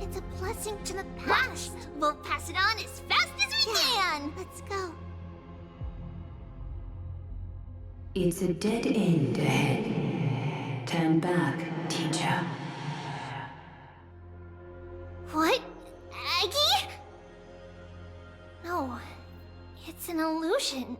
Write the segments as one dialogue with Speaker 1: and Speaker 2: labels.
Speaker 1: It's a blessing to the past.
Speaker 2: We'll pass it on as fast as we can.
Speaker 1: Let's go.
Speaker 3: It's a dead end ahead. Turn back, teacher.
Speaker 1: What? Aggie? No, it's an illusion.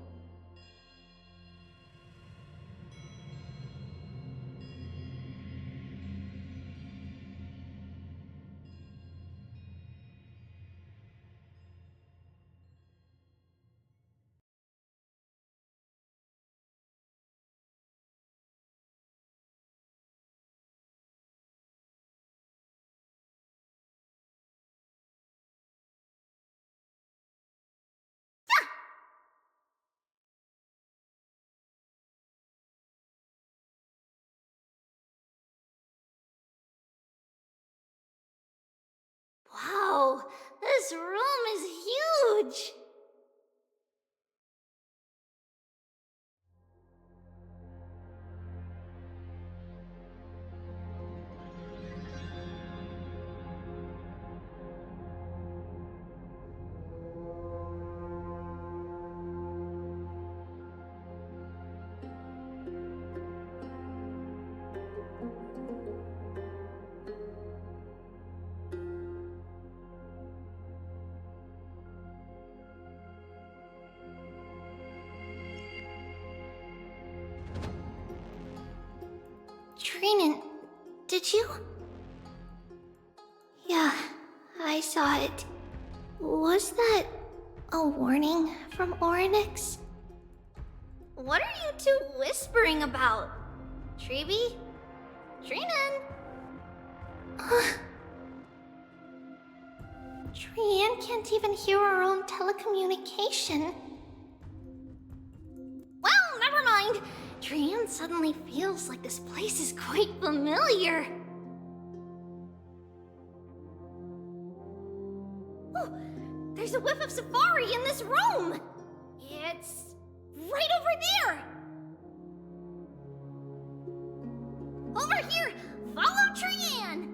Speaker 2: Wow, this room is huge.
Speaker 1: Trinan, did you? Yeah, I saw it. Was that a warning from Orynyx?
Speaker 2: What are you two whispering about? Treeby? Trinan?
Speaker 1: Trian can't even hear our own telecommunication.
Speaker 2: Well, never mind. Trian suddenly feels like this place is quite familiar. Oh, there's a whiff of safari in this room. It's right over there. Over here, follow Trian.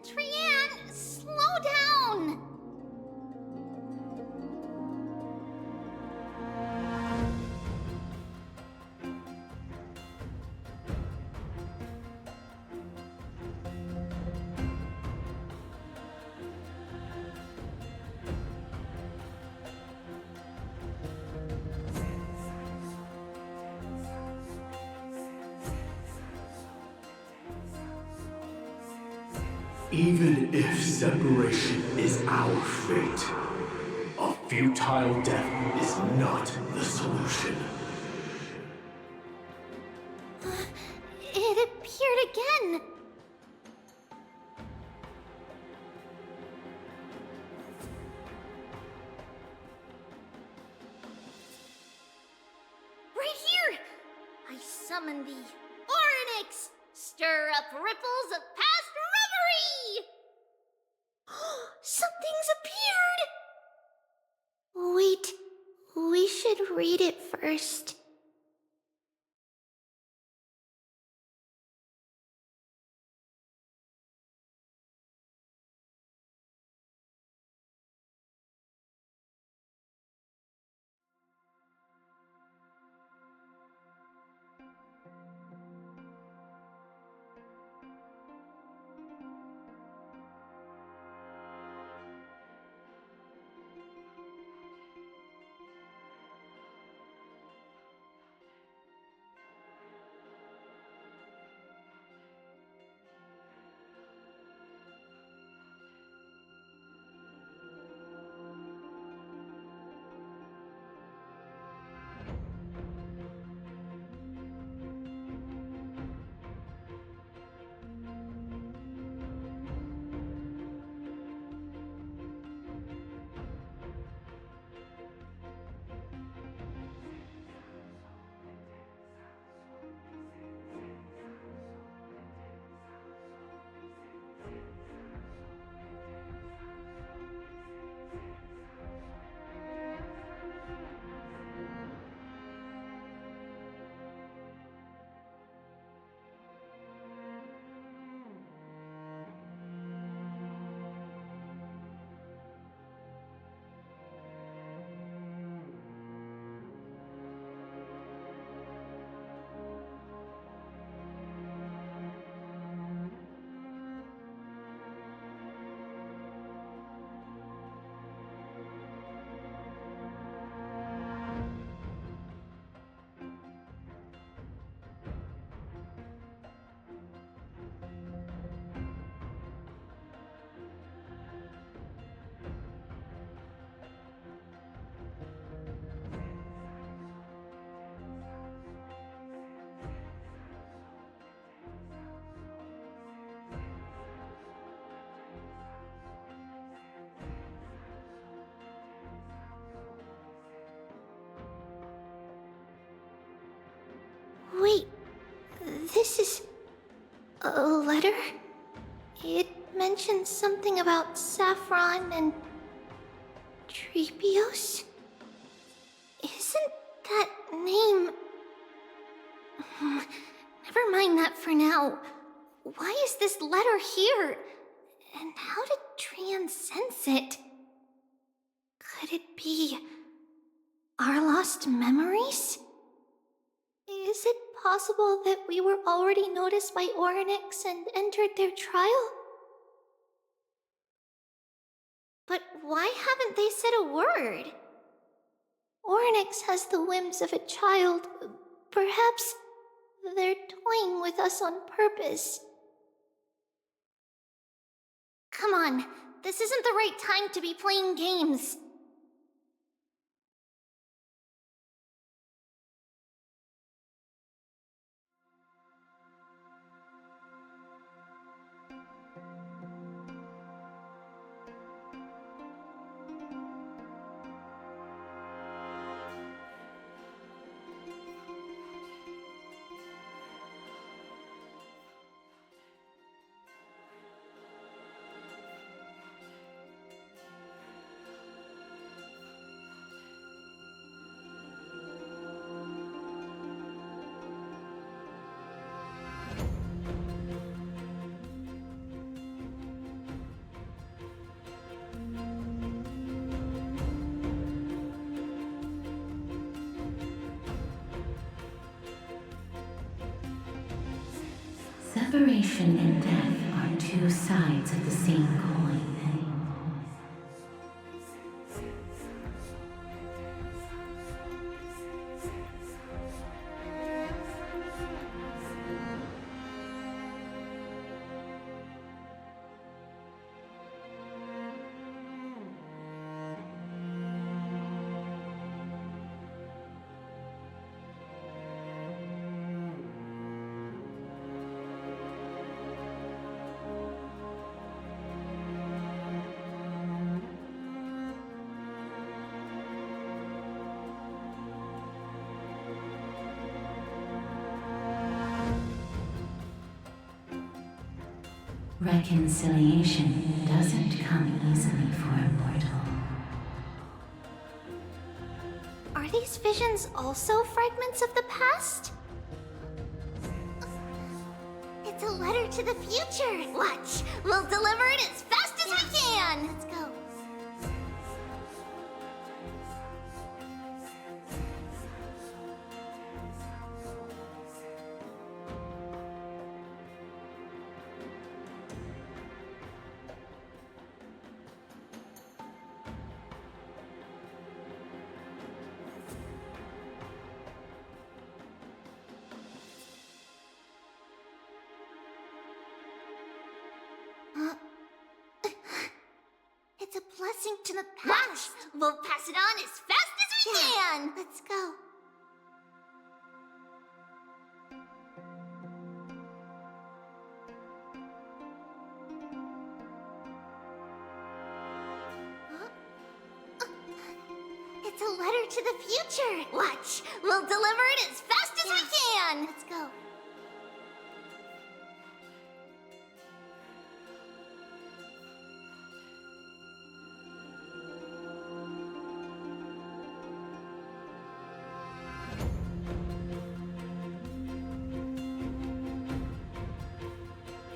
Speaker 2: Trian, slow down.
Speaker 4: Even if separation is our fate, a futile death is not the solution.
Speaker 1: It appeared again.
Speaker 2: Right here! I summon thee, Orynyx! Stir up ripples of past reverie!
Speaker 1: Something's appeared! Wait, we should read it first. this is a letter? It mentions something about Saffron and Treepios. Isn't that name... Never mind that for now. Why is this letter here? And how did Trian sense it? Could it be our lost memories? Is it possible that we were already noticed by Oryx and entered their trial? But why haven't they said a word? Oryx has the whims of a child. Perhaps they're toying with us on purpose.
Speaker 2: Come on, this isn't the right time to be playing games.
Speaker 3: Separation and death are two sides of the same coin. Reconciliation doesn't come easily for a mortal.
Speaker 1: Are these visions also fragments of the past?
Speaker 2: It's a letter to the future. Watch, we'll deliver it as fast as we can.
Speaker 1: Let's go.
Speaker 2: It's a blessing to the past. We'll pass it on as fast as we can.
Speaker 1: Let's go.
Speaker 2: It's a letter to the future. Watch, we'll deliver it as fast as we can.
Speaker 1: Let's go.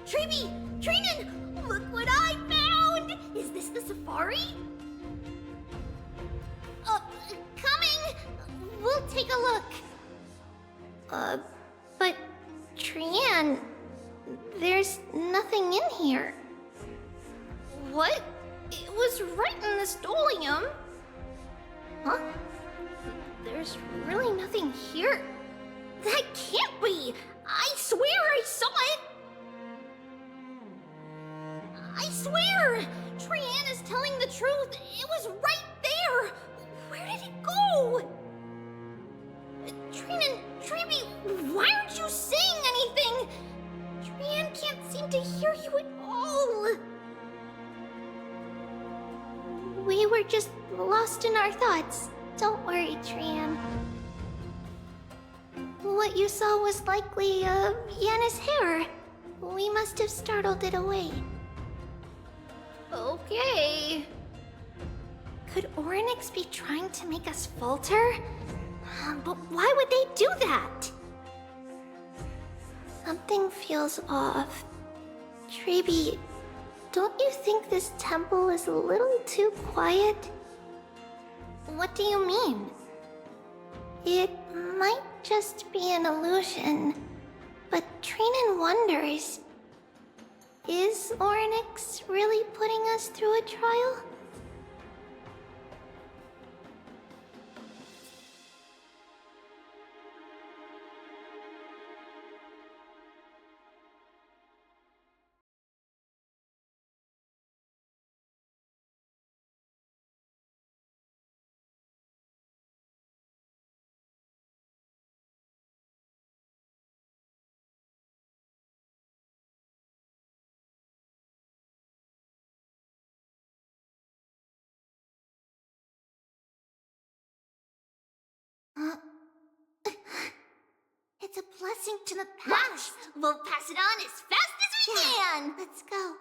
Speaker 2: Treeby! Trinan! Look what I found! Is this the safari? Coming! We'll take a look.
Speaker 1: But Trian, there's nothing in here.
Speaker 2: What? It was right in the stolium.
Speaker 1: Huh? There's really nothing here.
Speaker 2: That can't be! I swear I saw it! I swear! Trian is telling the truth. It was right there. Where did it go? Trinan, Treeby, why aren't you saying anything? Trian can't seem to hear you at all.
Speaker 1: We were just lost in our thoughts. Don't worry, Trian. What you saw was likely, Yana's hair. We must have startled it away.
Speaker 2: Okay.
Speaker 1: Could Orynyx be trying to make us falter? But why would they do that? Something feels off. Treeby, don't you think this temple is a little too quiet? What do you mean? It might just be an illusion, but Trinan wonders, is Orynyx really putting us through a trial? It's a blessing to the past.
Speaker 2: We'll pass it on as fast as we can.
Speaker 1: Let's go.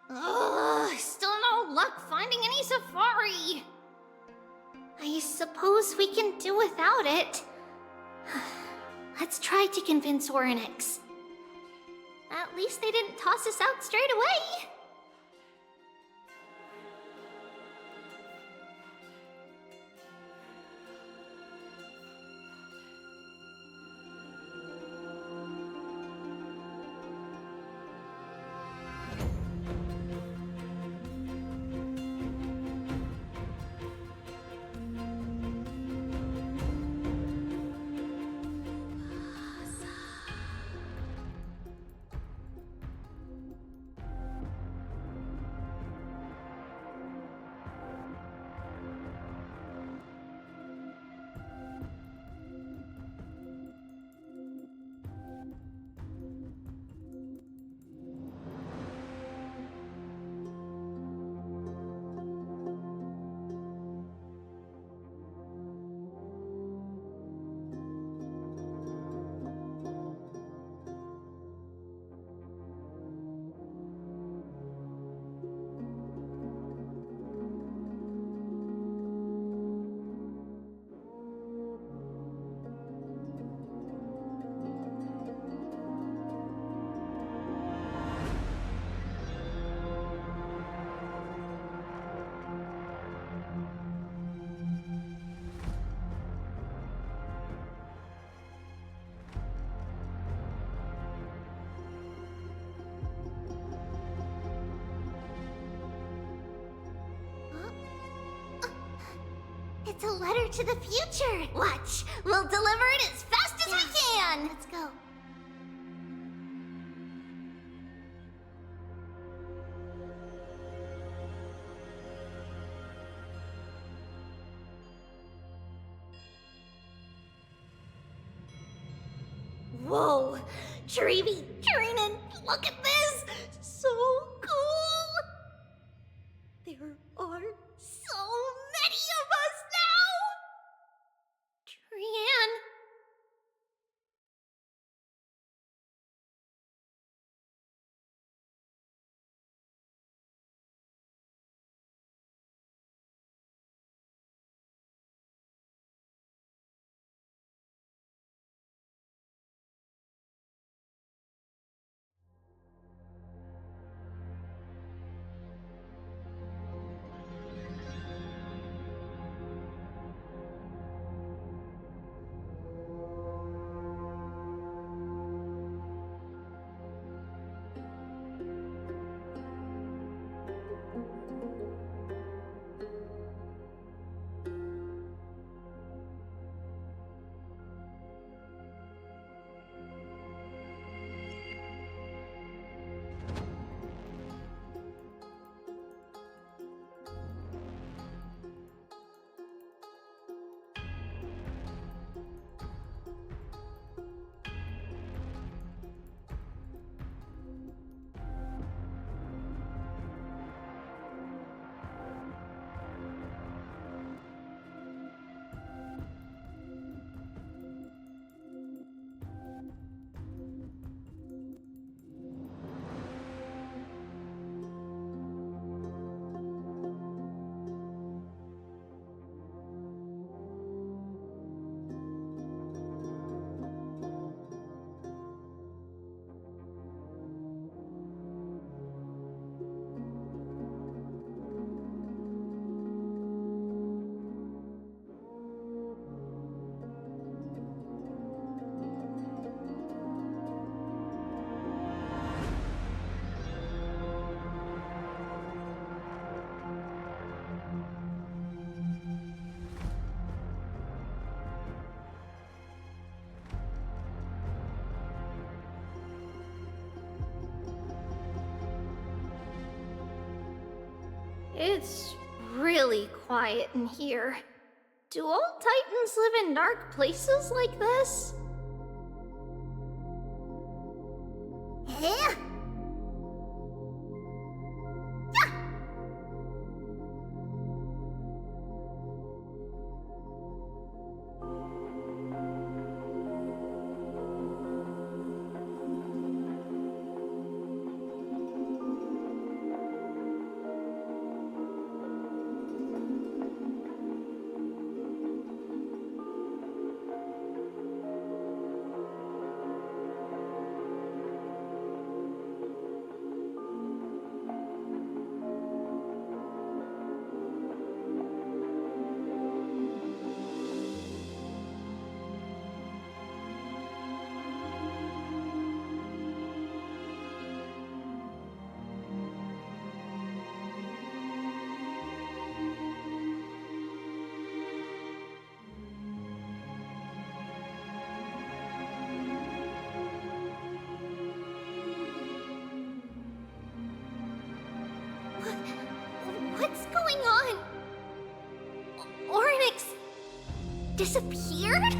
Speaker 2: Ugh, still no luck finding any safari.
Speaker 1: I suppose we can do without it. Let's try to convince Orynyx. At least they didn't toss us out straight away. It's a letter to the future.
Speaker 2: Watch, we'll deliver it as fast as we can.
Speaker 1: Let's go.
Speaker 2: Whoa, Treeby, Trinan, look at this! So cool! There are so many of us now!
Speaker 1: Trian. It's really quiet in here. Do all Titans live in dark places like this?
Speaker 2: Eh?
Speaker 1: What's going on? Oryx disappeared?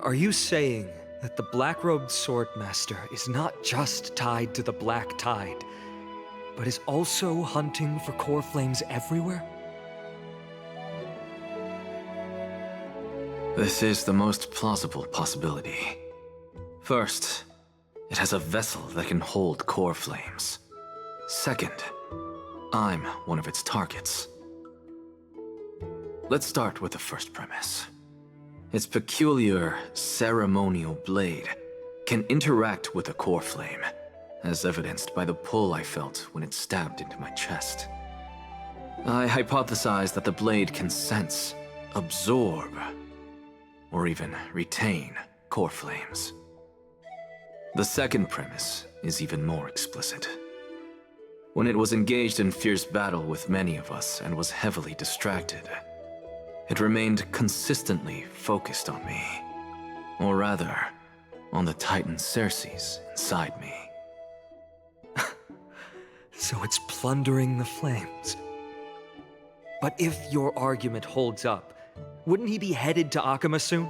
Speaker 5: Are you saying that the black-robed swordmaster is not just tied to the Black Tide, but is also hunting for core flames everywhere?
Speaker 6: This is the most plausible possibility. First, it has a vessel that can hold core flames. Second, I'm one of its targets. Let's start with the first premise. Its peculiar ceremonial blade can interact with a core flame, as evidenced by the pull I felt when it stabbed into my chest. I hypothesize that the blade can sense, absorb, or even retain core flames. The second premise is even more explicit. When it was engaged in fierce battle with many of us and was heavily distracted, it remained consistently focused on me. Or rather, on the Titan Circes inside me.
Speaker 5: So it's plundering the flames. But if your argument holds up, wouldn't he be headed to Akama soon?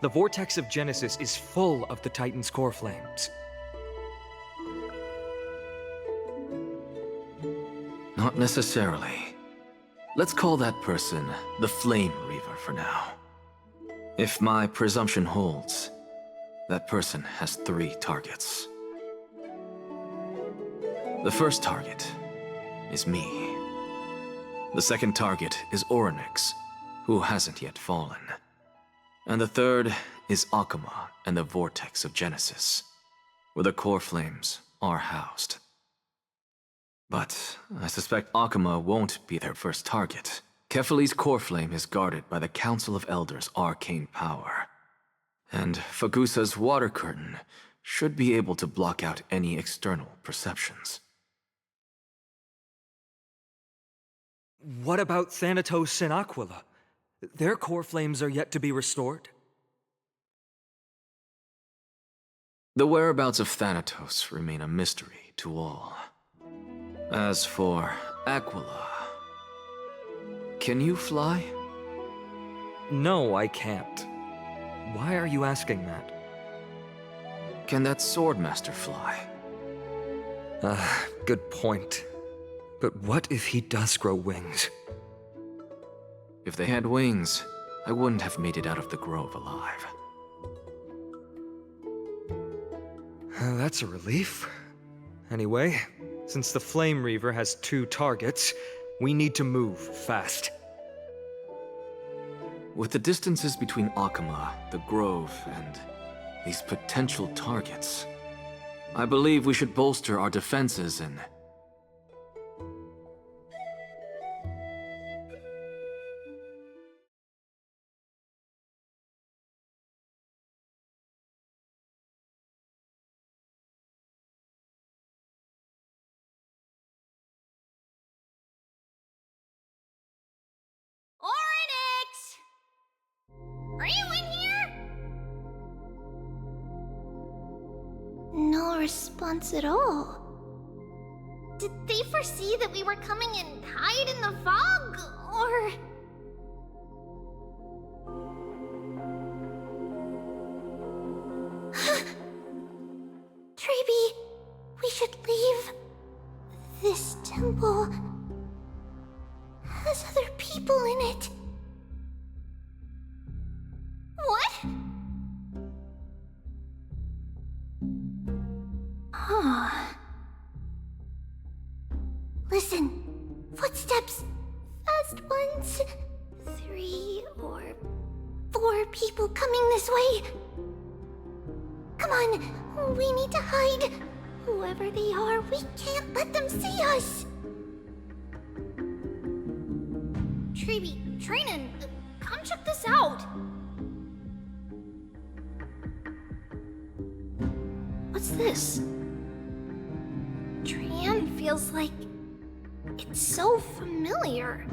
Speaker 5: The vortex of Genesis is full of the Titan's core flames.
Speaker 6: Not necessarily. Let's call that person the Flame Reaver for now. If my presumption holds, that person has 3 targets. The first target is me. The second target is Oryx, who hasn't yet fallen. And the third is Akama and the Vortex of Genesis, where the core flames are housed. But I suspect Akama won't be their first target. Kefali's core flame is guarded by the Council of Elders' arcane power. And Fagusa's water curtain should be able to block out any external perceptions.
Speaker 5: What about Thanatos and Aquila? Their core flames are yet to be restored.
Speaker 6: The whereabouts of Thanatos remain a mystery to all. As for Aquila, can you fly?
Speaker 5: No, I can't. Why are you asking that?
Speaker 6: Can that Swordmaster fly?
Speaker 5: Good point. But what if he does grow wings?
Speaker 6: If they had wings, I wouldn't have made it out of the grove alive.
Speaker 5: That's a relief. Anyway, since the Flame Reaver has 2 targets, we need to move fast.
Speaker 6: With the distances between Akama, the grove, and these potential targets, I believe we should bolster our defenses and...
Speaker 2: Oryx!
Speaker 1: response at all.
Speaker 2: Did they foresee that we were coming and hide in the fog, or...
Speaker 1: Treeby, we should leave. This temple has other people in it.
Speaker 2: What?
Speaker 1: Huh. Listen, footsteps. Fast ones. 3 or 4 people coming this way. Come on, we need to hide. Whoever they are, we can't let them see us.
Speaker 2: Treeby, Trinan, come check this out.
Speaker 1: What's this?
Speaker 2: Trian feels like it's so familiar.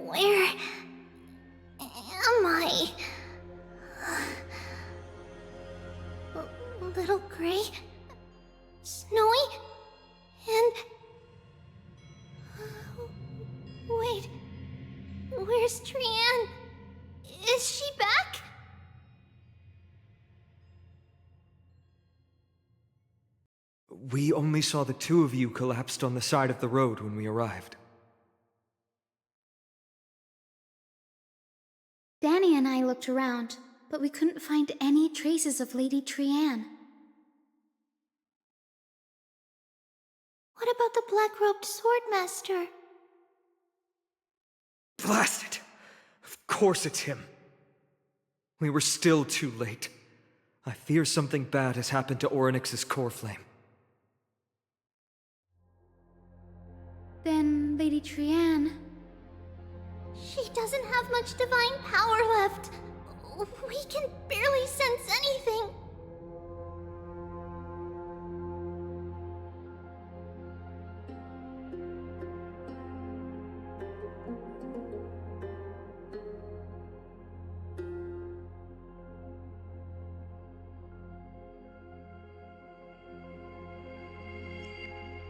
Speaker 1: Where am I? Little Gray, Snowy, and... Wait, where's Trian? Is she back?
Speaker 5: We only saw the 2 of you collapsed on the side of the road when we arrived.
Speaker 7: Danny and I looked around, but we couldn't find any traces of Lady Trian.
Speaker 1: What about the black-robed swordmaster?
Speaker 5: Blast it! Of course it's him. We were still too late. I fear something bad has happened to Orynyx's core flame.
Speaker 7: Then Lady Trian...
Speaker 1: She doesn't have much divine power left. We can barely sense anything.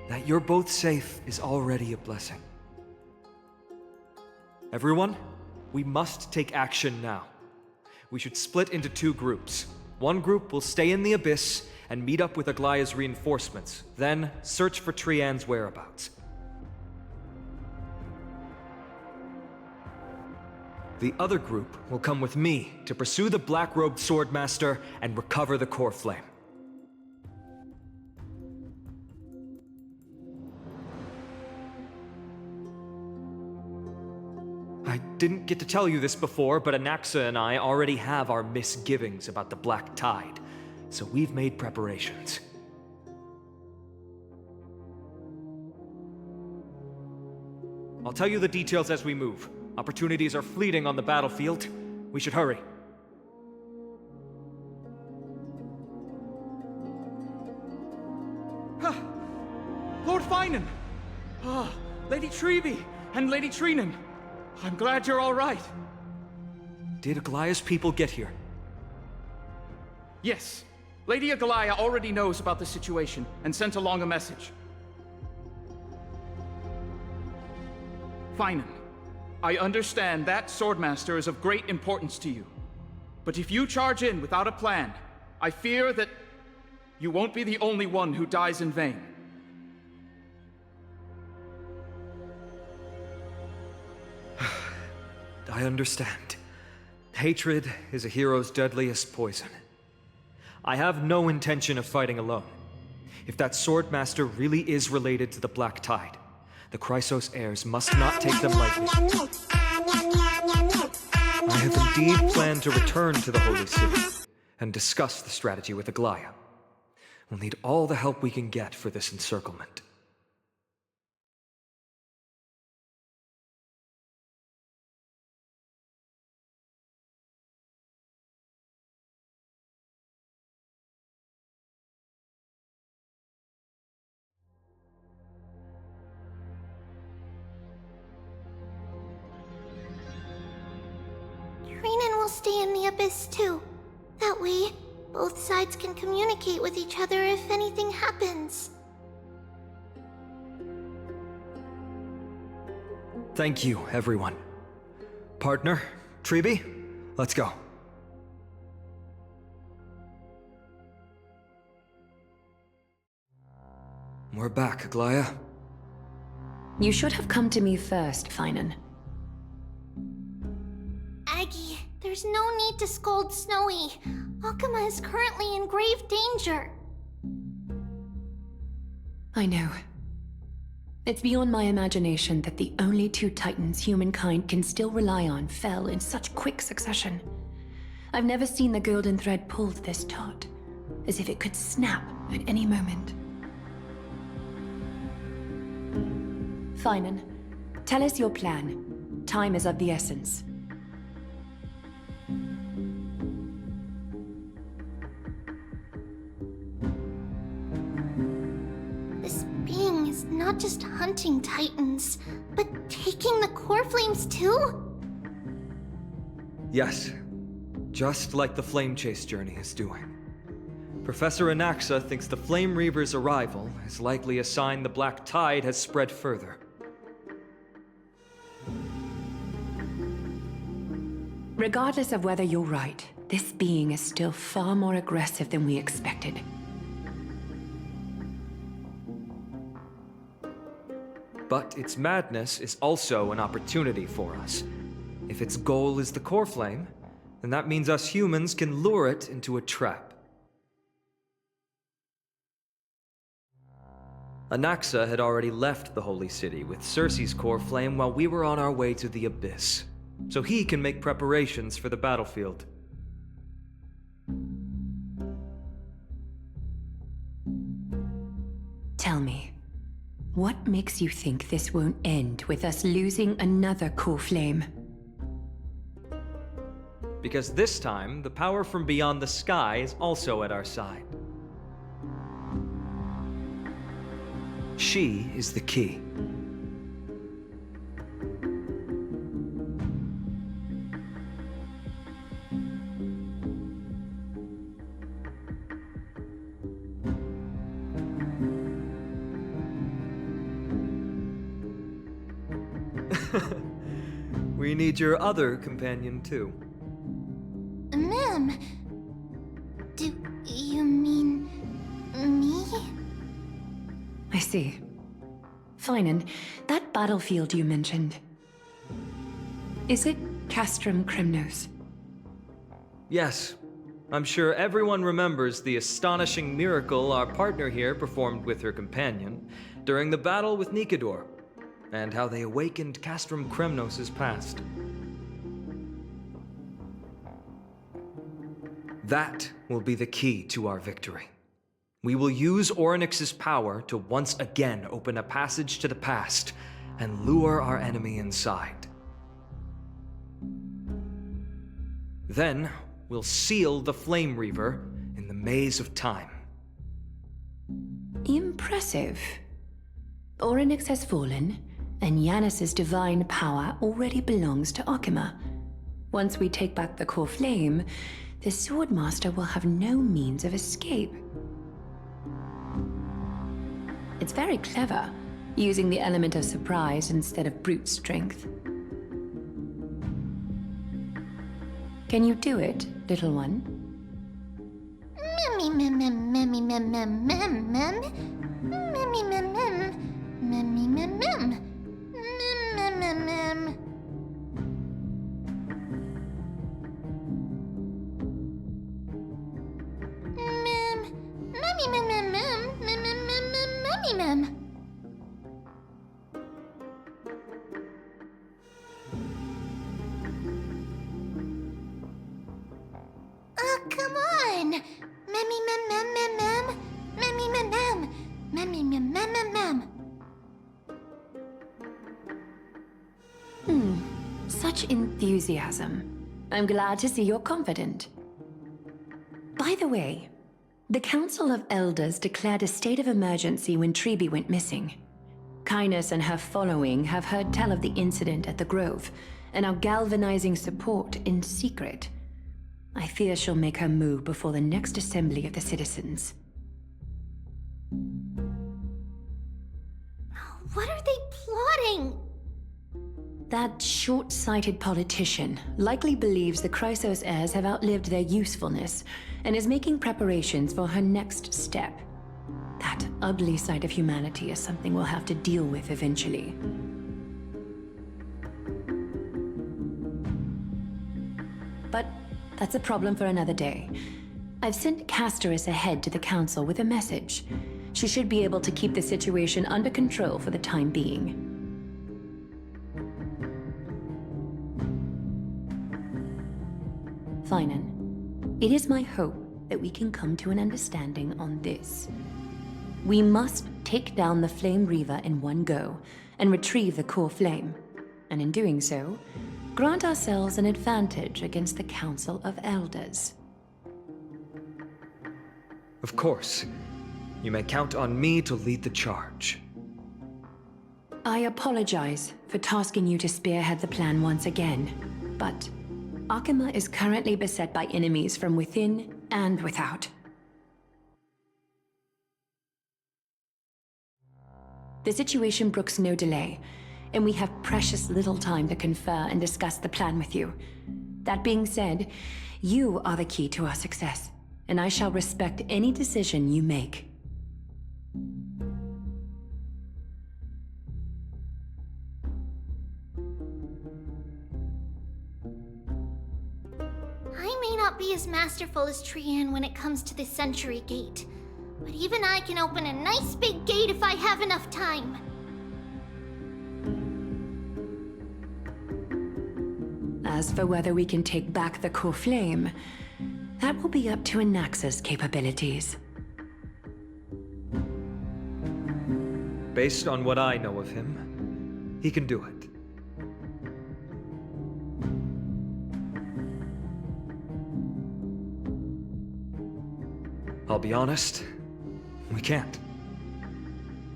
Speaker 5: That you're both safe is already a blessing. Everyone, we must take action now. We should split into 2 groups. One group will stay in the Abyss and meet up with Aglaya's reinforcements, then search for Trian's whereabouts. The other group will come with me to pursue the black-robed swordmaster and recover the core flame. I didn't get to tell you this before, but Anaxa and I already have our misgivings about the Black Tide, so we've made preparations. I'll tell you the details as we move. Opportunities are fleeting on the battlefield. We should hurry.
Speaker 8: Lord Finan! Lady Treeby and Lady Trinan. I'm glad you're all right.
Speaker 5: Did Aglaya's people get here?
Speaker 8: Yes. Lady Aglaya already knows about the situation and sent along a message. Finan, I understand that Swordmaster is of great importance to you. But if you charge in without a plan, I fear that... You won't be the only one who dies in vain.
Speaker 5: I understand. Hatred is a hero's deadliest poison. I have no intention of fighting alone. If that Swordmaster really is related to the Black Tide, the Chrysos heirs must not take them lightly. I have indeed planned to return to the Holy City and discuss the strategy with Aglaya. We'll need all the help we can get for this encirclement.
Speaker 1: Renan will stay in the Abyss too. That way, both sides can communicate with each other if anything happens.
Speaker 5: Thank you, everyone. Partner, Treeby, let's go. We're back, Aglaya.
Speaker 3: You should have come to me first, Finan.
Speaker 1: Aggie, there's no need to scold Snowy. Akuma is currently in grave danger.
Speaker 3: I know. It's beyond my imagination that the only two titans humankind can still rely on fell in such quick succession. I've never seen the golden thread pulled this taut, as if it could snap at any moment. Finan, tell us your plan. Time is of the essence.
Speaker 1: This being is not just hunting titans, but taking the core flames too?
Speaker 5: Yes, just like the Flame Chase journey is doing. Professor Anaxa thinks the Flame Reaver's arrival is likely a sign the Black Tide has spread further.
Speaker 3: Regardless of whether you're right, this being is still far more aggressive than we expected.
Speaker 5: But its madness is also an opportunity for us. If its goal is the core flame, then that means us humans can lure it into a trap. Anaxa had already left the Holy City with Cersei's core flame while we were on our way to the Abyss, so he can make preparations for the battlefield.
Speaker 3: Tell me, what makes you think this won't end with us losing another core flame?
Speaker 5: Because this time, the power from beyond the sky is also at our side. She is the key. We need your other companion, too.
Speaker 1: Ma'am, do you mean me?
Speaker 3: I see. Finan, that battlefield you mentioned. Is it Castrum Kremnos?
Speaker 5: Yes. I'm sure everyone remembers the astonishing miracle our partner here performed with her companion during the battle with Nikador, and how they awakened Castrum Kremnos' past. That will be the key to our victory. We will use Orynyx's power to once again open a passage to the past and lure our enemy inside. Then, we'll seal the Flame Reaver in the maze of time.
Speaker 3: Impressive. Orynyx has fallen, and Yanis's divine power already belongs to Akuma. Once we take back the core flame, the Swordmaster will have no means of escape. It's very clever, using the element of surprise instead of brute strength. Can you do it, little one?
Speaker 1: Memmy mem mem mem mem. Memmy mem mem. Memmy mem mem. Mem mem mem. Memmy mem mem mem. Mem mem mem mem memmy mem. Oh, come on! Memmy mem mem mem mem. Memmy mem mem. Memmy mem mem mem mem.
Speaker 3: Such enthusiasm. I'm glad to see you're confident. By the way, the Council of Elders declared a state of emergency when Treby went missing. Kynus and her following have heard tell of the incident at the Grove, and are galvanizing support in secret. I fear she'll make her move before the next assembly of the citizens.
Speaker 1: What are they plotting?
Speaker 3: That short-sighted politician likely believes the Chrysos heirs have outlived their usefulness and is making preparations for her next step. That ugly side of humanity is something we'll have to deal with eventually. But that's a problem for another day. I've sent Castorice ahead to the council with a message. She should be able to keep the situation under control for the time being. Finan, it is my hope that we can come to an understanding on this. We must take down the Flame Reaver in one go and retrieve the core flame, and in doing so, grant ourselves an advantage against the Council of Elders.
Speaker 5: Of course. You may count on me to lead the charge.
Speaker 3: I apologize for tasking you to spearhead the plan once again, but Akima is currently beset by enemies from within and without. The situation brooks no delay, and we have precious little time to confer and discuss the plan with you. That being said, you are the key to our success, and I shall respect any decision you make.
Speaker 1: I may not be as masterful as Trian when it comes to the Century Gate, but even I can open a nice big gate if I have enough time.
Speaker 3: As for whether we can take back the core flame, that will be up to Anaxa's capabilities.
Speaker 5: Based on what I know of him, he can do it. I'll be honest, we can't.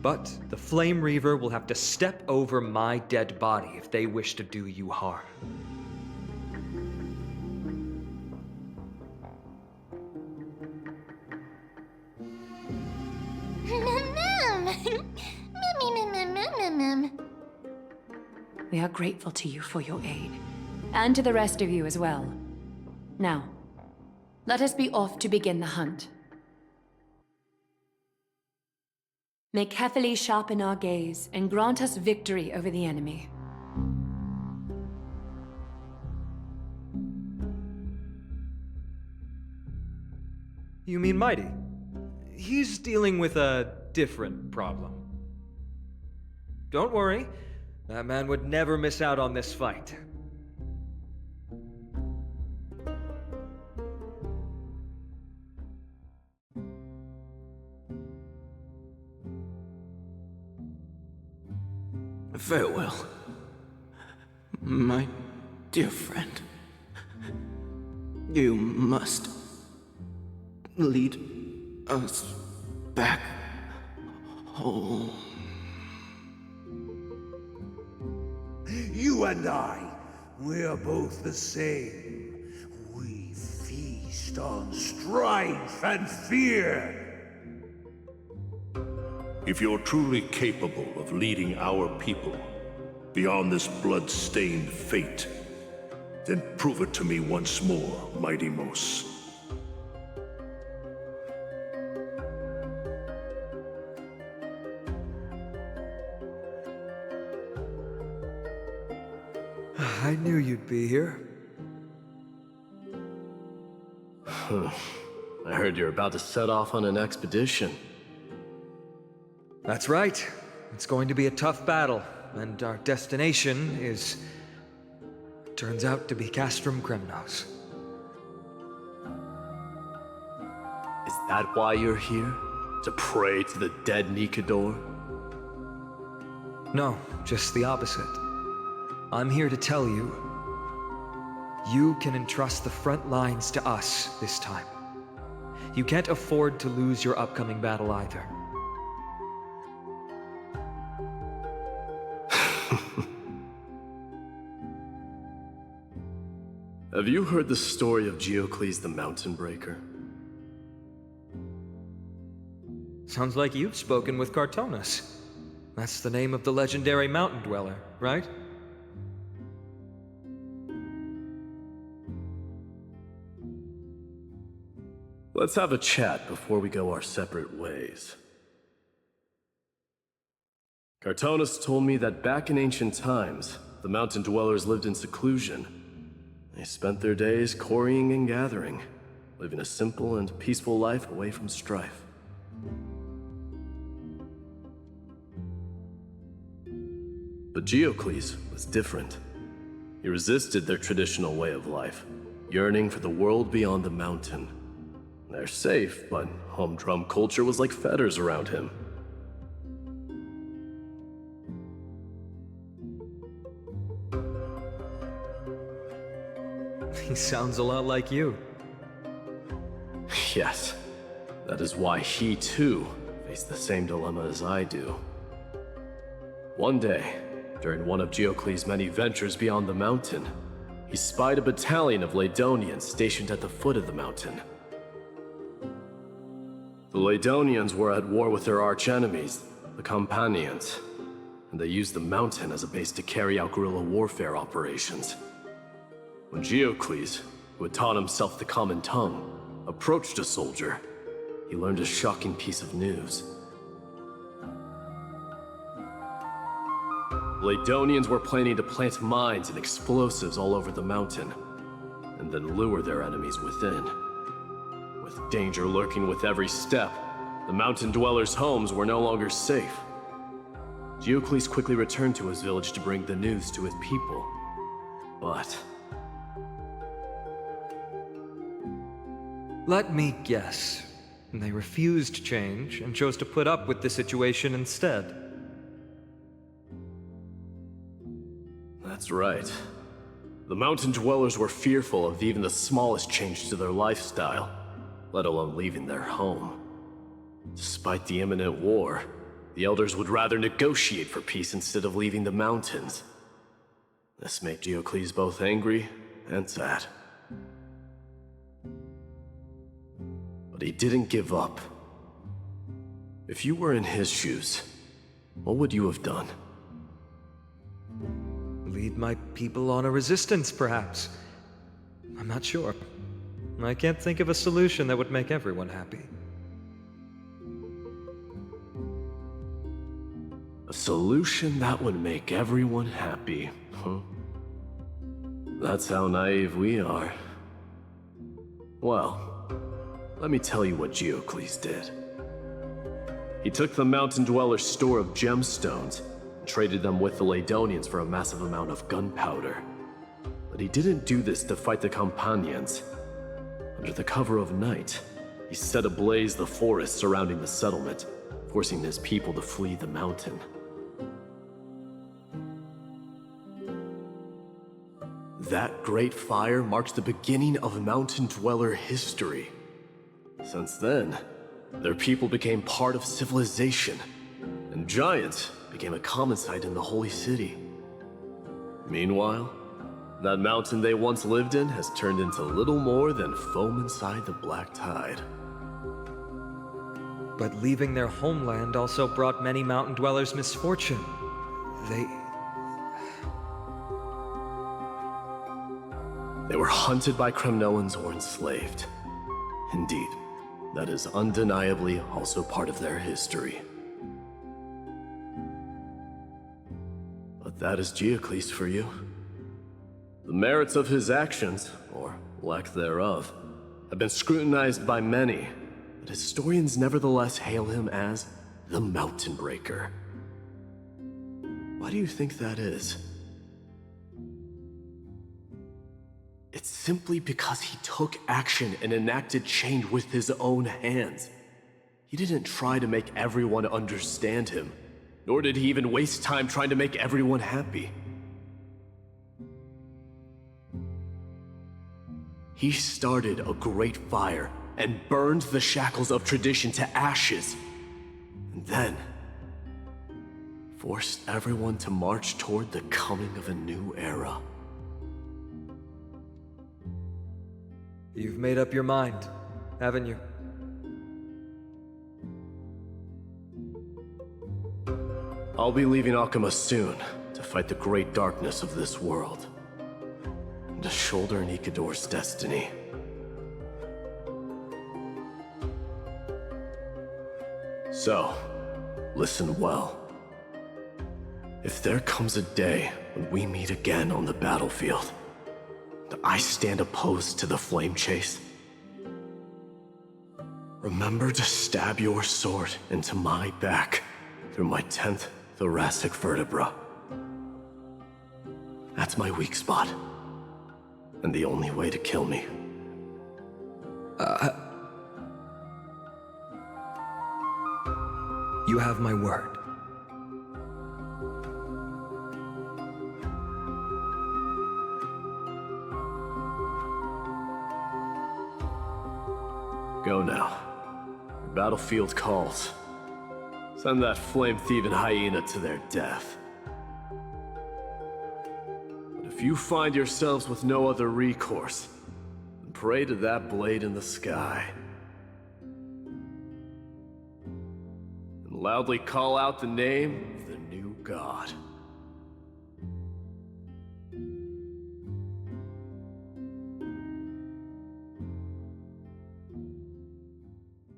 Speaker 5: But the Flame Reaver will have to step over my dead body if they wish to do you harm.
Speaker 3: We are grateful to you for your aid, and to the rest of you as well. Now, let us be off to begin the hunt. May Kethely sharpen our gaze and grant us victory over the enemy.
Speaker 5: You mean Mighty? He's dealing with a different problem. Don't worry, that man would never miss out on this fight.
Speaker 6: Farewell, my dear friend. You must lead us back home.
Speaker 4: You and I, we're both the same. We feast on strife and fear.
Speaker 9: If you're truly capable of leading our people beyond this blood-stained fate, then prove it to me once more, Mighty Mos.
Speaker 5: I knew you'd be here.
Speaker 10: I heard you're about to set off on an expedition.
Speaker 5: That's right. It's going to be a tough battle, and our destination turns out to be Castrum Kremnos.
Speaker 10: Is that why you're here? To pray to the dead Nikador?
Speaker 5: No, just the opposite. I'm here to tell you, you can entrust the front lines to us this time. You can't afford to lose your upcoming battle either.
Speaker 10: Have you heard the story of Geocles the Mountain Breaker?
Speaker 5: Sounds like you've spoken with Cartonus. That's the name of the legendary mountain dweller, right?
Speaker 10: Let's have a chat before we go our separate ways. Cartonus told me that back in ancient times, the mountain dwellers lived in seclusion. They spent their days quarrying and gathering, living a simple and peaceful life away from strife. But Geocles was different. He resisted their traditional way of life, yearning for the world beyond the mountain. They're safe, but humdrum culture was like fetters around him.
Speaker 5: He sounds a lot like you.
Speaker 10: Yes, that is why he too faced the same dilemma as I do. One day, during one of Geocles' many ventures beyond the mountain, he spied a battalion of Ladonians stationed at the foot of the mountain. The Ladonians were at war with their arch-enemies, the Companions, and they used the mountain as a base to carry out guerrilla warfare operations. When Geocles, who had taught himself the common tongue, approached a soldier, he learned a shocking piece of news. Ladonians were planning to plant mines and explosives all over the mountain, and then lure their enemies within. With danger lurking with every step, the mountain dwellers' homes were no longer safe. Geocles quickly returned to his village to bring the news to his people. But
Speaker 5: let me guess. They refused change and chose to put up with the situation instead.
Speaker 10: that's right. The mountain dwellers were fearful of even the smallest change to their lifestyle, let alone leaving their home. Despite the imminent war, the elders would rather negotiate for peace instead of leaving the mountains. This made Geocles both angry and sad. But he didn't give up. If you were in his shoes, what would you have done?
Speaker 5: Lead my people on a resistance, perhaps. I'm not sure. I can't think of a solution that would make everyone happy.
Speaker 10: A solution that would make everyone happy, huh? That's how naive we are. Well, let me tell you what Geocles did. He took the mountain dwellers' store of gemstones and traded them with the Ladonians for a massive amount of gunpowder. But he didn't do this to fight the Companions. Under the cover of night, he set ablaze the forest surrounding the settlement, forcing his people to flee the mountain. That great fire marked the beginning of mountain dweller history. Since then, their people became part of civilization, and giants became a common sight in the holy city. Meanwhile, that mountain they once lived in has turned into little more than foam inside the black tide.
Speaker 5: But leaving their homeland also brought many mountain dwellers misfortune.
Speaker 10: They were hunted by Kremnoans or enslaved. Indeed, that is undeniably also part of their history. But that is Geocles for you. The merits of his actions, or lack thereof, have been scrutinized by many, but historians nevertheless hail him as the Mountain Breaker. Why do you think that is? It's simply because he took action and enacted change with his own hands. He didn't try to make everyone understand him, nor did he even waste time trying to make everyone happy. He started a great fire and burned the shackles of tradition to ashes, and then forced everyone to march toward the coming of a new era.
Speaker 5: You've made up your mind, haven't you?
Speaker 10: I'll be leaving Akuma soon to fight the great darkness of this world, and to shoulder Nikador's destiny. So, listen well. If there comes a day when we meet again on the battlefield, and I stand opposed to the flame chase, remember to stab your sword into my back through my 10th thoracic vertebra. That's my weak spot, and the only way to kill me.
Speaker 5: You have my word.
Speaker 10: Go now. The battlefield calls. Send that flame-thieving hyena to their death. But if you find yourselves with no other recourse, then pray to that blade in the sky. And loudly call out the name of the new god.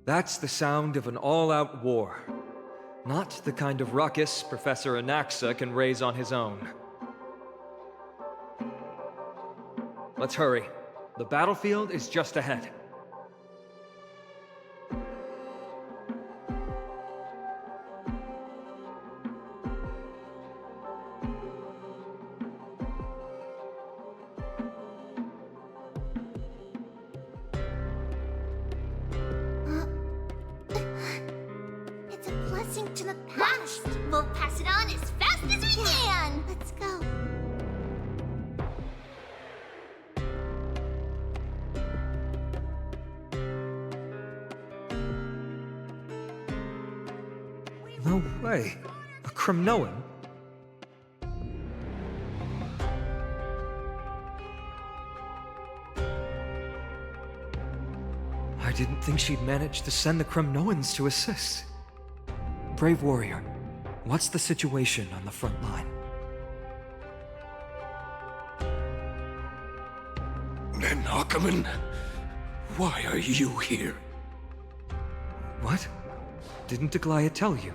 Speaker 5: That's the sound of an all-out war. Not the kind of ruckus Professor Anaxa can raise on his own. Let's hurry. The battlefield is just ahead.
Speaker 2: It's a blessing to the past. We'll pass it on as fast as we can.
Speaker 1: Let's go.
Speaker 5: No way. A Kremnoan? I didn't think she'd manage to send the Kremnoans to assist. Brave warrior, what's the situation on the front line?
Speaker 4: Then, Ackerman, why are you here?
Speaker 5: What? Didn't Aglaya tell you?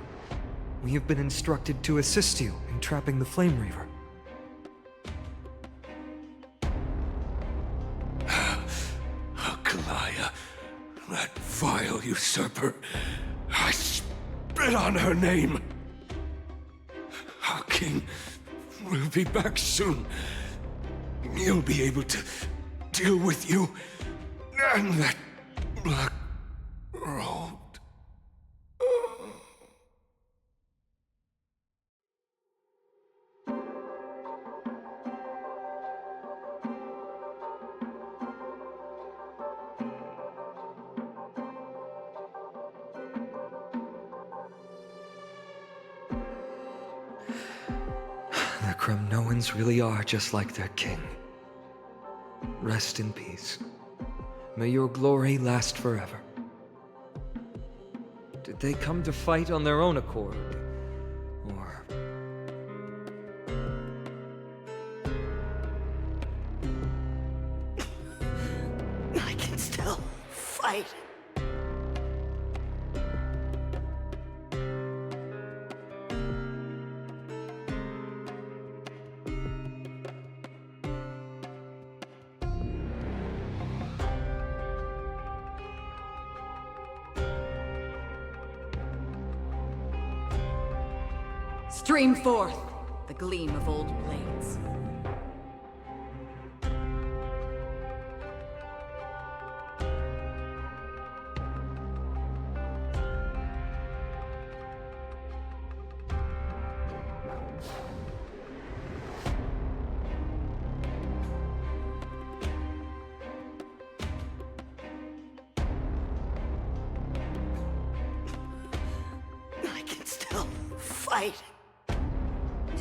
Speaker 5: We have been instructed to assist you in trapping the Flame Reaver.
Speaker 4: Aglaya, that vile usurper. I spit on her name. Our king will be back soon. He'll be able to deal with you and that black robed.
Speaker 5: The Kremnoans really are just like their king. Rest in peace. May your glory last forever. Did they come to fight on their own accord? Or...
Speaker 4: I can still fight.
Speaker 11: Stream forth the gleam of old blades.
Speaker 12: I can still fight.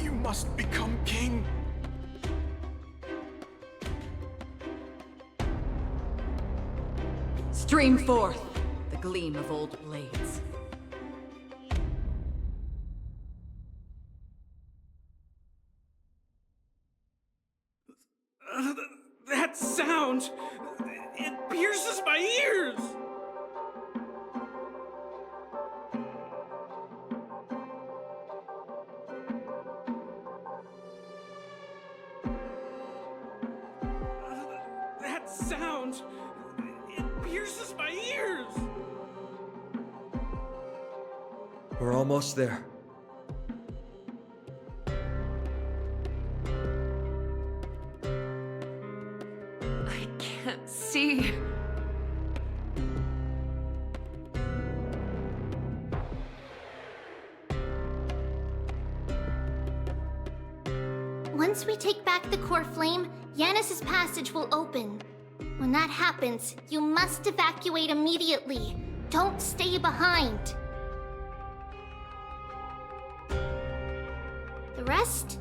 Speaker 12: You must become king.
Speaker 11: Stream forth the gleam of old blades.
Speaker 8: That sound! It pierces my ears! That sound! It pierces my ears!
Speaker 5: We're almost there.
Speaker 3: I can't see.
Speaker 1: Once we take back the core flame, Yanis's passage will open. When that happens, you must evacuate immediately. Don't stay behind. The rest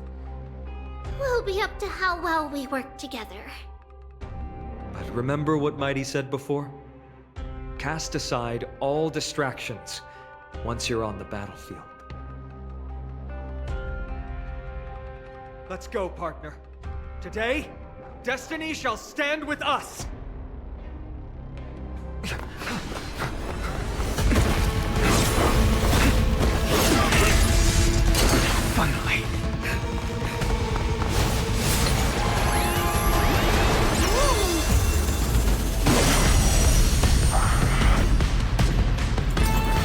Speaker 1: will be up to how well we work together.
Speaker 5: But remember what Mighty said before? Cast aside all distractions once you're on the battlefield. Let's go, partner. Today, destiny shall stand with us!
Speaker 6: Finally.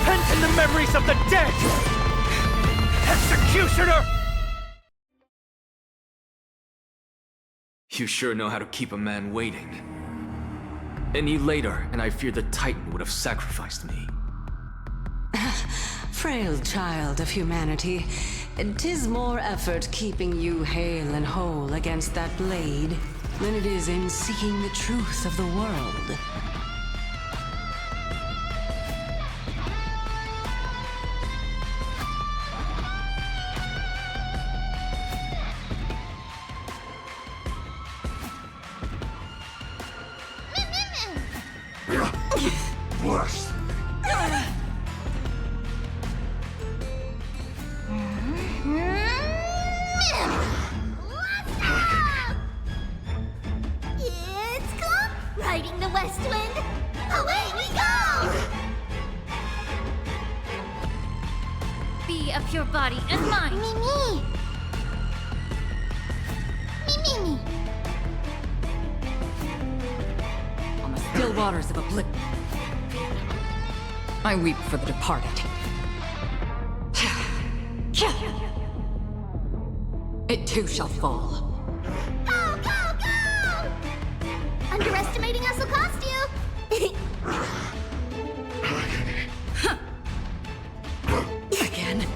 Speaker 5: Pent in the memories of the dead! Executioner!
Speaker 6: You sure know how to keep a man waiting. Any later, and I fear the Titan would have sacrificed me.
Speaker 13: Frail child of humanity, 'tis more effort keeping you hale and whole against that blade than it is in seeking the truth of the world.
Speaker 9: Worse.
Speaker 2: It's Club riding the west wind. Away we go!
Speaker 1: Be of your body and mind. Me.
Speaker 11: On the still waters of oblivion, I weep for the departed. It too shall fall.
Speaker 2: Go, go, go! Underestimating us will cost you.
Speaker 11: Again.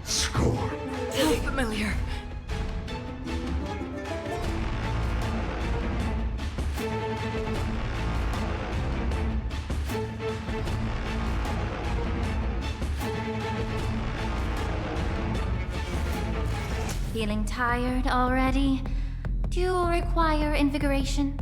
Speaker 9: Score.
Speaker 11: So familiar.
Speaker 1: Feeling tired already? Do you require invigoration?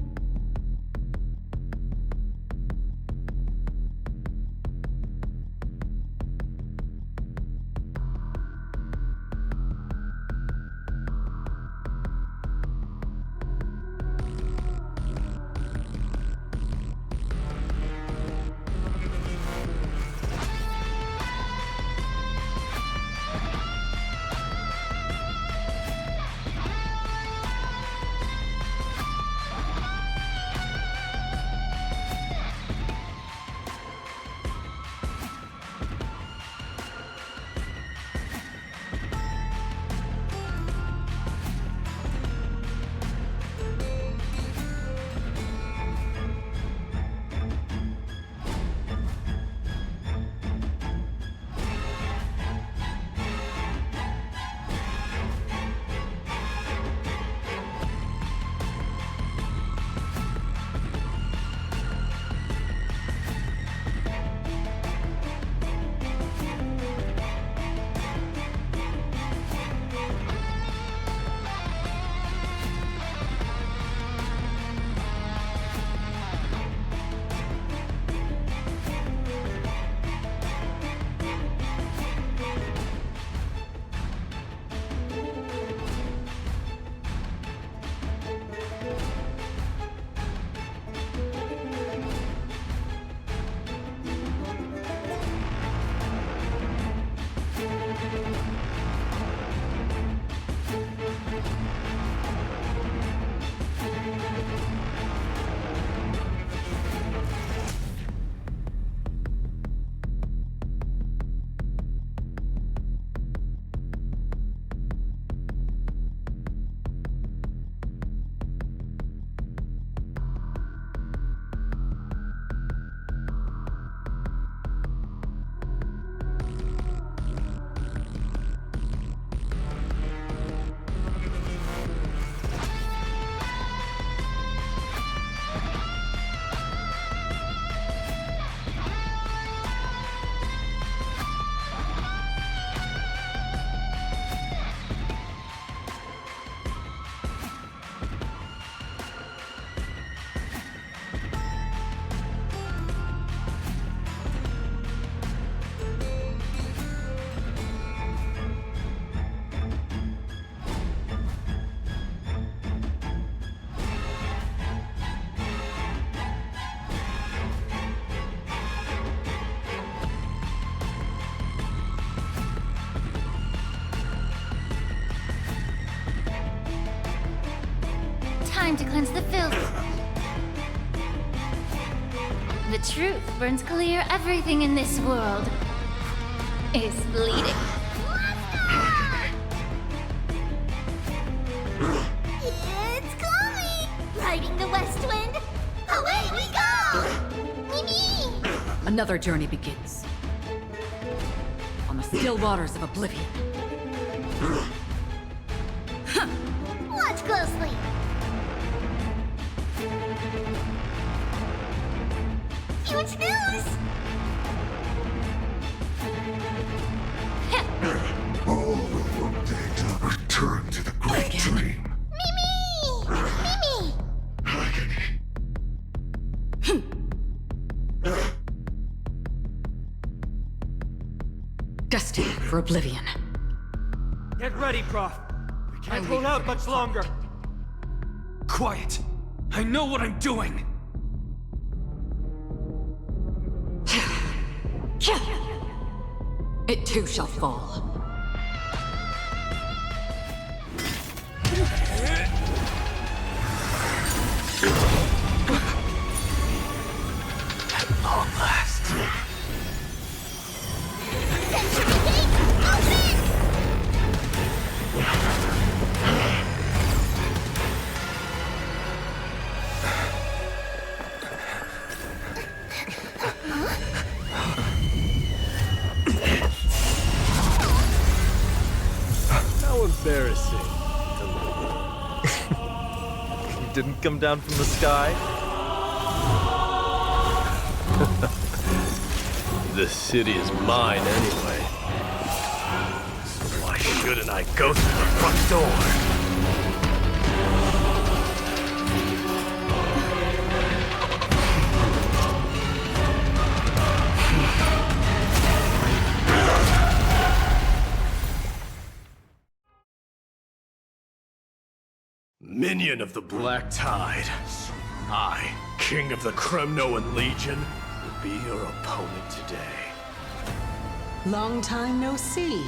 Speaker 2: Time to cleanse the filth. The truth burns clear. Everything in this world is bleeding.
Speaker 1: It's coming! Riding the west wind, away we go! Mimi!
Speaker 11: Another journey begins. On the still waters of oblivion.
Speaker 1: Watch closely! Huge news!
Speaker 9: All will one day to return to the great dream.
Speaker 1: Mimi! Mimi!
Speaker 11: Destined for oblivion.
Speaker 8: Get ready, Prof. We can't hold out much longer.
Speaker 5: Quiet! I know what I'm doing!
Speaker 11: It too shall fall.
Speaker 6: At long last.
Speaker 1: Century Gate, open!
Speaker 10: How embarrassing.
Speaker 5: You didn't come down from the sky?
Speaker 10: This city is mine anyway. So why shouldn't I go through the front door? Minion of the Black Tide, I, King of the Kremnoan Legion, will be your opponent today.
Speaker 13: Long time no see,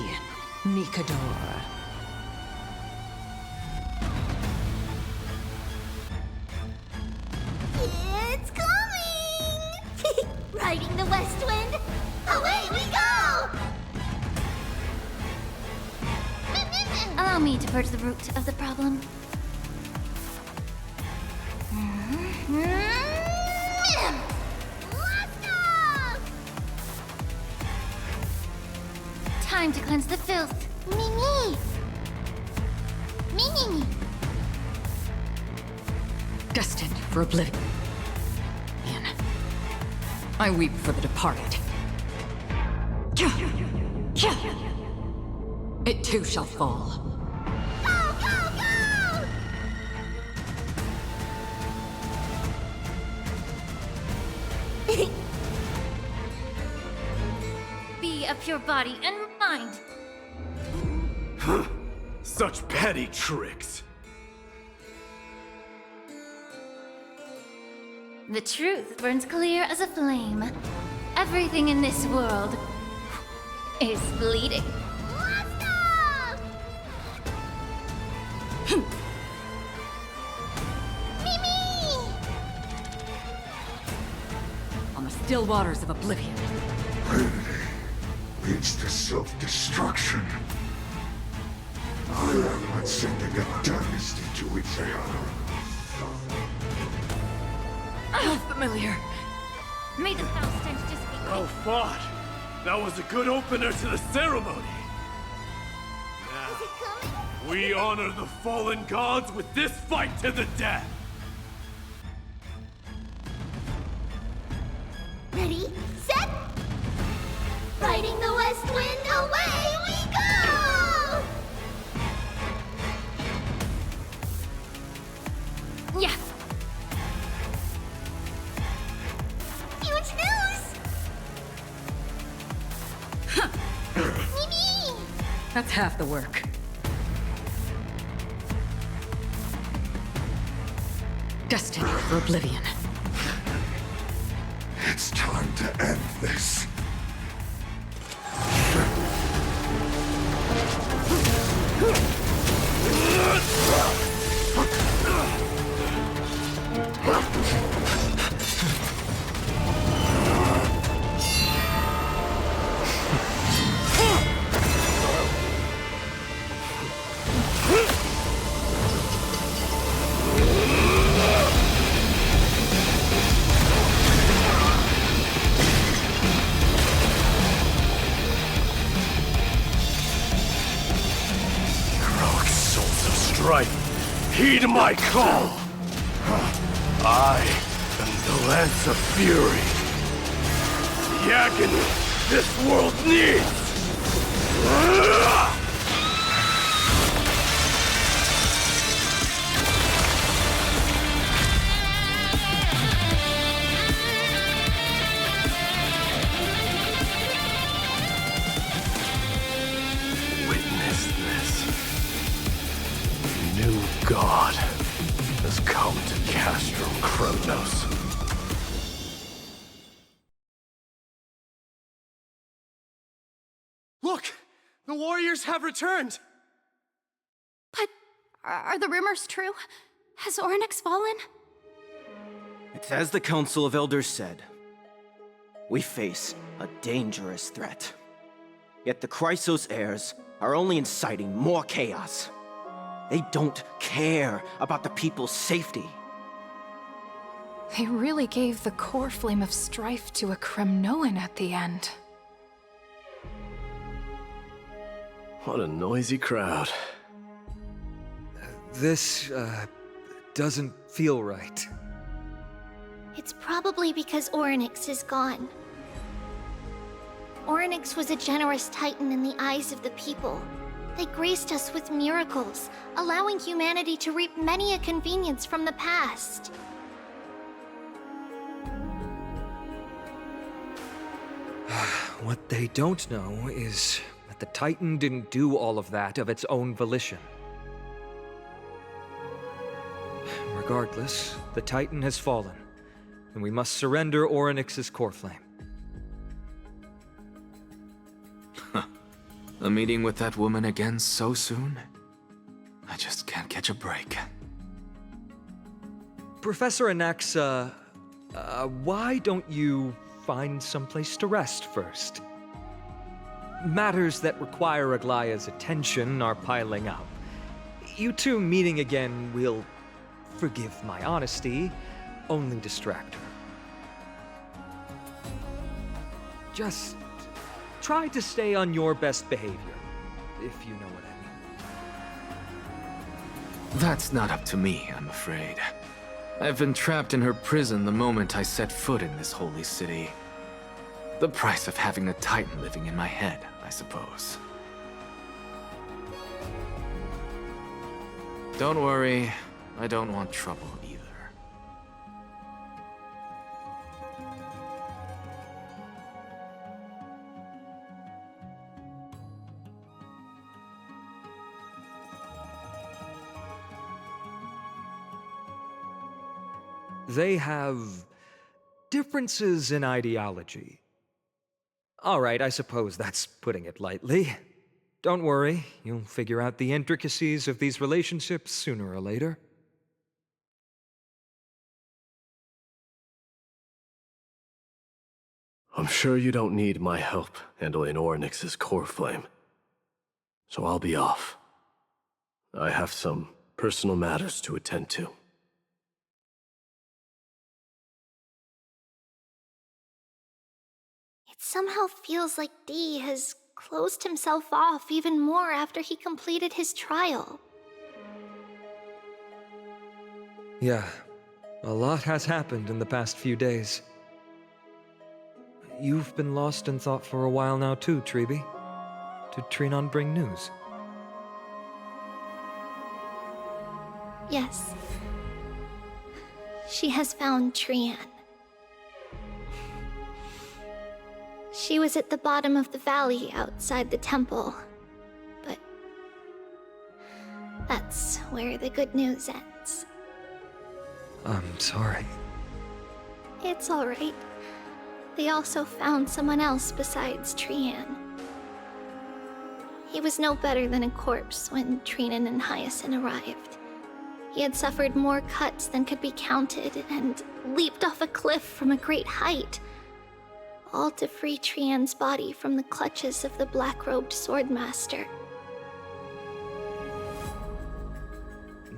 Speaker 13: Nikador.
Speaker 1: It's coming! Riding the west wind, away we go!
Speaker 2: Allow me to purge the root of the problem. Time to cleanse the filth.
Speaker 1: Mimi! Mimi!
Speaker 11: Destined for oblivion. I weep for the departed. It too shall fall.
Speaker 1: Go, go, go!
Speaker 2: Be of pure body and mind.
Speaker 10: Such petty tricks.
Speaker 2: The truth burns clear as a flame. Everything in this world is bleeding.
Speaker 11: On the still waters of oblivion.
Speaker 9: Leads to self-destruction. I am not sending a dynasty to its end.
Speaker 11: How familiar.
Speaker 2: May the foul stench dissipate.
Speaker 10: Well fought. That was a good opener to the ceremony. Now, we honor the fallen gods with this fight to the death.
Speaker 1: Ready, set! Riding the west wind, away we go!
Speaker 2: Yeah.
Speaker 1: Huge news! Mimi!
Speaker 11: That's half the work. Destined for oblivion.
Speaker 9: It's time to end this. Heed my call. I am the Lance of Fury. The agony this world needs. Witness this. A new god has come to Castro Kronos.
Speaker 8: Look! The warriors have returned!
Speaker 1: But are the rumors true? Has Orynyx fallen?
Speaker 12: It's as the Council of Elders said. We face a dangerous threat. Yet the Chrysos heirs are only inciting more chaos. They don't care about the people's safety.
Speaker 14: They really gave the core flame of strife to a Kremnoan at the end.
Speaker 10: What a noisy crowd.
Speaker 5: This, doesn't feel right.
Speaker 1: It's probably because Orynyx is gone. Orynyx was a generous titan in the eyes of the people. They graced us with miracles, allowing humanity to reap many a convenience from the past.
Speaker 5: What they don't know is that the Titan didn't do all of that of its own volition. Regardless, the Titan has fallen, and we must surrender Orynyx's core flame.
Speaker 6: A meeting with that woman again so soon? I just can't catch a break.
Speaker 5: Professor Anaxa, why don't you find someplace to rest first? Matters that require Aglaya's attention are piling up. You two meeting again will, forgive my honesty, only distract her. Just try to stay on your best behavior, if you know what I mean.
Speaker 6: That's not up to me, I'm afraid. I've been trapped in her prison the moment I set foot in this holy city. The price of having a Titan living in my head, I suppose. Don't worry, I don't want trouble either.
Speaker 5: They have differences in ideology. All right, I suppose that's putting it lightly. Don't worry, you'll figure out the intricacies of these relationships sooner or later.
Speaker 10: I'm sure you don't need my help handling Orynyx's core flame. So I'll be off. I have some personal matters to attend to.
Speaker 1: It somehow feels like D has closed himself off even more after he completed his trial.
Speaker 5: Yeah, a lot has happened in the past few days. You've been lost in thought for a while now too, Treeby. Did Trinon bring news?
Speaker 1: Yes. She has found Trian. She was at the bottom of the valley outside the temple, but that's where the good news ends.
Speaker 5: I'm sorry.
Speaker 1: It's all right. They also found someone else besides Trian. He was no better than a corpse when Trinan and Hyacinth arrived. He had suffered more cuts than could be counted and leaped off a cliff from a great height, all to free Trian's body from the clutches of the black-robed swordmaster.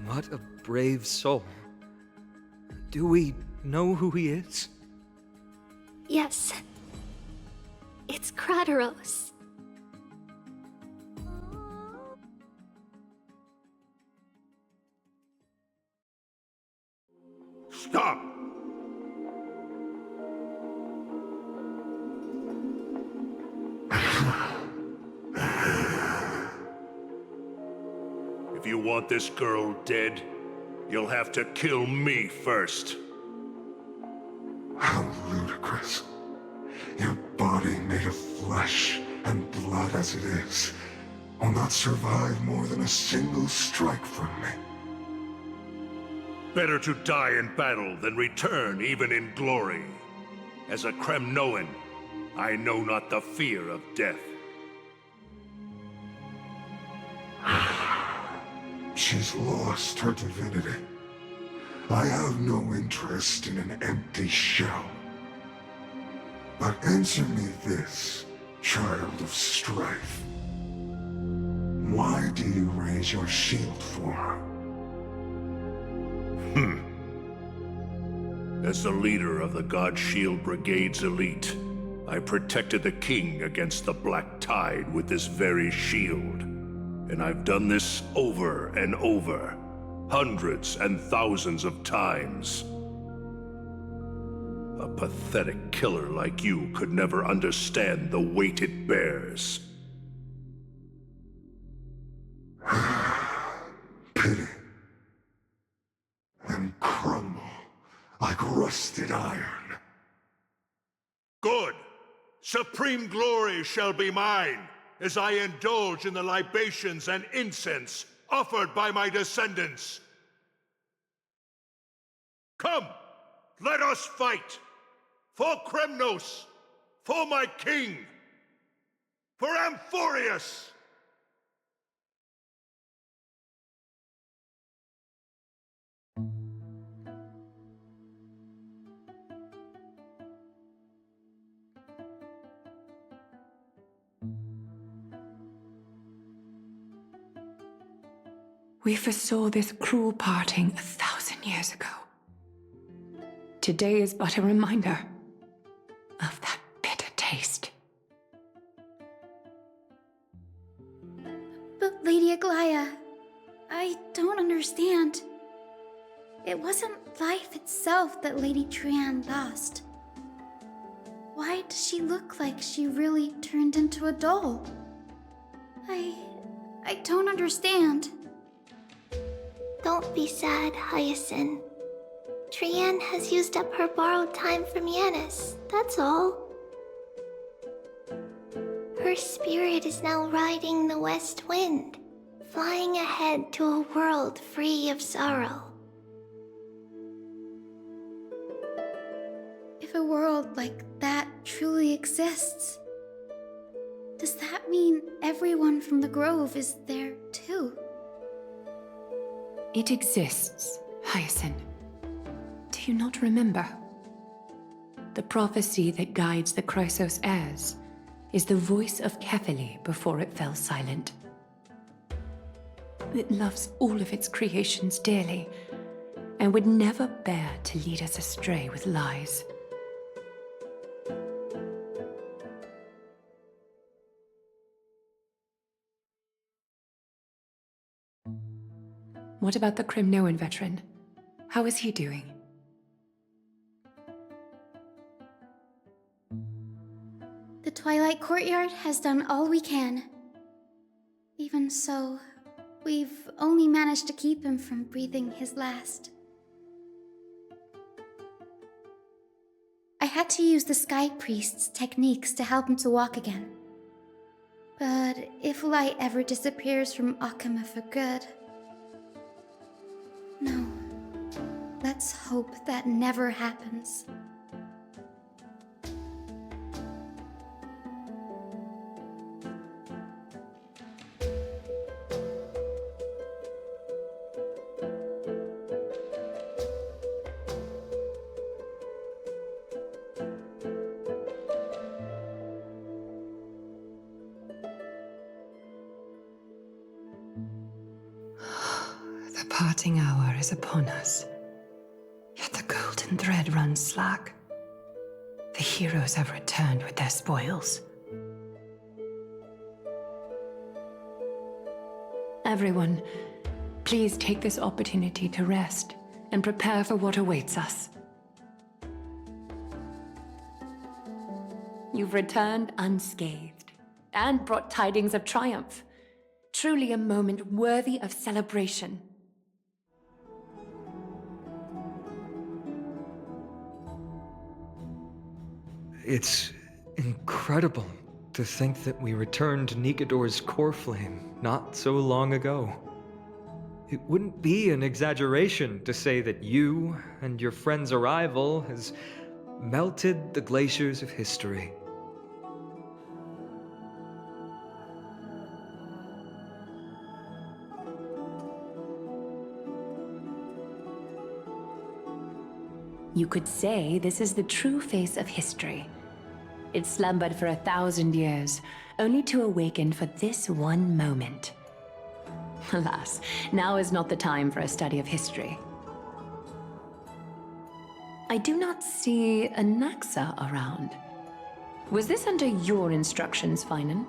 Speaker 5: What a brave soul. Do we know who he is?
Speaker 1: Yes. It's Crateros.
Speaker 9: Stop! If you want this girl dead, you'll have to kill me first.
Speaker 15: How ludicrous. Your body made of flesh and blood as it is will not survive more than a single strike from me.
Speaker 9: Better to die in battle than return even in glory. As a Kremnoan, I know not the fear of death.
Speaker 15: She's lost her divinity. I have no interest in an empty shell. But answer me this, child of strife. Why do you raise your shield for her?
Speaker 9: As the leader of the God Shield Brigade's elite, I protected the king against the Black Tide with this very shield. And I've done this over and over, hundreds and thousands of times. A pathetic killer like you could never understand the weight it bears.
Speaker 15: Pity. And crumble like rusted iron.
Speaker 9: Good! Supreme glory shall be mine, as I indulge in the libations and incense offered by my descendants. Come, let us fight! For Kremnos! For my king! For Amphorius!
Speaker 3: We foresaw this cruel parting 1,000 years ago. Today is but a reminder of that bitter taste.
Speaker 7: But Lady Aglaya, I don't understand. It wasn't life itself that Lady Trian lost. Why does she look like she really turned into a doll? I don't understand.
Speaker 1: Don't be sad, Hyacinth. Trian has used up her borrowed time from Yanis, that's all. Her spirit is now riding the west wind, flying ahead to a world free of sorrow.
Speaker 7: If a world like that truly exists, does that mean everyone from the Grove is there too?
Speaker 3: It exists, Hyacinth. Do you not remember? The prophecy that guides the Chrysos heirs is the voice of Kefili before it fell silent. It loves all of its creations dearly and would never bear to lead us astray with lies. What about the Kremnoan veteran? How is he doing?
Speaker 7: The Twilight Courtyard has done all we can. Even so, we've only managed to keep him from breathing his last. I had to use the Sky Priest's techniques to help him to walk again. But if light ever disappears from Akama for good... No. Let's hope that never happens.
Speaker 3: The parting hour is upon us. Yet the golden thread runs slack. The heroes have returned with their spoils. Everyone, please take this opportunity to rest and prepare for what awaits us. You've returned unscathed, and brought tidings of triumph. Truly a moment worthy of celebration.
Speaker 5: It's incredible to think that we returned Nikador's core flame not so long ago. It wouldn't be an exaggeration to say that you and your friend's arrival has melted the glaciers of history.
Speaker 3: You could say this is the true face of history. It slumbered for 1,000 years, only to awaken for this one moment. Alas, now is not the time for a study of history. I do not see a Naxa around. Was this under your instructions, Finan?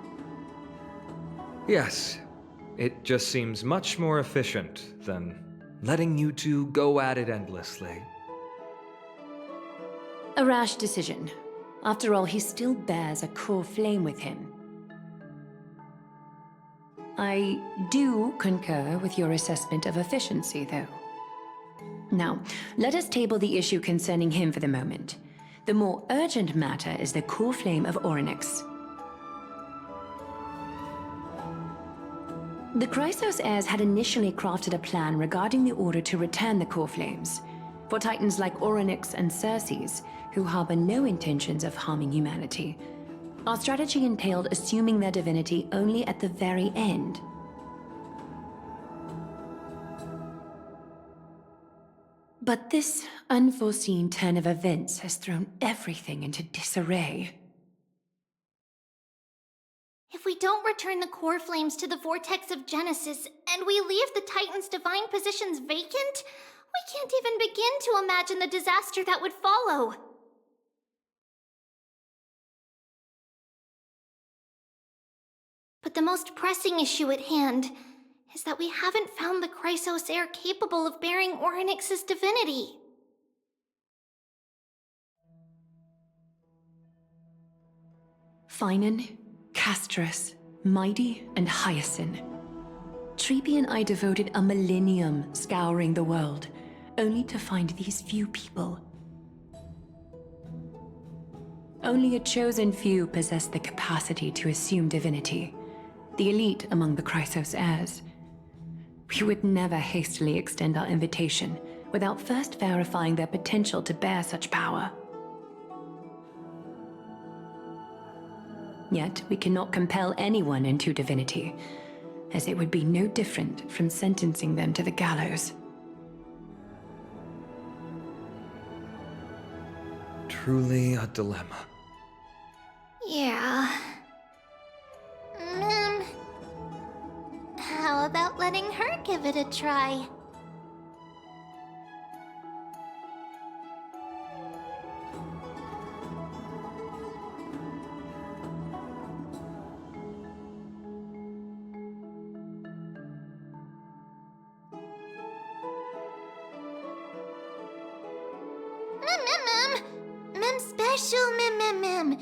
Speaker 5: Yes, it just seems much more efficient than letting you two go at it endlessly.
Speaker 3: A rash decision. After all, he still bears a core flame with him. I do concur with your assessment of efficiency, though. Now, let us table the issue concerning him for the moment. The more urgent matter is the core flame of Orynyx. The Chrysos heirs had initially crafted a plan regarding the order to return the core flames. For titans like Orynyx and Circes, who harbor no intentions of harming humanity, our strategy entailed assuming their divinity only at the very end. But this unforeseen turn of events has thrown everything into disarray.
Speaker 1: If we don't return the core flames to the vortex of Genesis, and we leave the Titan's divine positions vacant, we can't even begin to imagine the disaster that would follow. But the most pressing issue at hand is that we haven't found the Chrysos heir capable of bearing Orynyx's divinity.
Speaker 3: Finan, Castorice, Mighty, and Hyacinth. Treby and I devoted a millennium scouring the world, only to find these few people. Only a chosen few possess the capacity to assume divinity, the elite among the Chrysos heirs. We would never hastily extend our invitation without first verifying their potential to bear such power. Yet we cannot compel anyone into divinity, as it would be no different from sentencing them to the gallows.
Speaker 5: Truly a dilemma.
Speaker 1: Yeah. How about letting her give it a try? Mem special mem. Mem.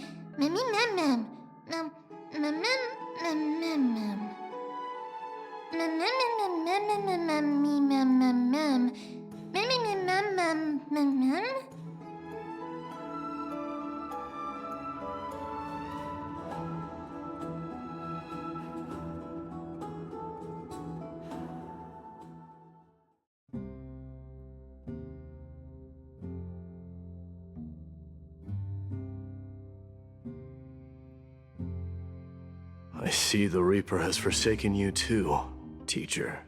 Speaker 10: I see the Reaper has forsaken you too, teacher.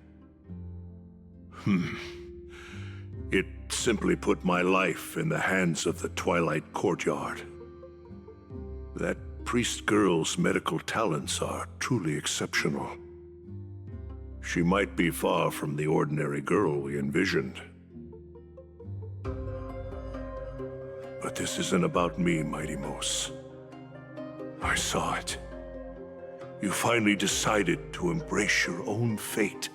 Speaker 9: It simply put my life in the hands of the Twilight Courtyard. That priest girl's medical talents are truly exceptional. She might be far from the ordinary girl we envisioned. But this isn't about me, Mighty Mos. I saw it. You finally decided to embrace your own fate.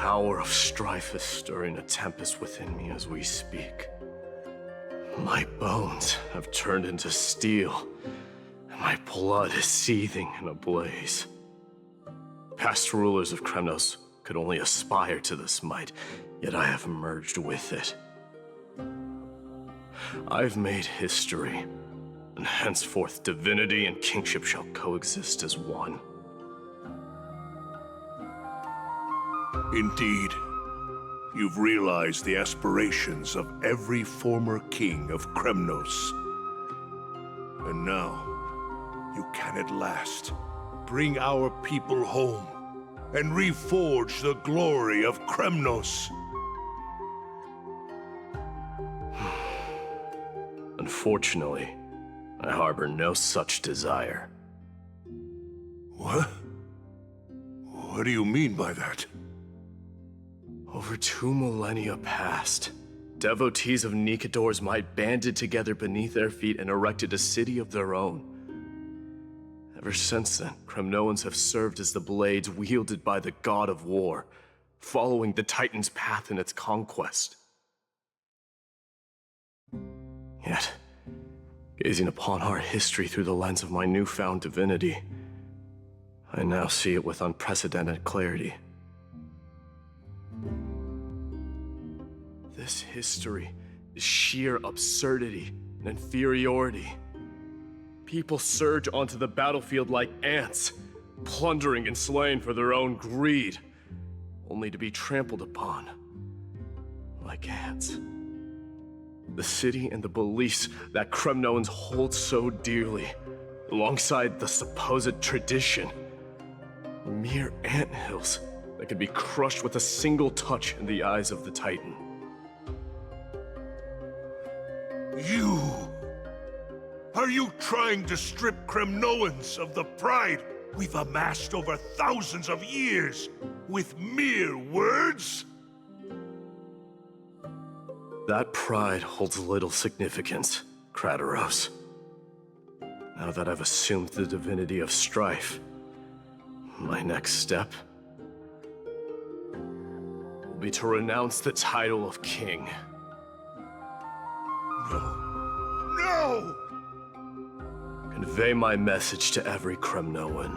Speaker 10: power of strife is stirring a tempest within me as we speak. My bones have turned into steel, and my blood is seething in a blaze. Past rulers of Kremnos could only aspire to this might, yet I have merged with it. I've made history, and henceforth divinity and kingship shall coexist as one.
Speaker 9: Indeed, you've realized the aspirations of every former king of Kremnos. And now, you can at last bring our people home and reforge the glory of Kremnos.
Speaker 10: Unfortunately, I harbor no such desire.
Speaker 9: What? What do you mean by that?
Speaker 10: Over 2 millennia past, devotees of Nikador's might banded together beneath their feet and erected a city of their own. Ever since then, Kremnoans have served as the blades wielded by the god of war, following the Titan's path in its conquest. Yet, gazing upon our history through the lens of my newfound divinity, I now see it with unprecedented clarity. This history is sheer absurdity and inferiority. People surge onto the battlefield like ants, plundering and slaying for their own greed, only to be trampled upon like ants. The city and the beliefs that Kremnoans hold so dearly, alongside the supposed tradition, are mere anthills that could be crushed with a single touch in the eyes of the Titan.
Speaker 9: You! Are you trying to strip Kremnoans of the pride we've amassed over thousands of years with mere words?
Speaker 10: That pride holds little significance, Kratoros. Now that I've assumed the divinity of strife, my next step will be to renounce the title of king.
Speaker 9: No!
Speaker 10: Convey my message to every Kremnoan.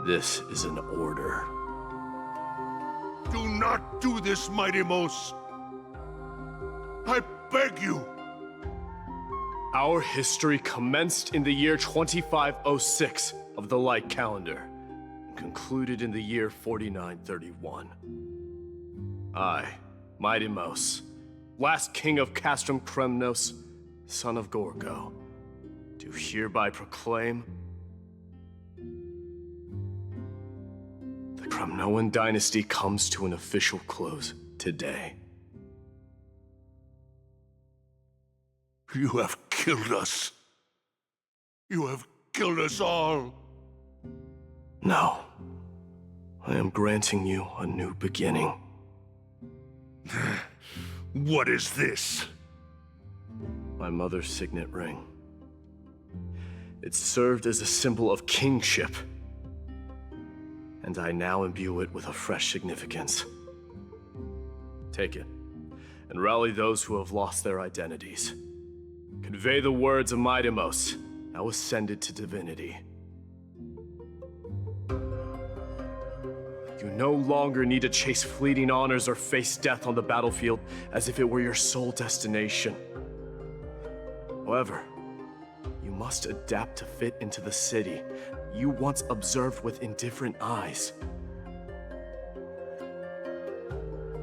Speaker 10: This is an order.
Speaker 9: Do not do this, Mighty Mos. I beg you.
Speaker 10: Our history commenced in the year 2506 of the Light Calendar, and concluded in the year 4931. I, Mighty Mos, last king of Castrum Kremnos, son of Gorgo, do hereby proclaim the Kremnoan dynasty comes to an official close today.
Speaker 9: You have killed us. You have killed us all.
Speaker 10: No. I am granting you a new beginning.
Speaker 9: What is this?
Speaker 10: My mother's signet ring. It served as a symbol of kingship, and I now imbue it with a fresh significance. Take it, and rally those who have lost their identities. Convey the words of Mighty Mos, now ascended to divinity. You no longer need to chase fleeting honors or face death on the battlefield as if it were your sole destination. However, you must adapt to fit into the city you once observed with indifferent eyes.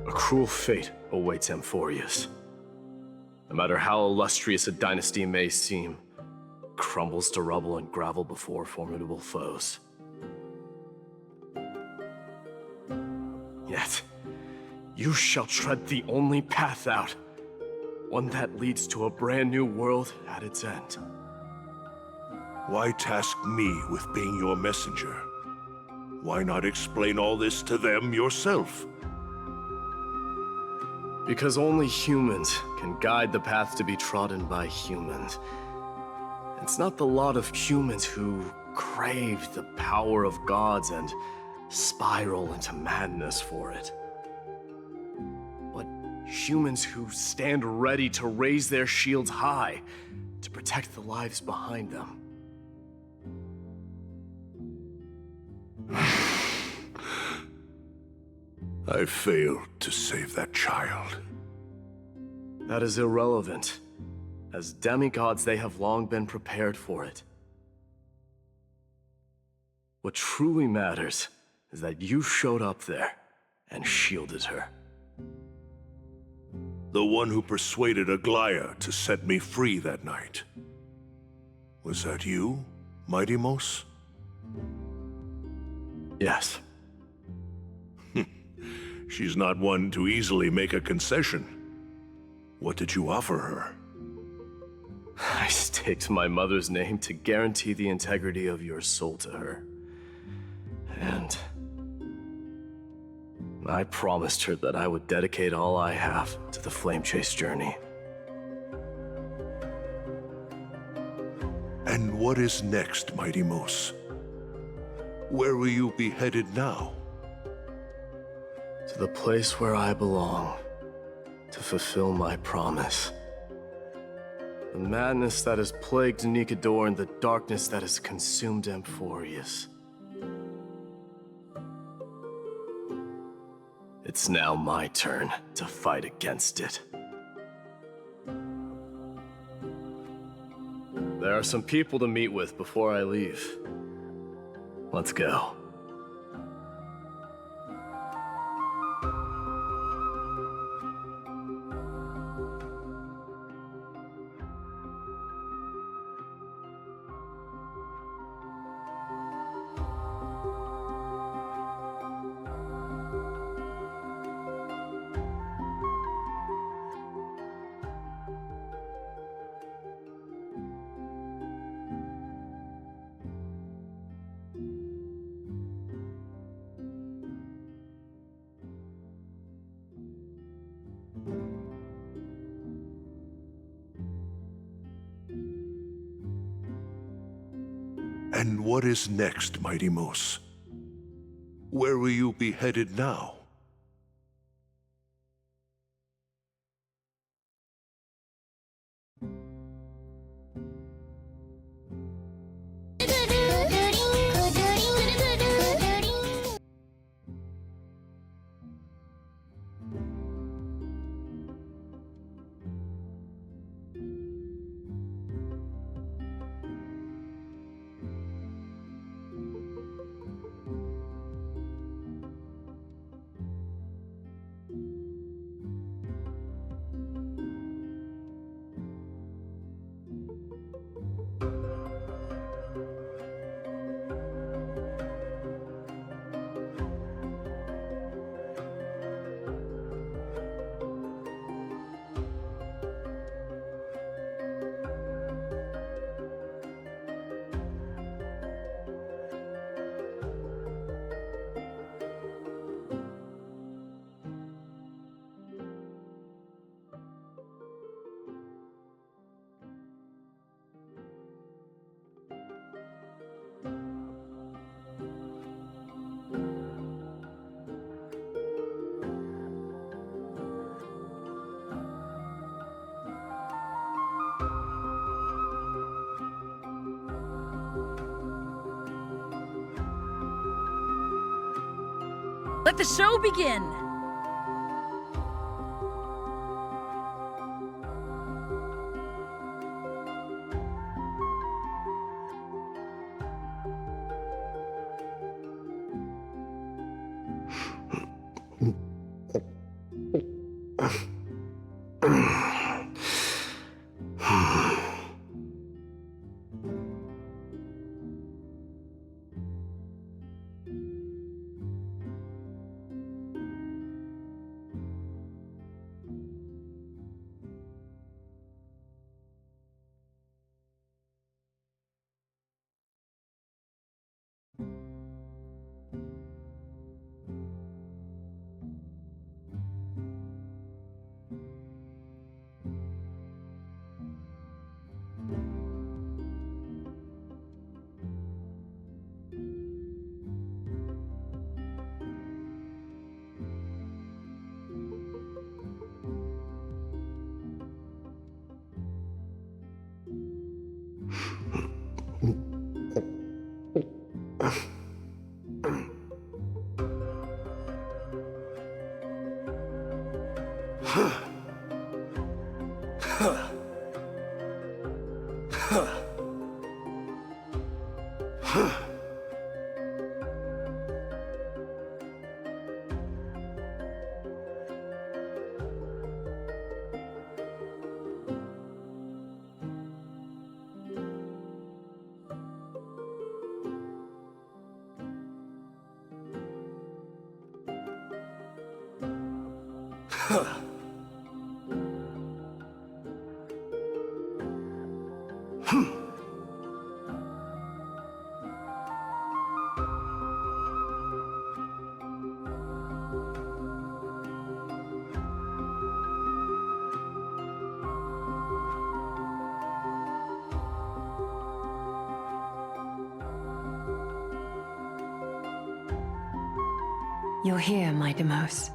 Speaker 10: A cruel fate awaits Amphorius. No matter how illustrious a dynasty may seem, it crumbles to rubble and gravel before formidable foes. Yet, you shall tread the only path out, one that leads to a brand new world at its end.
Speaker 9: Why task me with being your messenger? Why not explain all this to them yourself?
Speaker 10: Because only humans can guide the path to be trodden by humans. It's not the lot of humans who crave the power of gods and spiral into madness for it. But humans who stand ready to raise their shields high to protect the lives behind them.
Speaker 9: I failed to save that child.
Speaker 10: That is irrelevant. As demigods, they have long been prepared for it. What truly matters is that you showed up there and shielded her.
Speaker 9: The one who persuaded Aglaya to set me free that night. Was that you, Mighty Mos?
Speaker 10: Yes.
Speaker 9: She's not one to easily make a concession. What did you offer her?
Speaker 10: I staked my mother's name to guarantee the integrity of your soul to her. And I promised her that I would dedicate all I have to the Flame Chase journey.
Speaker 9: And what is next, Mighty Mos? Where will you be headed now?
Speaker 10: To the place where I belong, to fulfill my promise. The madness that has plagued Nikador and the darkness that has consumed Amphorius. It's now my turn to fight against it. There are some people to meet with before I leave. Let's go.
Speaker 9: And what is next, Mighty Mos? Where will you be headed now?
Speaker 11: Let the show begin!
Speaker 3: You're here, my Demos.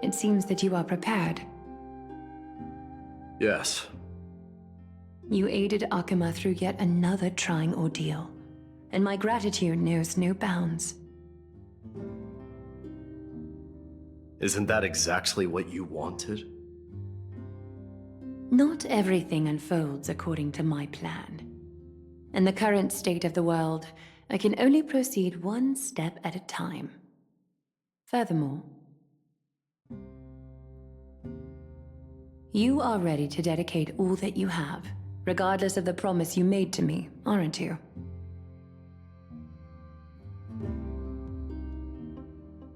Speaker 3: It seems that you are prepared.
Speaker 10: Yes.
Speaker 3: You aided Akuma through yet another trying ordeal, and my gratitude knows no bounds.
Speaker 10: Isn't that exactly what you wanted?
Speaker 3: Not everything unfolds according to my plan. In the current state of the world, I can only proceed one step at a time. Furthermore, you are ready to dedicate all that you have, regardless of the promise you made to me, aren't you?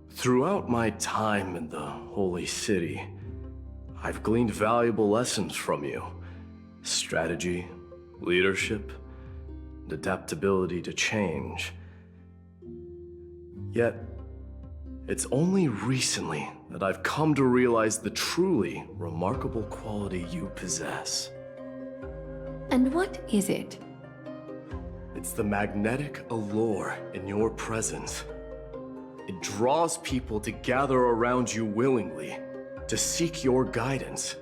Speaker 10: Throughout my time in the Holy City, I've gleaned valuable lessons from you. Strategy, leadership, and adaptability to change. Yet, it's only recently that I've come to realize the truly remarkable quality you possess.
Speaker 3: And what is it?
Speaker 10: It's the magnetic allure in your presence. It draws people to gather around you willingly, to seek your guidance.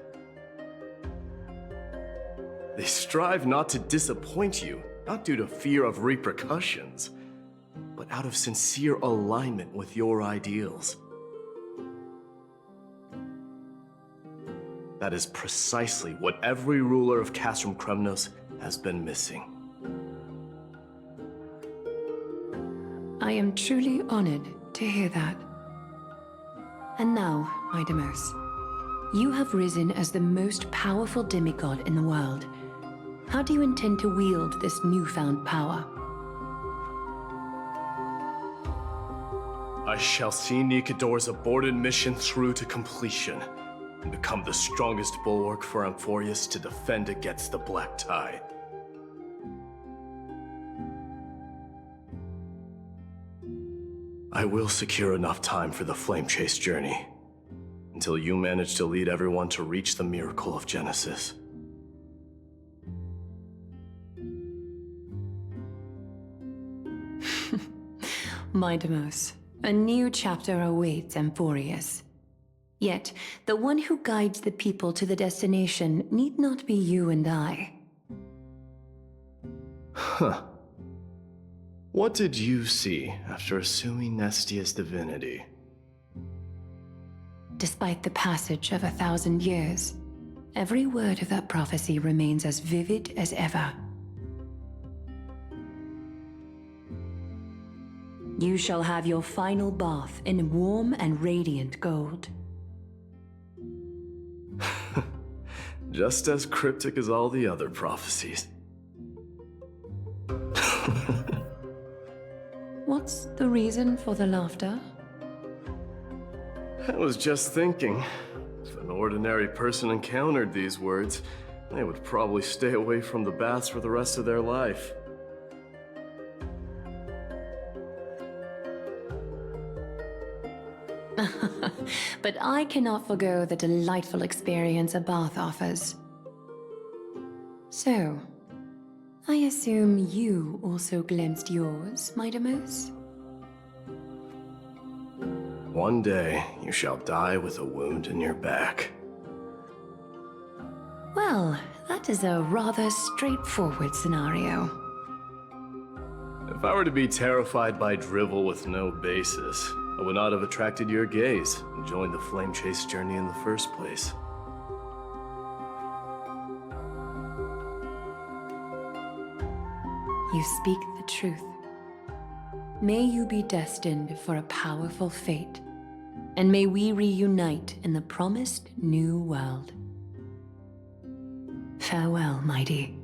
Speaker 10: They strive not to disappoint you, not due to fear of repercussions, but out of sincere alignment with your ideals. That is precisely what every ruler of Castrum Kremnos has been missing.
Speaker 3: I am truly honored to hear that. And now, my Demos, you have risen as the most powerful demigod in the world. How do you intend to wield this newfound power?
Speaker 10: I shall see Nikador's aborted mission through to completion, and become the strongest bulwark for Amphorius to defend against the Black Tide. I will secure enough time for the Flame Chase journey, until you manage to lead everyone to reach the miracle of Genesis.
Speaker 3: My Demos, a new chapter awaits Amphorius. Yet, the one who guides the people to the destination need not be you and I.
Speaker 10: Huh. What did you see after assuming Nestia's divinity?
Speaker 3: Despite the passage of 1,000 years, every word of that prophecy remains as vivid as ever. You shall have your final bath in warm and radiant gold.
Speaker 10: Just as cryptic as all the other prophecies.
Speaker 3: What's the reason for the laughter?
Speaker 10: I was just thinking, if an ordinary person encountered these words, they would probably stay away from the baths for the rest of their life.
Speaker 3: But I cannot forgo the delightful experience a bath offers. So, I assume you also glimpsed yours, my Demos?
Speaker 10: One day, you shall die with a wound in your back.
Speaker 3: Well, that is a rather straightforward scenario.
Speaker 10: If I were to be terrified by drivel with no basis, I would not have attracted your gaze and joined the Flame Chase journey in the first place.
Speaker 3: You speak the truth. May you be destined for a powerful fate, and may we reunite in the promised new world. Farewell, mighty.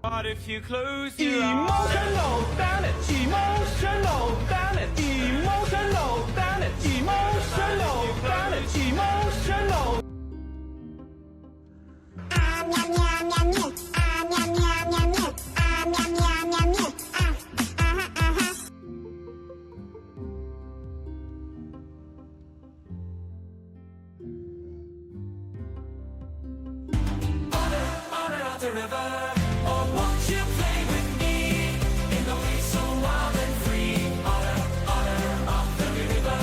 Speaker 16: But if you close your emotional damage, emotional damage, emotional damage, emotional damage, emotional. The river, or won't you play with me in the way so wild and free? Honor of the river.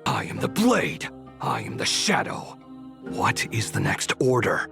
Speaker 4: I am the blade. I am the shadow. What is the next order?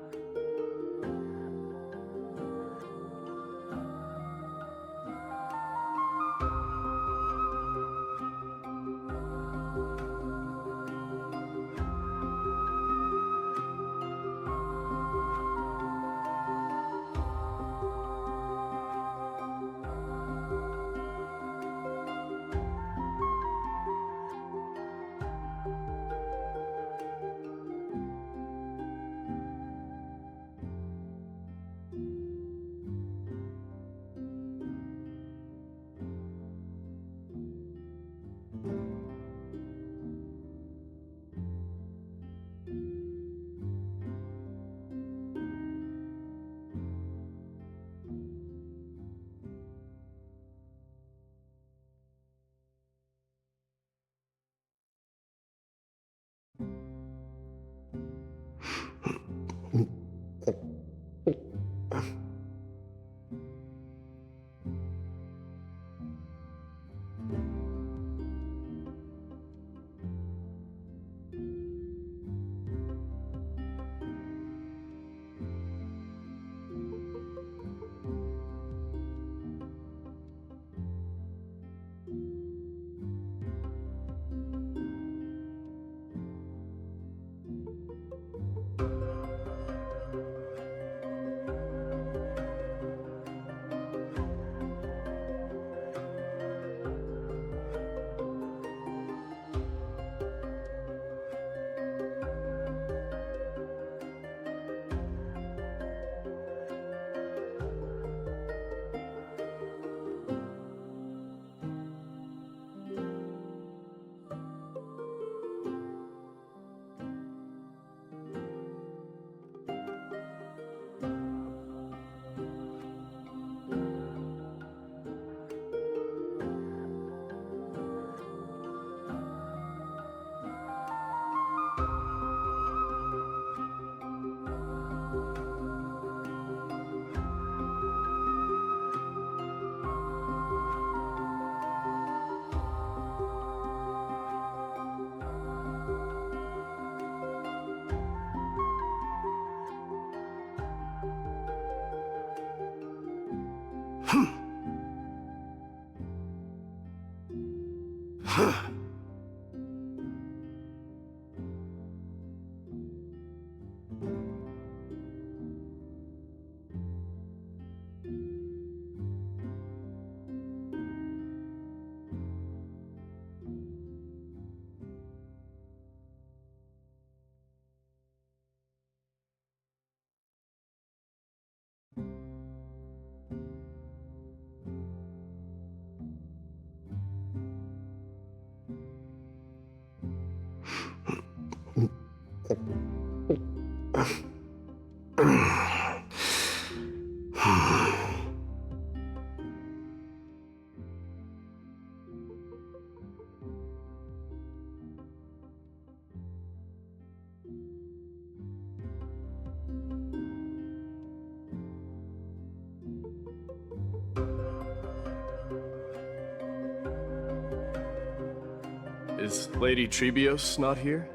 Speaker 10: Is Lady Trebios not here?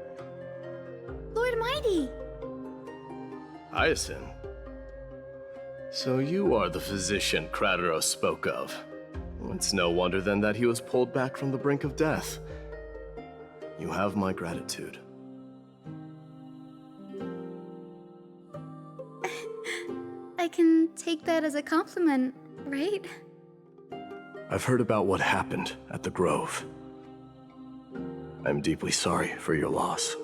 Speaker 7: Lord Mighty!
Speaker 10: Hyacinth. So you are the physician Krateros spoke of. It's no wonder then that he was pulled back from the brink of death. You have my gratitude.
Speaker 7: I can take that as a compliment, right?
Speaker 10: I've heard about what happened at the Grove. I'm deeply sorry for your loss.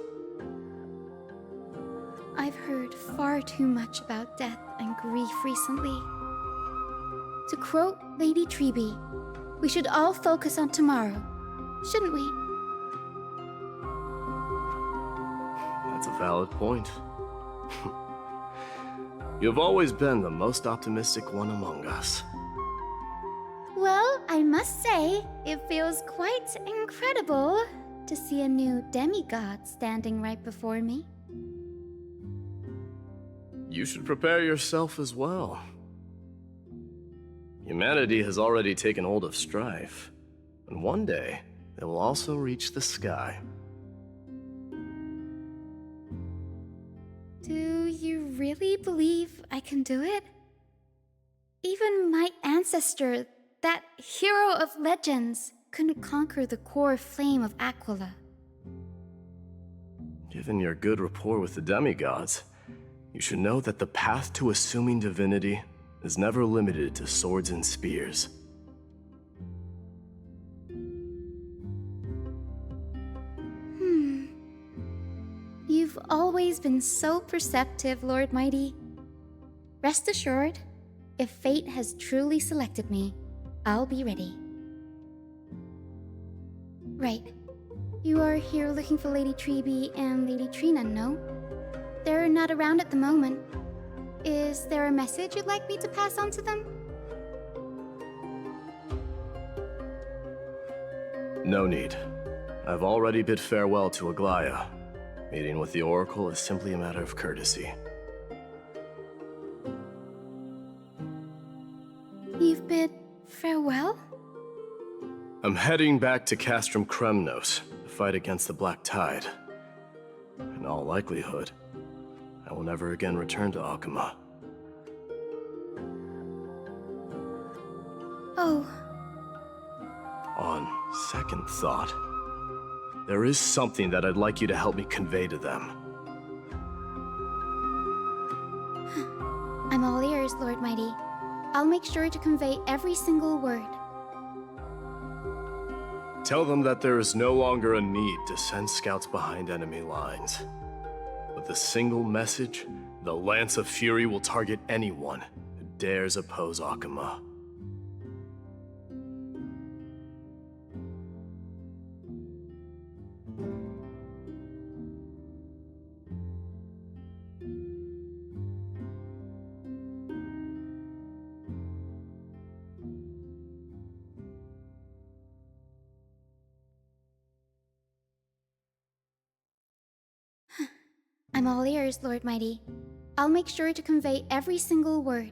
Speaker 7: I've heard far too much about death and grief recently. To quote Lady Treby, we should all focus on tomorrow, shouldn't we?
Speaker 10: That's a valid point. You've always been the most optimistic one among us.
Speaker 7: Well, I must say, it feels quite incredible to see a new demigod standing right before me.
Speaker 10: You should prepare yourself as well. Humanity has already taken hold of strife, and one day, it will also reach the sky.
Speaker 7: Do you really believe I can do it? Even my ancestor, that hero of legends, couldn't conquer the core flame of Aquila.
Speaker 10: Given your good rapport with the demigods, you should know that the path to assuming divinity is never limited to swords and spears.
Speaker 7: You've always been so perceptive, Lord Mighty. Rest assured, if fate has truly selected me, I'll be ready. Right. You are here looking for Lady Treby and Lady Trina, no? They're not around at the moment. Is there a message you'd like me to pass on to them?
Speaker 10: No need. I've already bid farewell to Aglaya. Meeting with the Oracle is simply a matter of courtesy.
Speaker 7: You've bid farewell?
Speaker 10: I'm heading back to Castrum Kremnos to fight against the Black Tide. In all likelihood, I will never again return to Akama.
Speaker 7: Oh.
Speaker 10: On second thought, there is something that I'd like you to help me convey to them.
Speaker 7: I'm all ears, Lord Mighty. I'll make sure to convey every single word.
Speaker 10: Tell them that there is no longer a need to send scouts behind enemy lines. With a single message, the Lance of Fury will target anyone who dares oppose Akama.
Speaker 7: I'm all ears, Lord Mighty. I'll make sure to convey every single word.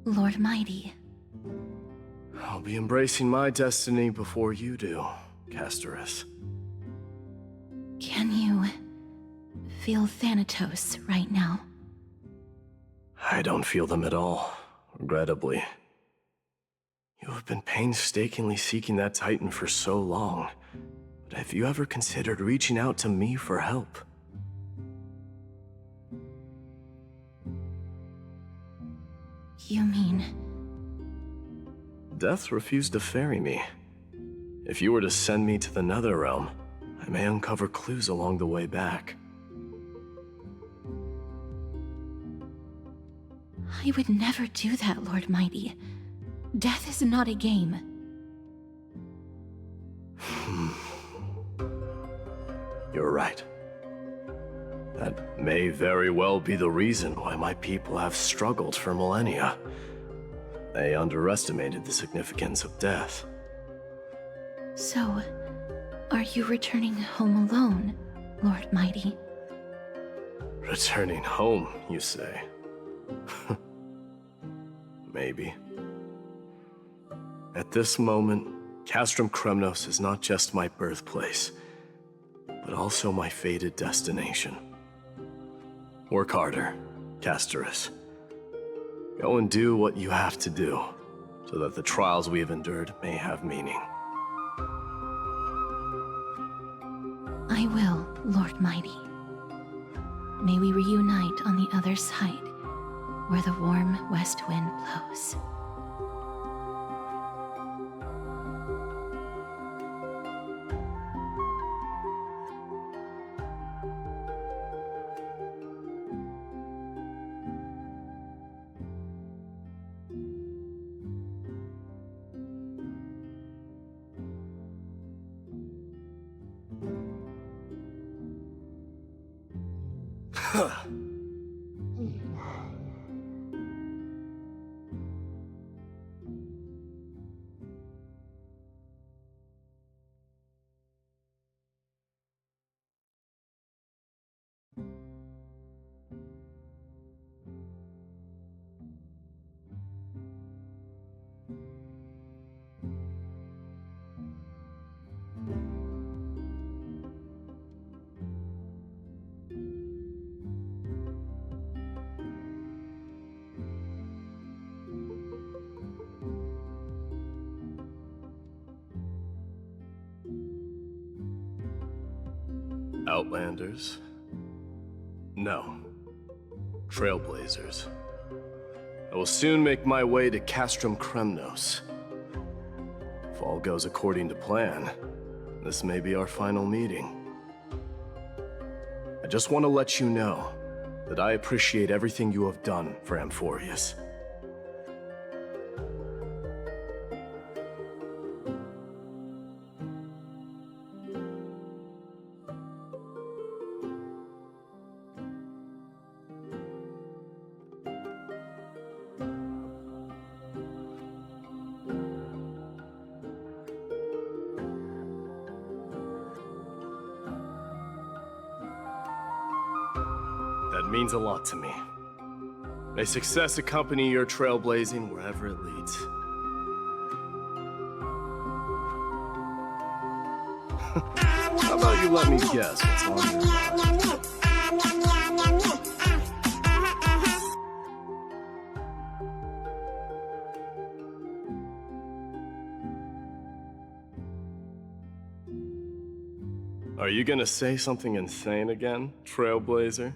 Speaker 7: Lord Mighty.
Speaker 10: I'll be embracing my destiny before you do, Castorice.
Speaker 7: Can you feel Thanatos right now?
Speaker 10: I don't feel them at all, regrettably. You have been painstakingly seeking that Titan for so long, but have you ever considered reaching out to me for help?
Speaker 7: You mean...
Speaker 10: Death refused to ferry me. If you were to send me to the Netherrealm, I may uncover clues along the way back.
Speaker 7: I would never do that, Lord Mighty. Death is not a game.
Speaker 10: You're right. That may very well be the reason why my people have struggled for millennia. They underestimated the significance of death.
Speaker 7: So, are you returning home alone, Lord Mighty?
Speaker 10: Returning home, you say? Maybe. At this moment, Castrum Kremnos is not just my birthplace, but also my fated destination. Work harder, Castorice. Go and do what you have to do, so that the trials we have endured may have meaning.
Speaker 7: I will, Lord Mighty. May we reunite on the other side, where the warm west wind blows.
Speaker 10: Outlanders? No. Trailblazers. I will soon make my way to Castrum Kremnos. If all goes according to plan, this may be our final meeting. I just want to let you know that I appreciate everything you have done for Amphorius. That means a lot to me. May success accompany your trailblazing wherever it leads. How about you let me guess what's on your mind? Are you gonna say something insane again, Trailblazer?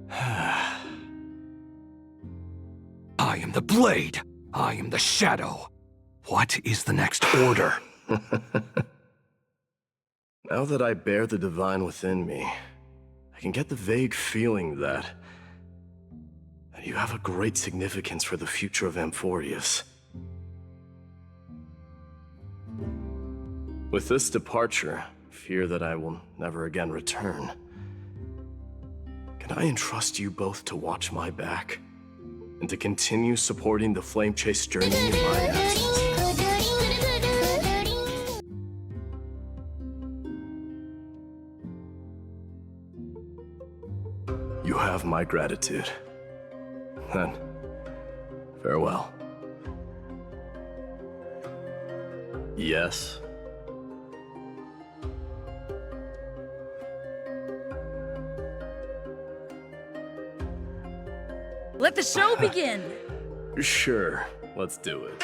Speaker 4: I am the blade. I am the shadow. What is the next order?
Speaker 10: Now that I bear the divine within me, I can get the vague feeling that you have a great significance for the future of Amphorius. With this departure, fear that I will never again return. Can I entrust you both to watch my back? And to continue supporting the Flame Chase journey in my absence? You have my gratitude. Then, farewell. Yes?
Speaker 11: Let the show begin!
Speaker 10: Sure, let's do it.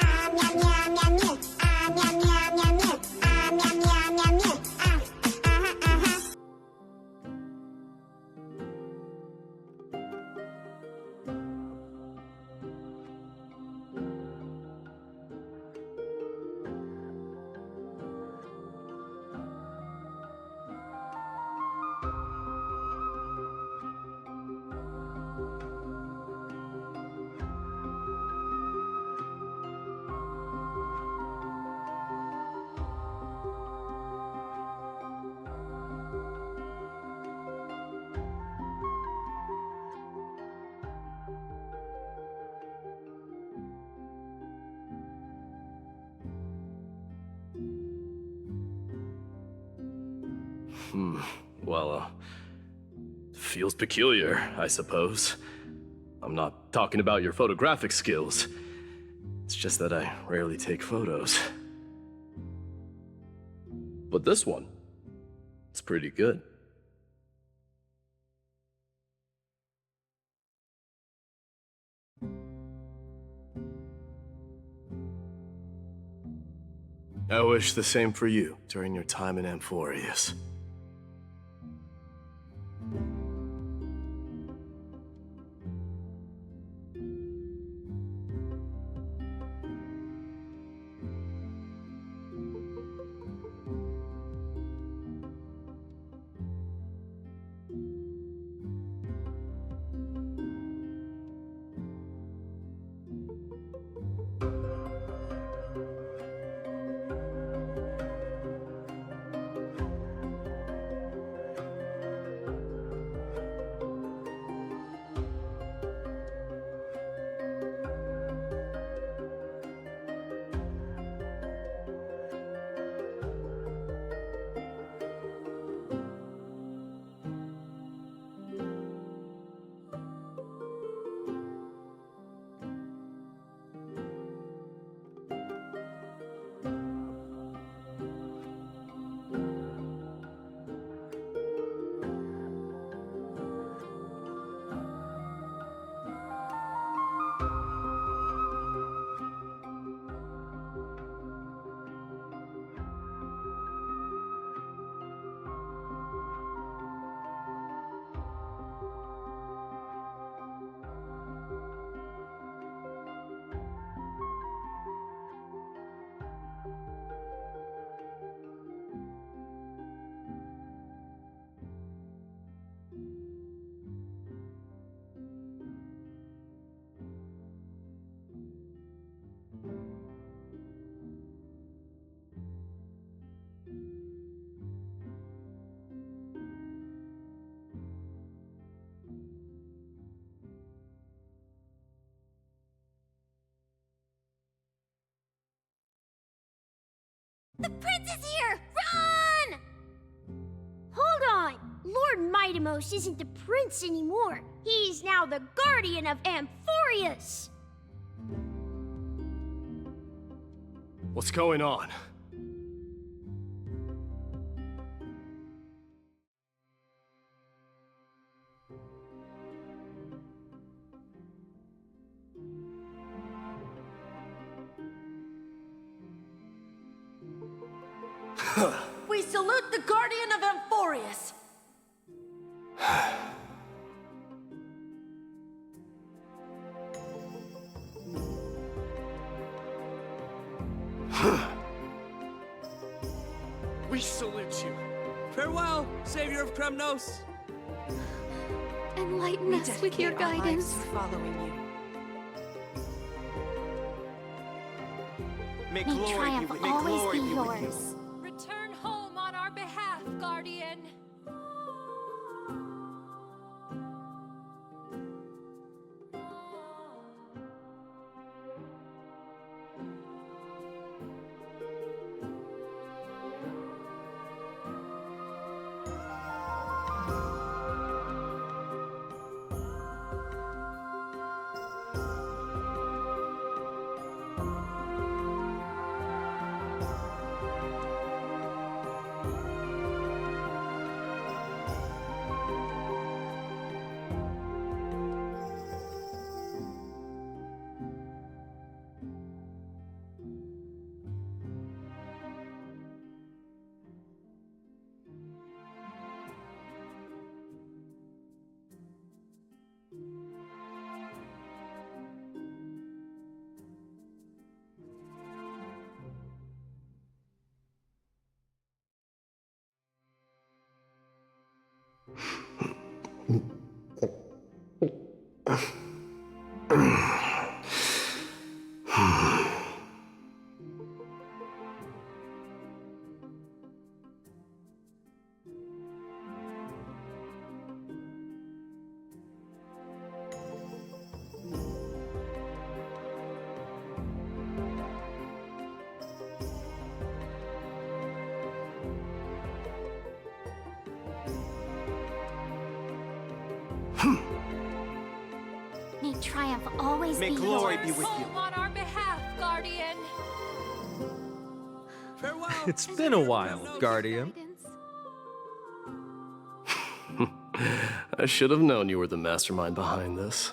Speaker 10: Well, feels peculiar, I suppose. I'm not talking about your photographic skills. It's just that I rarely take photos. But this one, it's pretty good. I wish the same for you during your time in Amphorius.
Speaker 2: The prince is here! Run! Hold on! Lord Mightimos isn't the prince anymore. He's now the guardian of Amphorius!
Speaker 10: What's going on?
Speaker 11: We salute the Guardian of Amphorius!
Speaker 17: We salute you. Farewell, Savior of Kremnos.
Speaker 1: Enlighten us with your guidance.
Speaker 11: Following you.
Speaker 12: May
Speaker 1: May
Speaker 12: glory
Speaker 1: triumph
Speaker 12: be, may
Speaker 1: always
Speaker 12: glory
Speaker 1: be
Speaker 12: be with you.
Speaker 1: yours.
Speaker 18: Return home on our behalf, Guardian.
Speaker 1: May triumph always
Speaker 12: May
Speaker 1: be
Speaker 12: glory
Speaker 1: yours.
Speaker 12: be with you.
Speaker 18: Home on our behalf, Guardian.
Speaker 17: Farewell.
Speaker 5: It's been a while, Guardian.
Speaker 10: I should have known you were the mastermind behind this.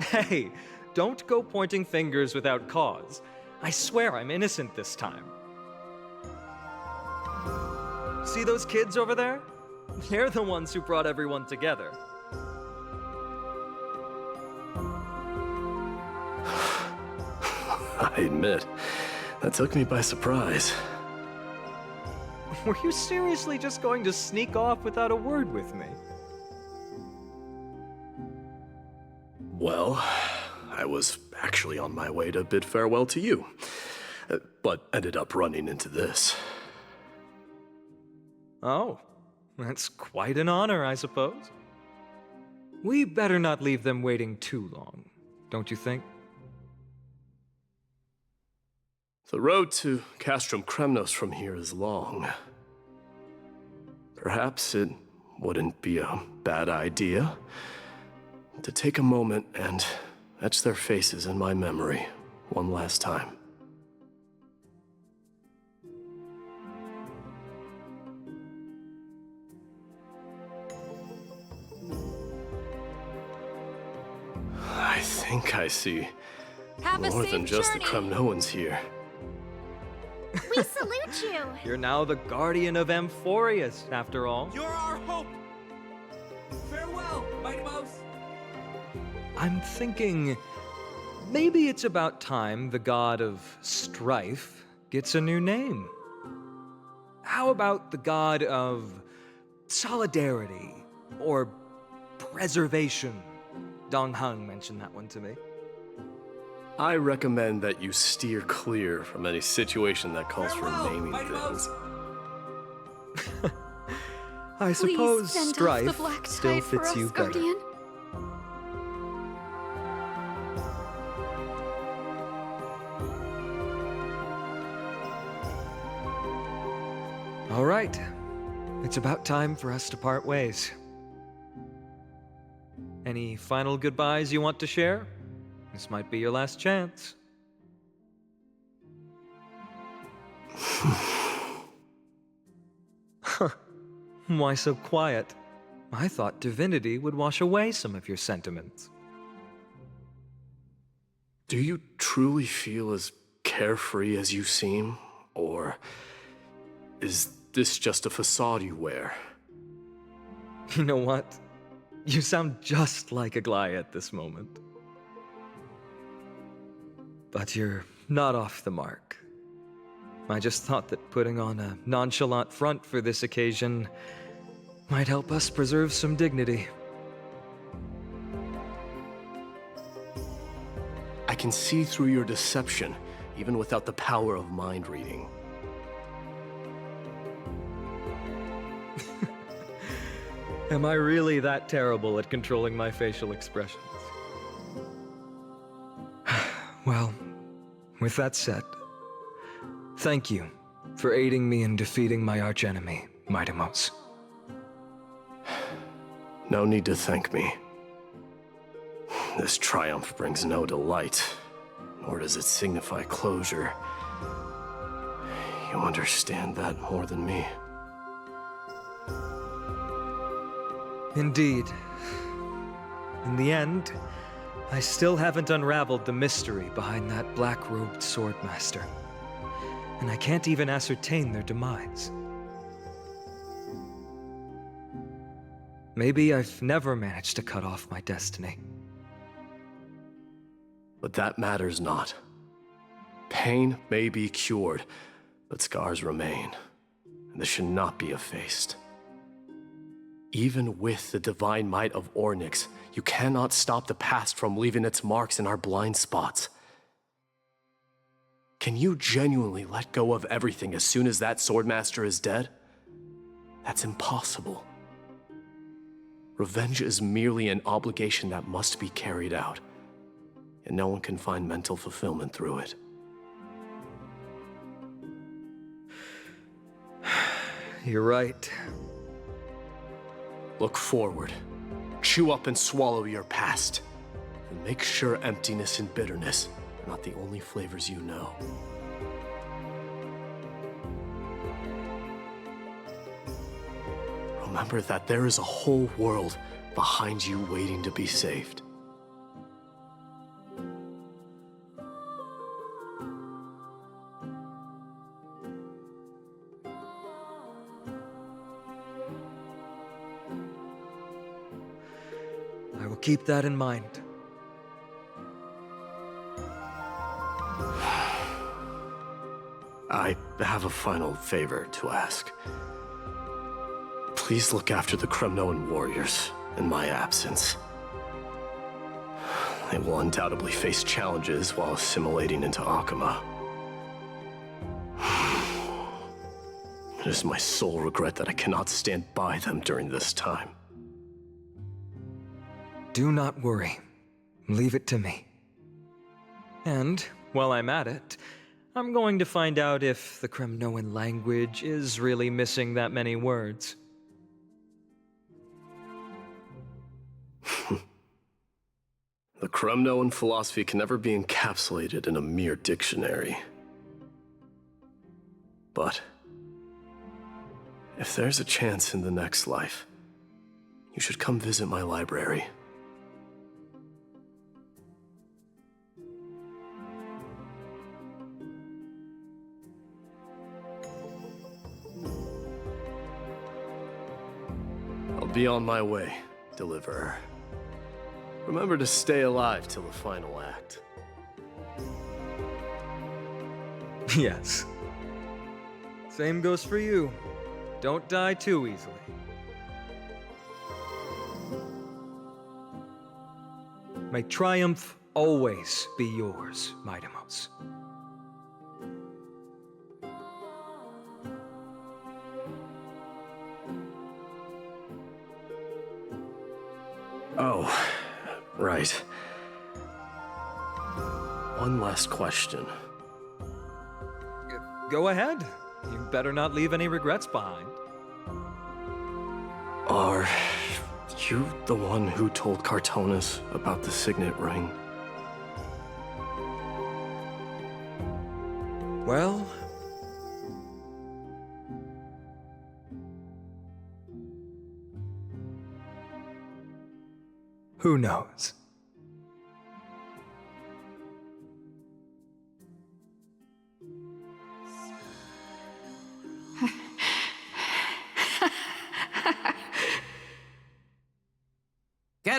Speaker 5: Hey, don't go pointing fingers without cause. I swear I'm innocent this time. See those kids over there? They're the ones who brought everyone together.
Speaker 10: I admit, that took me by surprise.
Speaker 5: Were you seriously just going to sneak off without a word with me?
Speaker 10: Well, I was actually on my way to bid farewell to you, but ended up running into this.
Speaker 5: Oh, that's quite an honor, I suppose. We better not leave them waiting too long, don't you think?
Speaker 10: The road to Castrum Kremnos from here is long. Perhaps it wouldn't be a bad idea to take a moment and etch their faces in my memory one last time. I think I see
Speaker 18: Have a
Speaker 10: more
Speaker 18: safe
Speaker 10: than just
Speaker 18: journey.
Speaker 10: the Kremnoans here.
Speaker 2: We salute you!
Speaker 5: You're now the Guardian of Amphorius, after all.
Speaker 17: You're our hope. Farewell, Mighty Mouse.
Speaker 5: I'm thinking maybe it's about time the god of strife gets a new name. How about the god of solidarity or preservation? Dong Hung mentioned that one to me.
Speaker 10: I recommend that you steer clear from any situation that calls for
Speaker 17: Farewell,
Speaker 10: naming
Speaker 17: Mighty
Speaker 10: things.
Speaker 5: I suppose
Speaker 14: Please send off the
Speaker 5: strife
Speaker 14: black
Speaker 5: still
Speaker 14: tide for
Speaker 5: fits
Speaker 14: us,
Speaker 5: you better.
Speaker 14: Guardian.
Speaker 5: All right. It's about time for us to part ways. Any final goodbyes you want to share? This might be your last chance. Why so quiet? I thought divinity would wash away some of your sentiments.
Speaker 10: Do you truly feel as carefree as you seem? Or is this just a facade you wear?
Speaker 5: You know what? You sound just like Aglaia at this moment. But you're not off the mark. I just thought that putting on a nonchalant front for this occasion might help us preserve some dignity.
Speaker 10: I can see through your deception, even without the power of mind reading.
Speaker 5: Am I really that terrible at controlling my facial expressions? Well, with that said, thank you for aiding me in defeating my archenemy, Mightimos.
Speaker 10: No need to thank me. This triumph brings no delight, nor does it signify closure. You understand that more than me.
Speaker 5: Indeed. In the end, I still haven't unraveled the mystery behind that black-robed swordmaster, and I can't even ascertain their demise. Maybe I've never managed to cut off my destiny.
Speaker 10: But that matters not. Pain may be cured, but scars remain, and this should not be effaced. Even with the divine might of Ornyx, you cannot stop the past from leaving its marks in our blind spots. Can you genuinely let go of everything as soon as that swordmaster is dead? That's impossible. Revenge is merely an obligation that must be carried out, and no one can find mental fulfillment through it.
Speaker 5: You're right.
Speaker 10: Look forward. Chew up and swallow your past. And make sure emptiness and bitterness are not the only flavors you know. Remember that there is a whole world behind you waiting to be saved.
Speaker 5: I will keep that in mind.
Speaker 10: I have a final favor to ask. Please look after the Kremnoan warriors in my absence. They will undoubtedly face challenges while assimilating into Akama. It is my sole regret that I cannot stand by them during this time.
Speaker 5: Do not worry. Leave it to me. And, while I'm at it, I'm going to find out if the Kremnoan language is really missing that many words.
Speaker 10: The Kremnoan philosophy can never be encapsulated in a mere dictionary. But if there's a chance in the next life, you should come visit my library. I'll be on my way, Deliverer. Remember to stay alive till the final act.
Speaker 5: Yes. Same goes for you. Don't die too easily. May triumph always be yours, Mightimos.
Speaker 10: Oh, right. One last question.
Speaker 5: Go ahead. You better not leave any regrets behind.
Speaker 10: Are you the one who told Cartonis about the signet ring?
Speaker 5: Well... who knows?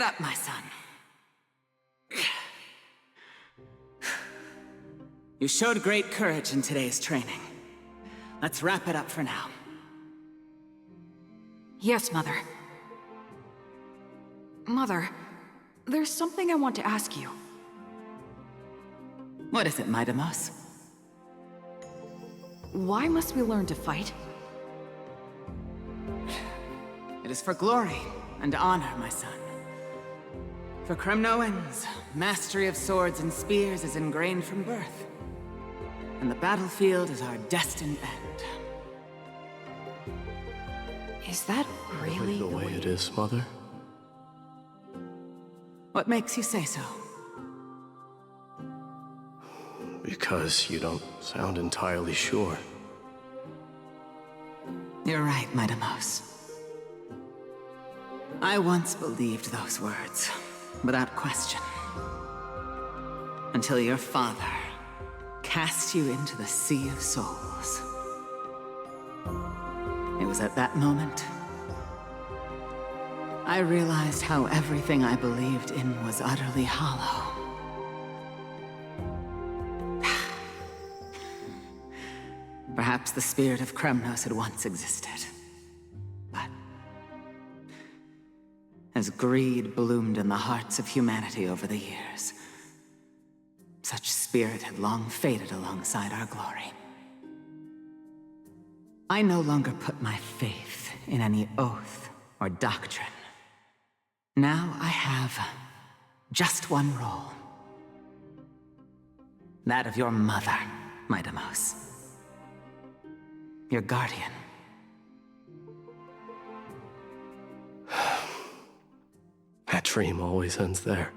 Speaker 11: up, my son. You showed great courage in today's training. Let's wrap it up for now.
Speaker 14: Yes, Mother. Mother, there's something I want to ask you.
Speaker 11: What is it, Midamos?
Speaker 14: Why must we learn to fight?
Speaker 11: It is for glory and honor, my son. For Kremnoans, mastery of swords and spears is ingrained from birth. And the battlefield is our destined end.
Speaker 14: Is that really
Speaker 10: the way it is, Mother?
Speaker 11: What makes you say so?
Speaker 10: Because you don't sound entirely sure.
Speaker 11: You're right, Midamos. I once believed those words, without question. Until your father cast you into the Sea of Souls. It was at that moment I realized how everything I believed in was utterly hollow. Perhaps the spirit of Kremnos had once existed. But as greed bloomed in the hearts of humanity over the years, such spirit had long faded alongside our glory. I no longer put my faith in any oath or doctrine. Now I have just one role. That of your mother, Midamos. Your guardian.
Speaker 10: That dream always ends there.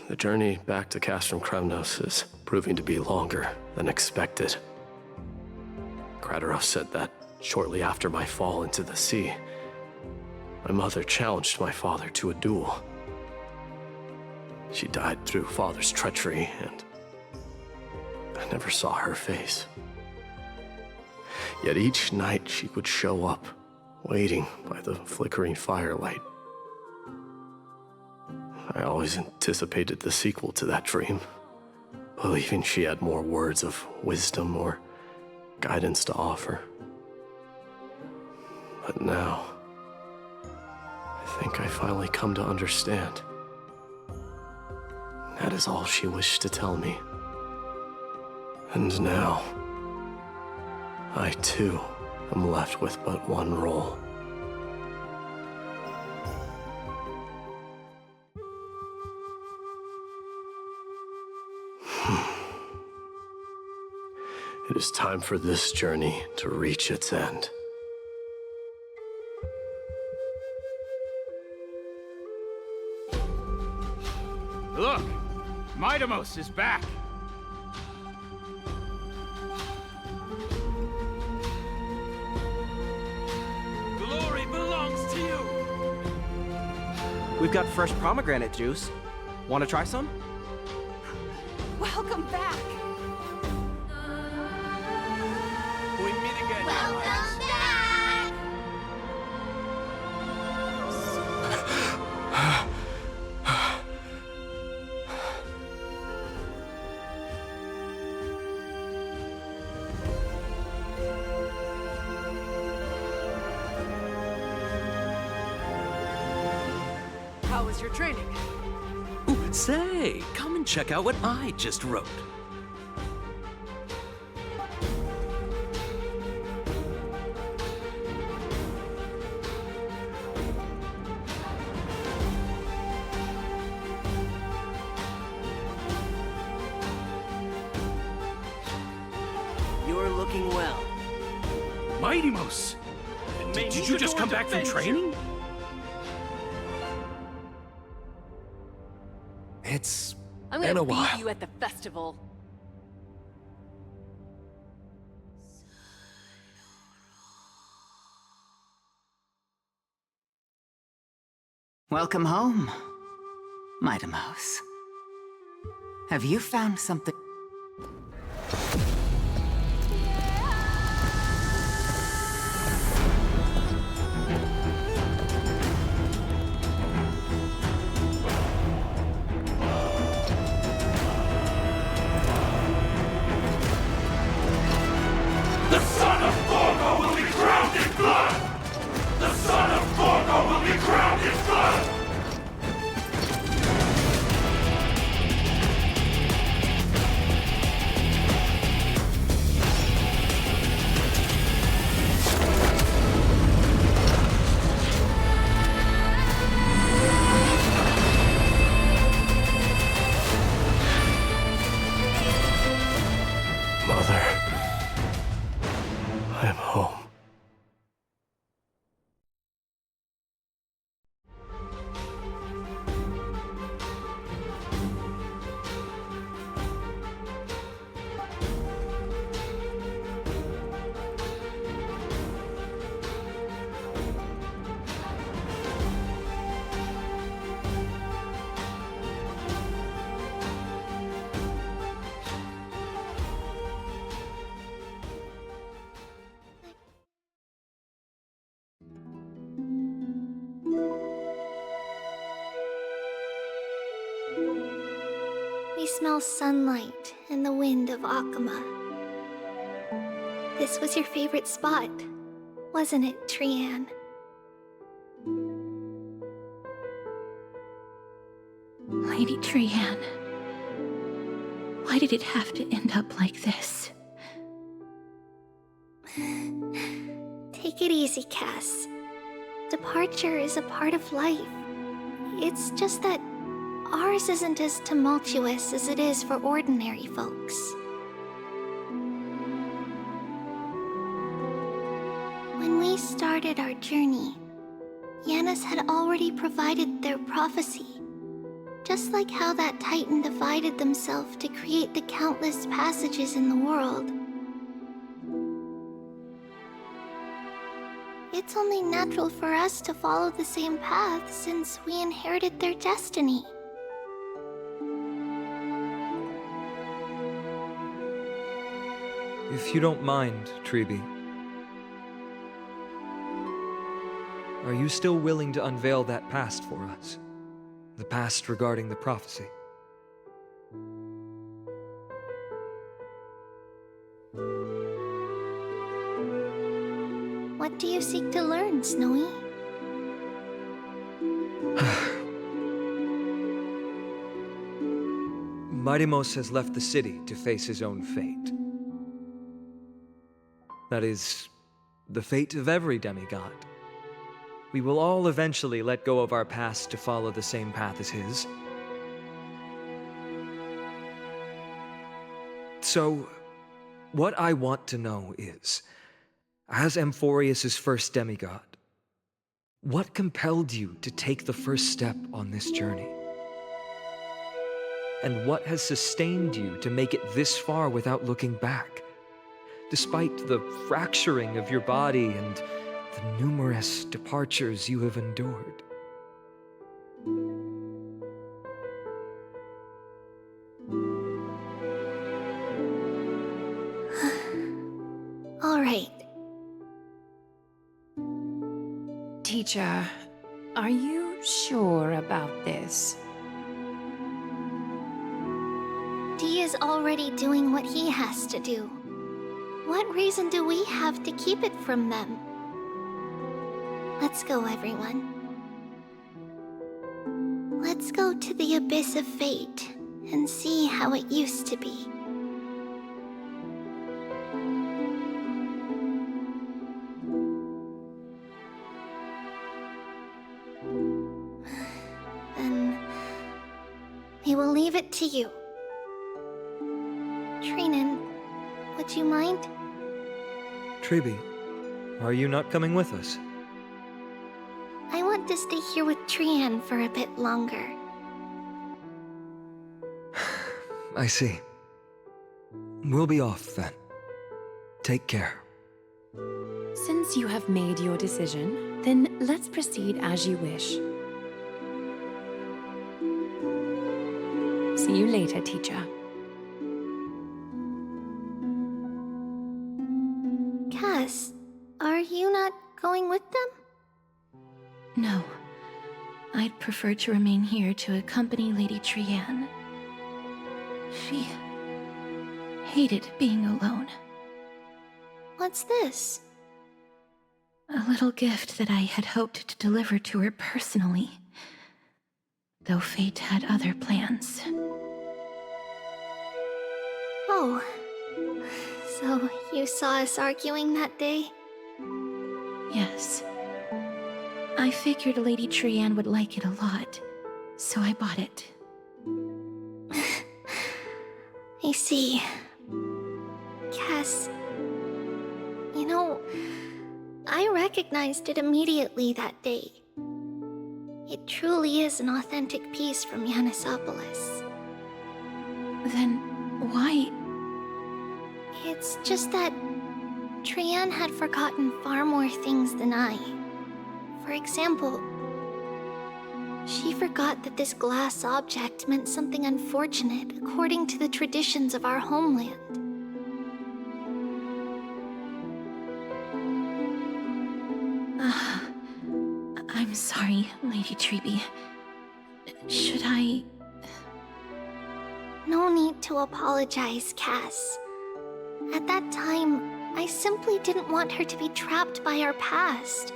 Speaker 10: The journey back to Castrum Kremnos is proving to be longer than expected. Kratoros said that shortly after my fall into the sea, my mother challenged my father to a duel. She died through father's treachery, and I never saw her face. Yet each night she would show up, waiting by the flickering firelight. I always anticipated the sequel to that dream, believing she had more words of wisdom or guidance to offer. But now, I think I finally come to understand. That is all she wished to tell me. And now, I too am left with but one role. It is time for this journey to reach its end.
Speaker 8: Look! Midamos is back!
Speaker 12: Glory belongs to you! We've got fresh pomegranate juice. Want to try some?
Speaker 2: Welcome back!
Speaker 17: We meet again.
Speaker 2: Welcome back!
Speaker 11: How was your training?
Speaker 19: Ooh, say, come and check out what I just wrote.
Speaker 12: You're looking well.
Speaker 8: Midamos! Did you just come back from training?
Speaker 19: It's
Speaker 18: I'm
Speaker 19: been
Speaker 18: gonna
Speaker 19: a while.
Speaker 18: beat you at the festival.
Speaker 11: Welcome home, Midamos. Have you found something?
Speaker 1: smell sunlight and the wind of Akama. This was your favorite spot, wasn't it, Trian?
Speaker 20: Lady Trian, why did it have to end up like this?
Speaker 1: Take it easy, Cass. Departure is a part of life. It's just that ours isn't as tumultuous as it is for ordinary folks. When we started our journey, Yanis had already provided their prophecy. Just like how that Titan divided themselves to create the countless passages in the world. It's only natural for us to follow the same path since we inherited their destiny.
Speaker 5: If you don't mind, Treeby, are you still willing to unveil that past for us? The past regarding the prophecy?
Speaker 1: What do you seek to learn, Snowy?
Speaker 5: Mightimos has left the city to face his own fate. That is, the fate of every demigod. We will all eventually let go of our past to follow the same path as his. So, what I want to know is, as Amphorius' first demigod, what compelled you to take the first step on this journey? And what has sustained you to make it this far without looking back, despite the fracturing of your body and the numerous departures you have endured?
Speaker 1: All right.
Speaker 3: Teacher, are you sure about this?
Speaker 1: Dee is already doing what he has to do. What reason do we have to keep it from them? Let's go, everyone. Let's go to the Abyss of Fate and see how it used to be. Then we will leave it to you. Trinan, would you mind?
Speaker 5: Treeby, are you not coming with us?
Speaker 1: I want to stay here with Trian for a bit longer.
Speaker 5: I see. We'll be off then. Take care.
Speaker 3: Since you have made your decision, then let's proceed as you wish. See you later, teacher.
Speaker 1: Cass, are you not going with them?
Speaker 20: No. I'd prefer to remain here to accompany Lady Trian. She hated being alone.
Speaker 1: What's this?
Speaker 20: A little gift that I had hoped to deliver to her personally, though fate had other plans.
Speaker 1: Oh. So you saw us arguing that day?
Speaker 20: Yes. I figured Lady Trian would like it a lot, so I bought it.
Speaker 1: I see. Cass, you know, I recognized it immediately that day. It truly is an authentic piece from Yanisopolis.
Speaker 20: Then why?
Speaker 1: It's just that Trian had forgotten far more things than I. For example, she forgot that this glass object meant something unfortunate according to the traditions of our homeland.
Speaker 20: I'm sorry, Lady Treeby. Should I...
Speaker 1: No need to apologize, Cass. At that time, I simply didn't want her to be trapped by our past,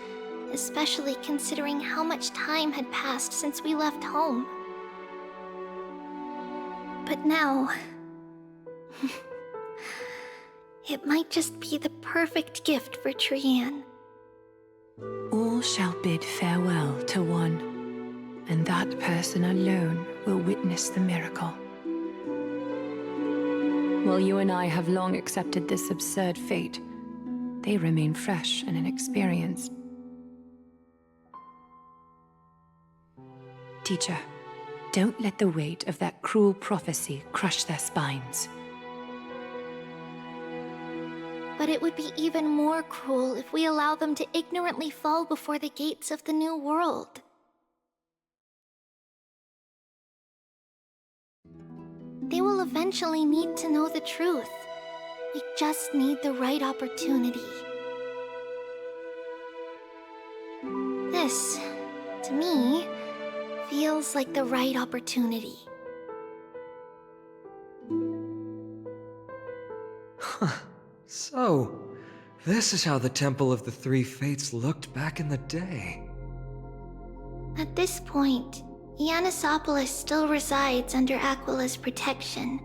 Speaker 1: especially considering how much time had passed since we left home. But now... it might just be the perfect gift for Trian.
Speaker 3: All shall bid farewell to one, and that person alone will witness the miracle. While you and I have long accepted this absurd fate, they remain fresh and inexperienced. Teacher, don't let the weight of that cruel prophecy crush their spines.
Speaker 1: But it would be even more cruel if we allow them to ignorantly fall before the gates of the new world. They will eventually need to know the truth. We just need the right opportunity. This, to me, feels like the right opportunity.
Speaker 5: Huh. So, this is how the Temple of the Three Fates looked back in the day.
Speaker 1: At this point, Ionissopolis still resides under Aquila's protection,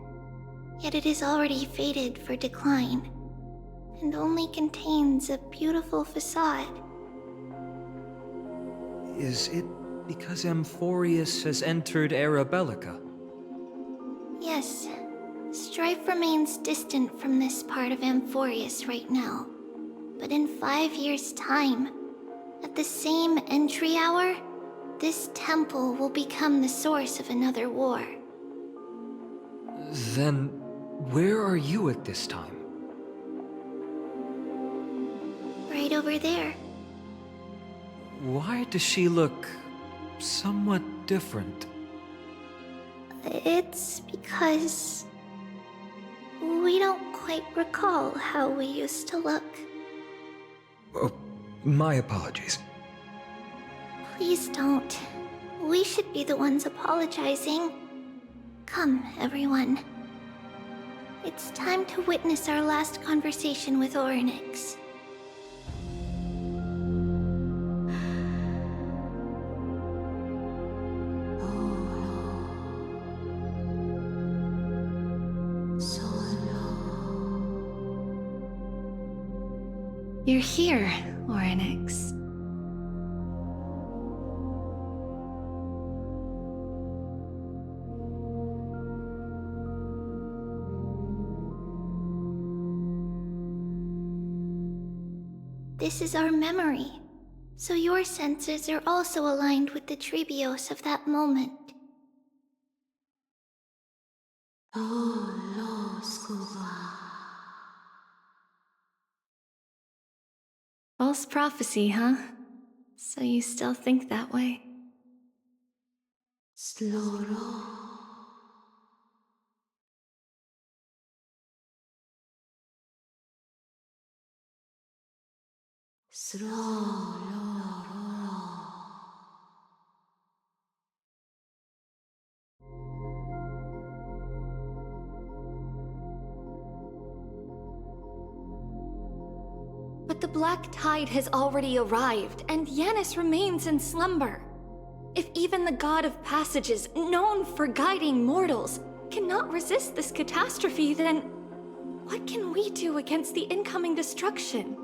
Speaker 1: yet it is already fated for decline, and only contains a beautiful facade.
Speaker 5: Is it because Amphorius has entered Era Bellica?
Speaker 1: Yes, strife remains distant from this part of Amphorius right now, but in 5 years' time, at the same entry hour, this temple will become the source of another war.
Speaker 5: Then, where are you at this time?
Speaker 1: Right over there.
Speaker 5: Why does she look somewhat different?
Speaker 1: It's because we don't quite recall how we used to look.
Speaker 5: Oh, my apologies.
Speaker 1: Please don't. We should be the ones apologizing. Come, everyone. It's time to witness our last conversation with Orynyx. You're here, Orynyx. This is our memory, so your senses are also aligned with the Trebios of that moment. False prophecy, huh? So you still think that way? But the Black Tide has already arrived, and Yanis remains in slumber. If even the God of Passages, known for guiding mortals, cannot resist this catastrophe, then what can we do against the incoming destruction?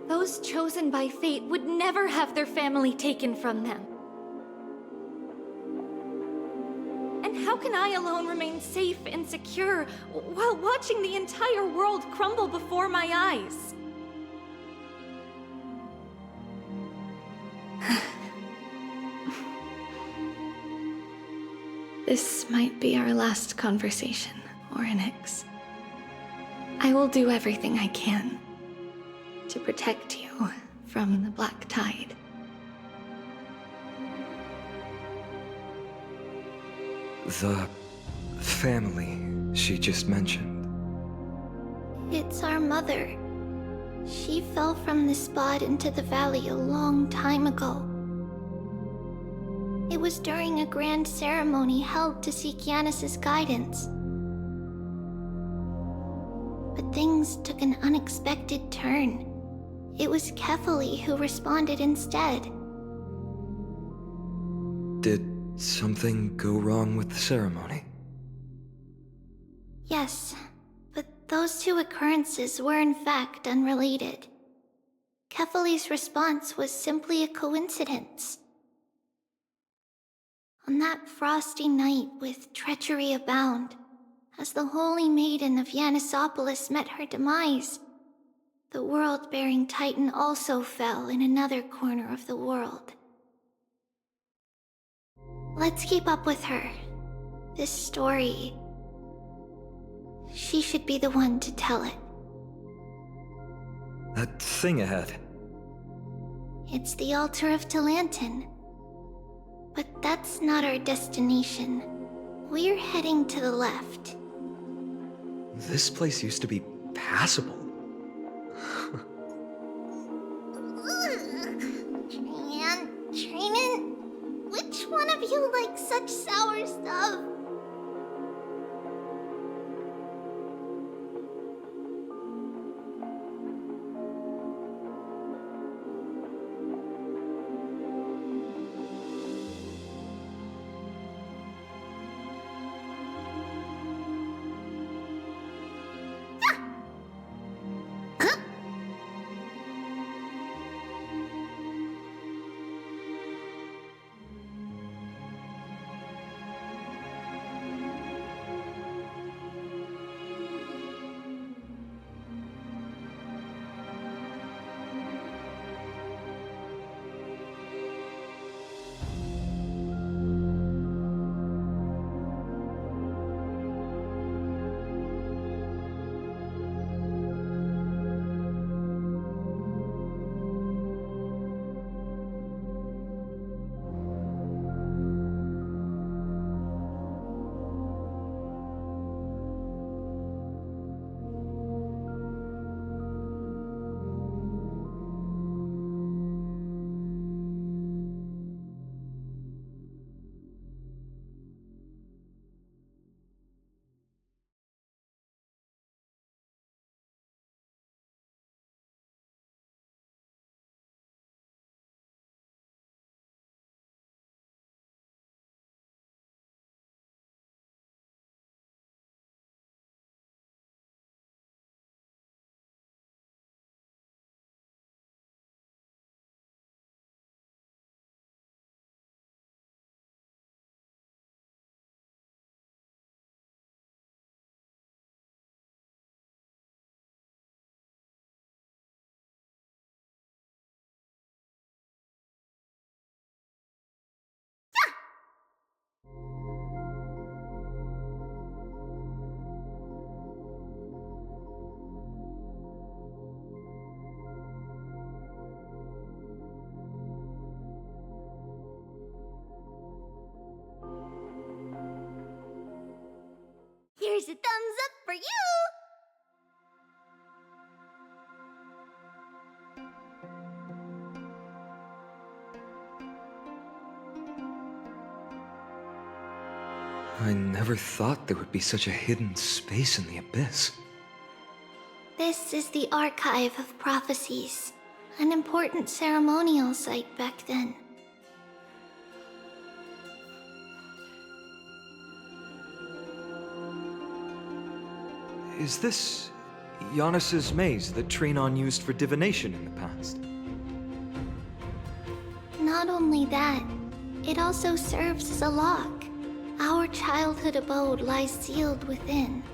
Speaker 1: Those chosen by fate would never have their family taken from them. And how can I alone remain safe and secure while watching the entire world crumble before my eyes? This might be our last conversation, Orynyx. I will do everything I can to protect you from the Black Tide.
Speaker 5: The family she just mentioned.
Speaker 1: It's our mother. She fell from the spot into the valley a long time ago. It was during a grand ceremony held to seek Yanis's guidance. But things took an unexpected turn. It was Kefali who responded instead.
Speaker 5: Did something go wrong with the ceremony?
Speaker 1: Yes, but those two occurrences were in fact unrelated. Kefali's response was simply a coincidence. On that frosty night with treachery abound, as the holy maiden of Yanisopolis met her demise, the world-bearing titan also fell in another corner of the world. Let's keep up with her. This story... she should be the one to tell it.
Speaker 5: That thing ahead.
Speaker 1: It's the altar of Talantin. But that's not our destination. We're heading to the left.
Speaker 5: This place used to be passable.
Speaker 1: Trainin', which one of you likes such sour stuff? Here's a thumbs up for you!
Speaker 5: I never thought there would be such a hidden space in the abyss.
Speaker 1: This is the Archive of Prophecies, an important ceremonial site back then.
Speaker 5: Is this Yanis's maze that Trinon used for divination in the past?
Speaker 1: Not only that, it also serves as a lock. Our childhood abode lies sealed within.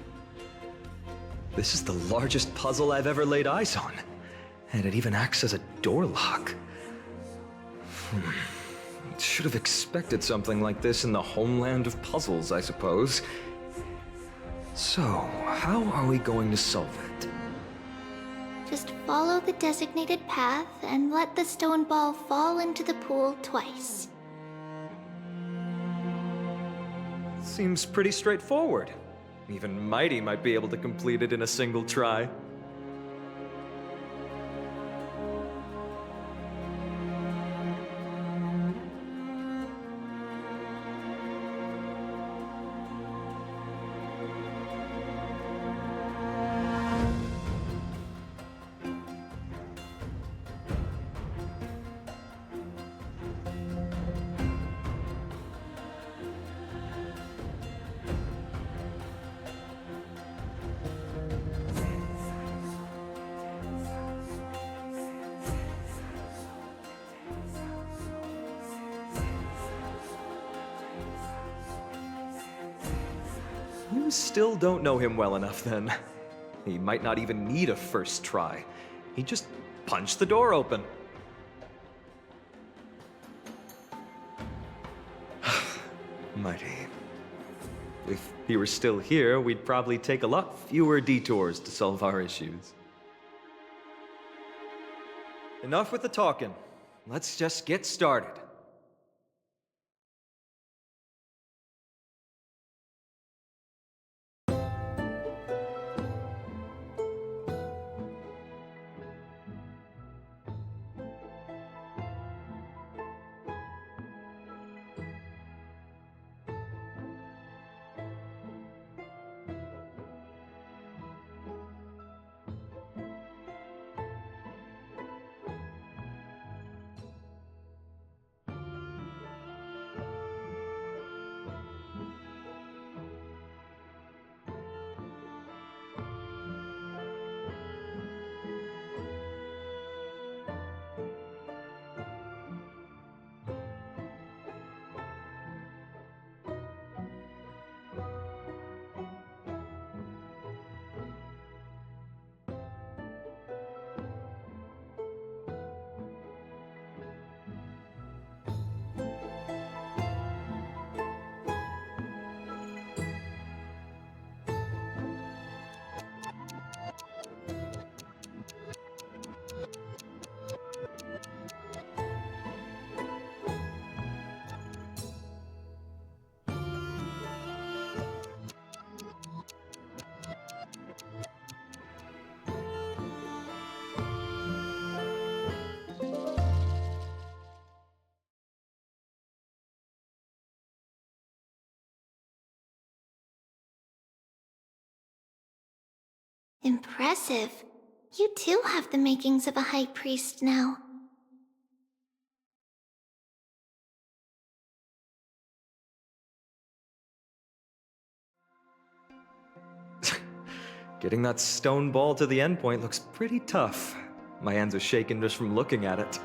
Speaker 5: This is the largest puzzle I've ever laid eyes on. And it even acts as a door lock. Should have expected something like this in the homeland of puzzles, I suppose. So, how are we going to solve it?
Speaker 1: Just follow the designated path and let the stone ball fall into the pool twice.
Speaker 5: Seems pretty straightforward. Even Mighty might be able to complete it in a single try. still don't know him well enough then. He might not even need a first try. He just punched the door open. Mighty. If he were still here, we'd probably take a lot fewer detours to solve our issues. Enough with the talking. Let's just get started.
Speaker 1: Impressive. You too have the makings of a high priest now.
Speaker 5: Getting that stone ball to the endpoint looks pretty tough. My hands are shaking just from looking at it.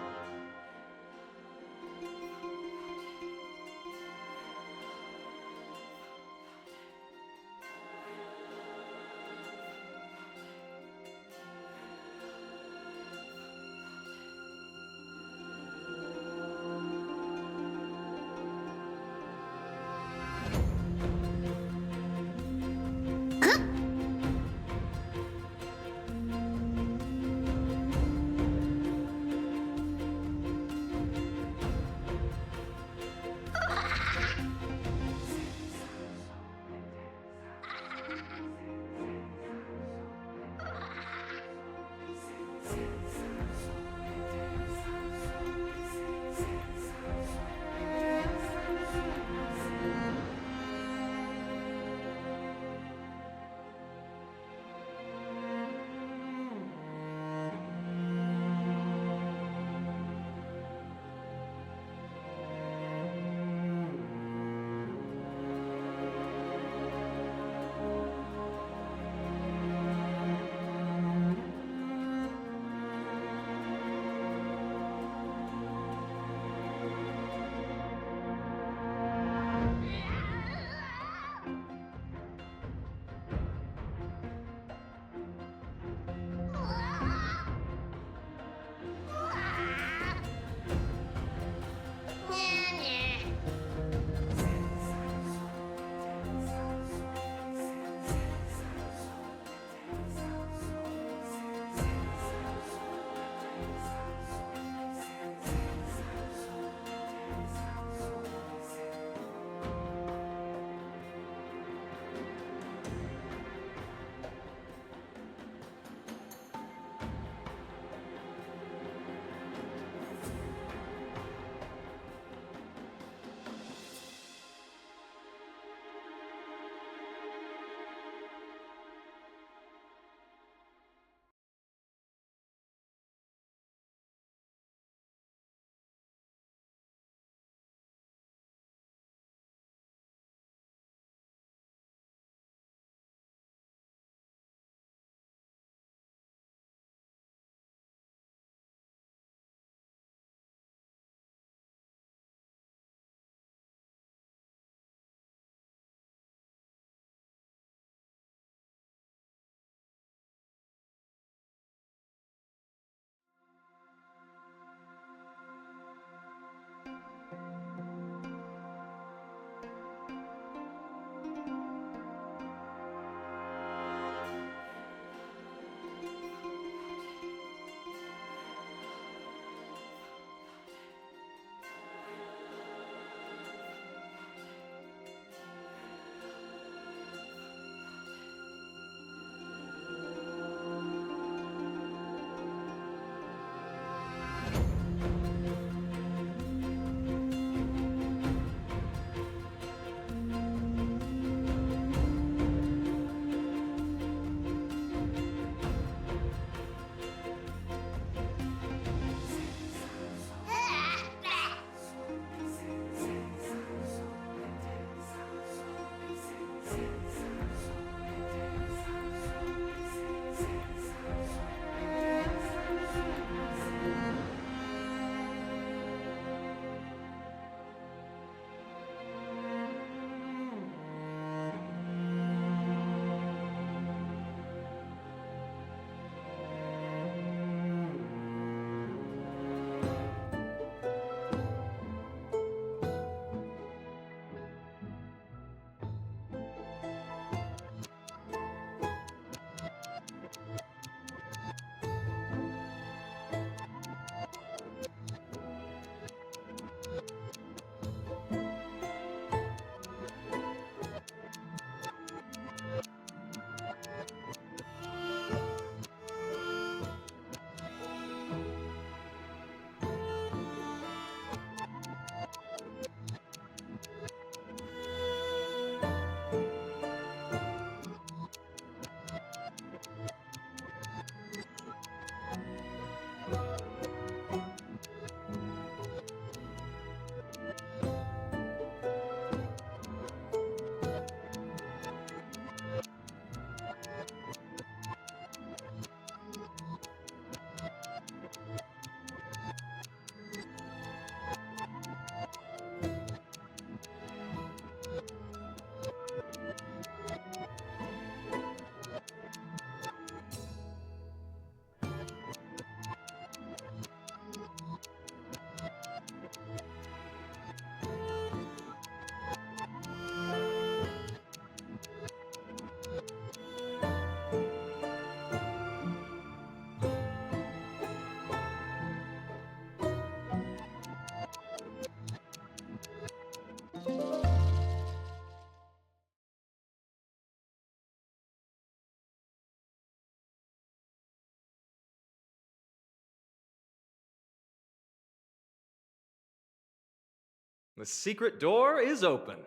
Speaker 5: The secret door is open.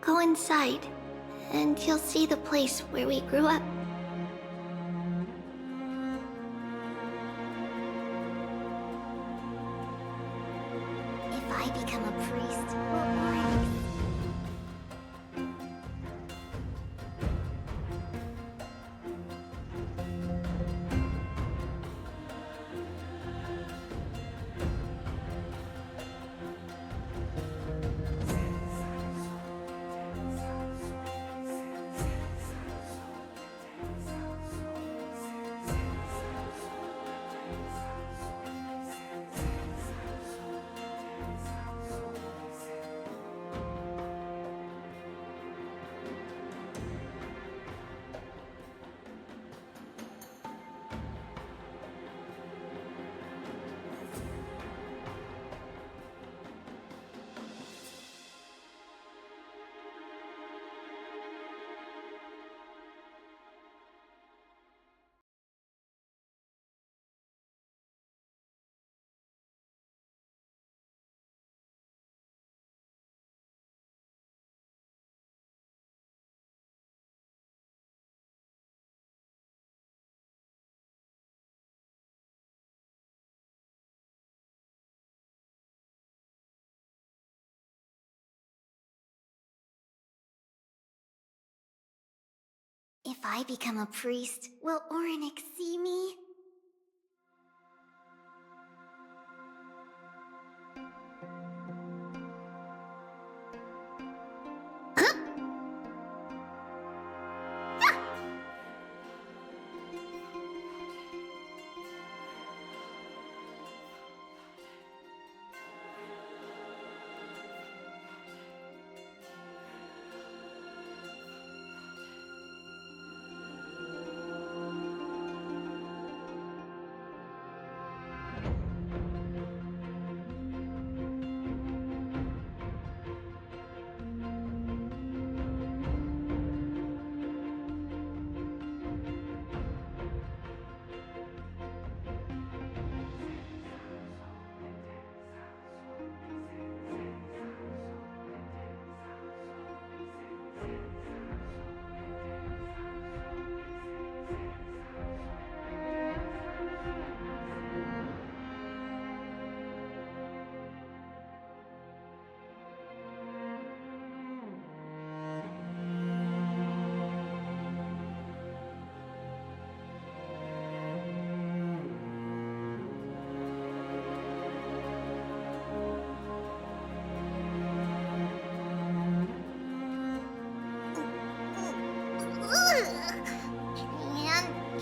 Speaker 1: Go inside, and you'll see the place where we grew up. If I become a priest, if I become a priest, will Orenic see me?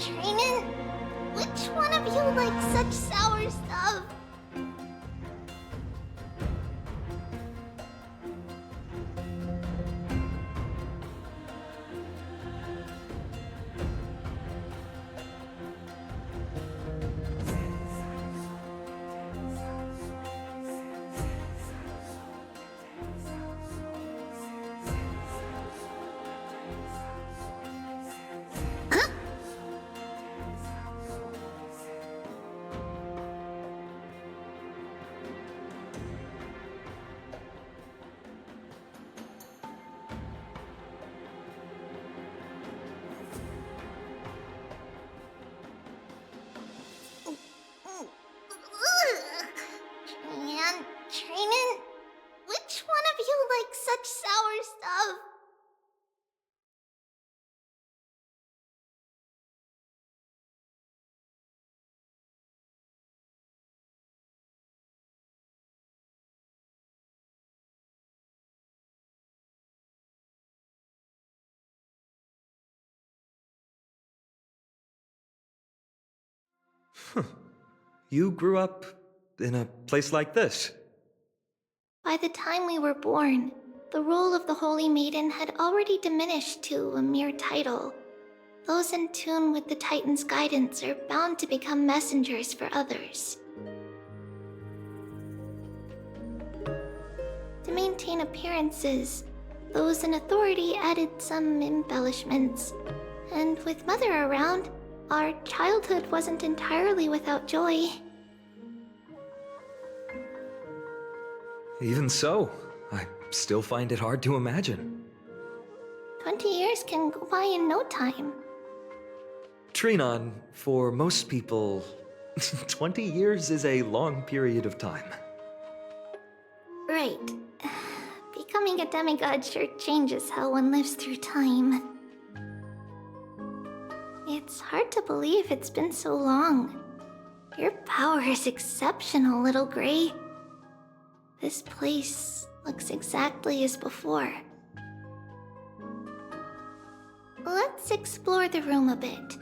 Speaker 1: Training? Which one of you likes such sour stuff? Training? Which one of you likes such sour stuff?
Speaker 5: You grew up in a place like this?
Speaker 1: By the time we were born, the role of the Holy Maiden had already diminished to a mere title. Those in tune with the Titan's guidance are bound to become messengers for others. To maintain appearances, those in authority added some embellishments. And with Mother around, our childhood wasn't entirely without joy.
Speaker 5: Even so, I still find it hard to imagine.
Speaker 1: 20 years can go by in no time.
Speaker 5: Trinon, for most people, 20 years is a long period of time.
Speaker 1: Right. Becoming a demigod sure changes how one lives through time. It's hard to believe it's been so long. Your power is exceptional, Little Gray. This place looks exactly as before. Let's explore the room a bit.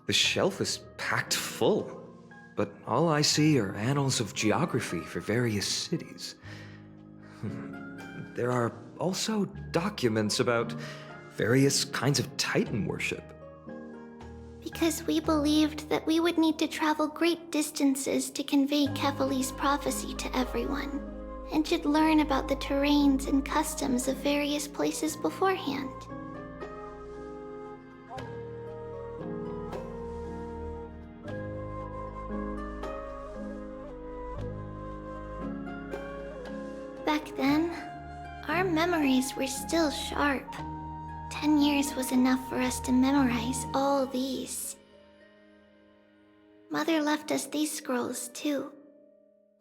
Speaker 5: The shelf is packed full, but all I see are annals of geography for various cities. There are also documents about various kinds of Titan worship.
Speaker 1: Because we believed that we would need to travel great distances to convey Kefali's prophecy to everyone, and should learn about the terrains and customs of various places beforehand. Back then, our memories were still sharp. 10 years was enough for us to memorize all these. Mother left us these scrolls too.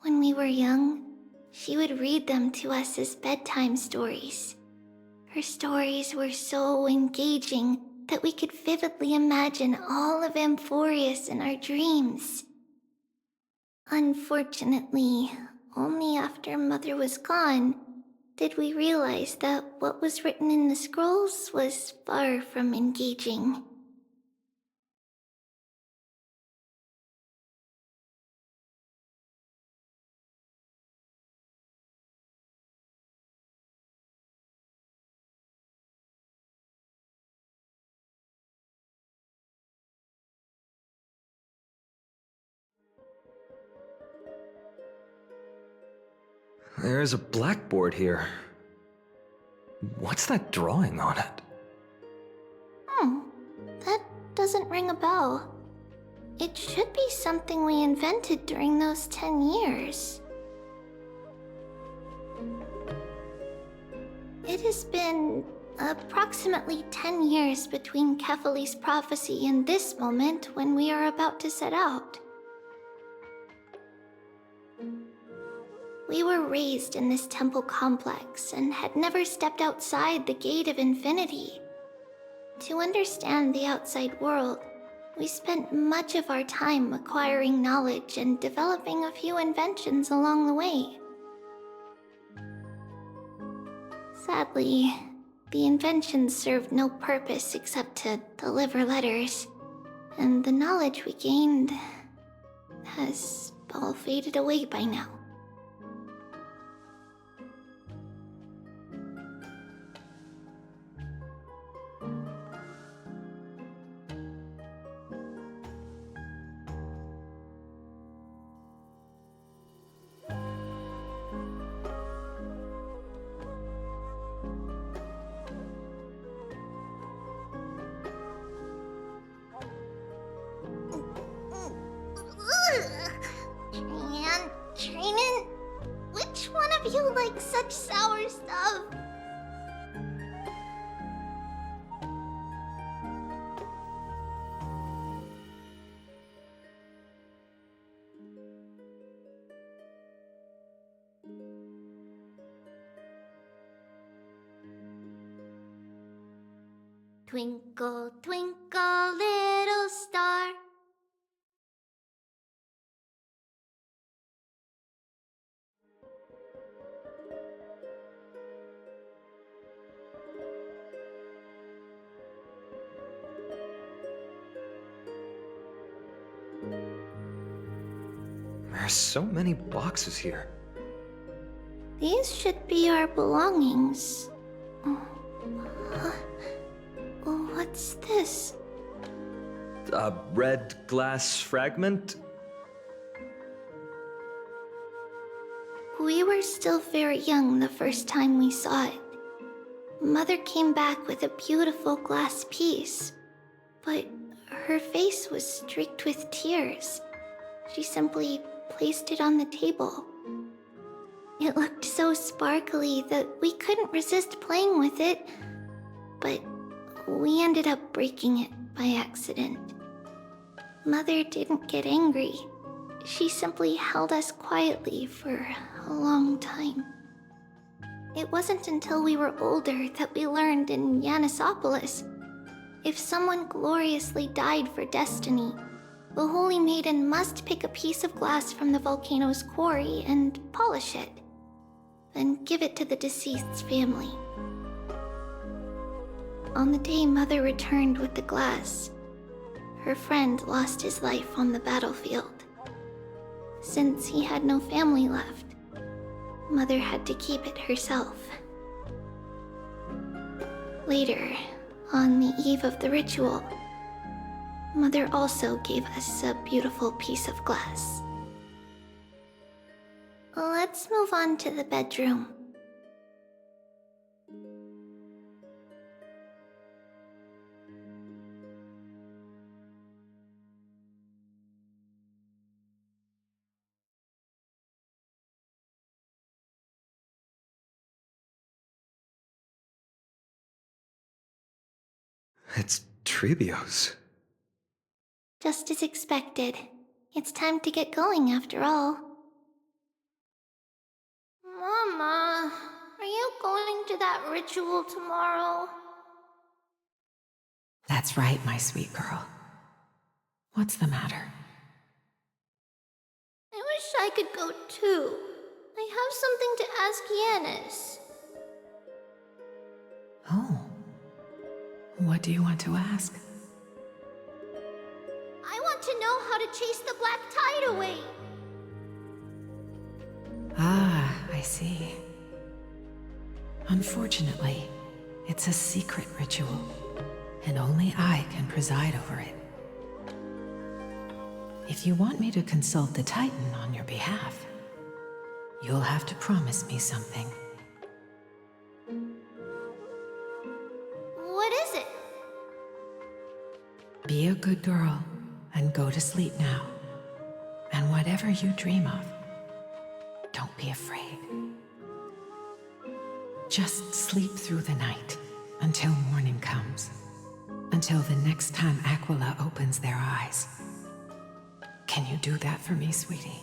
Speaker 1: When we were young, she would read them to us as bedtime stories. Her stories were so engaging that we could vividly imagine all of Amphorius in our dreams. Unfortunately, only after Mother was gone did we realize that what was written in the scrolls was far from engaging.
Speaker 5: There's a blackboard here. What's that drawing on it?
Speaker 1: That doesn't ring a bell. It should be something we invented during those 10 years. It has been approximately 10 years between Kefali's prophecy and this moment when we are about to set out. We were raised in this temple complex and had never stepped outside the Gate of Infinity. To understand the outside world, we spent much of our time acquiring knowledge and developing a few inventions along the way. Sadly, the inventions served no purpose except to deliver letters, and the knowledge we gained has all faded away by now. Training? Which one of you likes such sour stuff? Twinkle, twinkle, little star.
Speaker 5: There's so many boxes here.
Speaker 1: These should be our belongings. What's this?
Speaker 5: A red glass fragment?
Speaker 1: We were still very young the first time we saw it. Mother came back with a beautiful glass piece, but her face was streaked with tears. She simply placed it on the table. It looked so sparkly that we couldn't resist playing with it, but we ended up breaking it by accident. Mother didn't get angry. She simply held us quietly for a long time. It wasn't until we were older that we learned in Yanissopolis, if someone gloriously died for destiny, the Holy Maiden must pick a piece of glass from the volcano's quarry and polish it, then give it to the deceased's family. On the day Mother returned with the glass, her friend lost his life on the battlefield. Since he had no family left, Mother had to keep it herself. Later, on the eve of the ritual, Mother also gave us a beautiful piece of glass. Let's move on to the bedroom.
Speaker 5: It's Trebios.
Speaker 1: Just as expected. It's time to get going after all. Mama, are you going to that ritual tomorrow?
Speaker 13: That's right, my sweet girl. What's the matter?
Speaker 1: I wish I could go too. I have something to ask Yanis.
Speaker 13: Oh. What do you want to ask?
Speaker 1: I want to know how to chase the black tide away.
Speaker 13: Ah, I see. Unfortunately, it's a secret ritual, and only I can preside over it. If you want me to consult the Titan on your behalf, you'll have to promise me something.
Speaker 1: What is it?
Speaker 13: Be a good girl and go to sleep now. And whatever you dream of, don't be afraid. Just sleep through the night until morning comes. Until the next time Aquila opens their eyes. Can you do that for me, sweetie?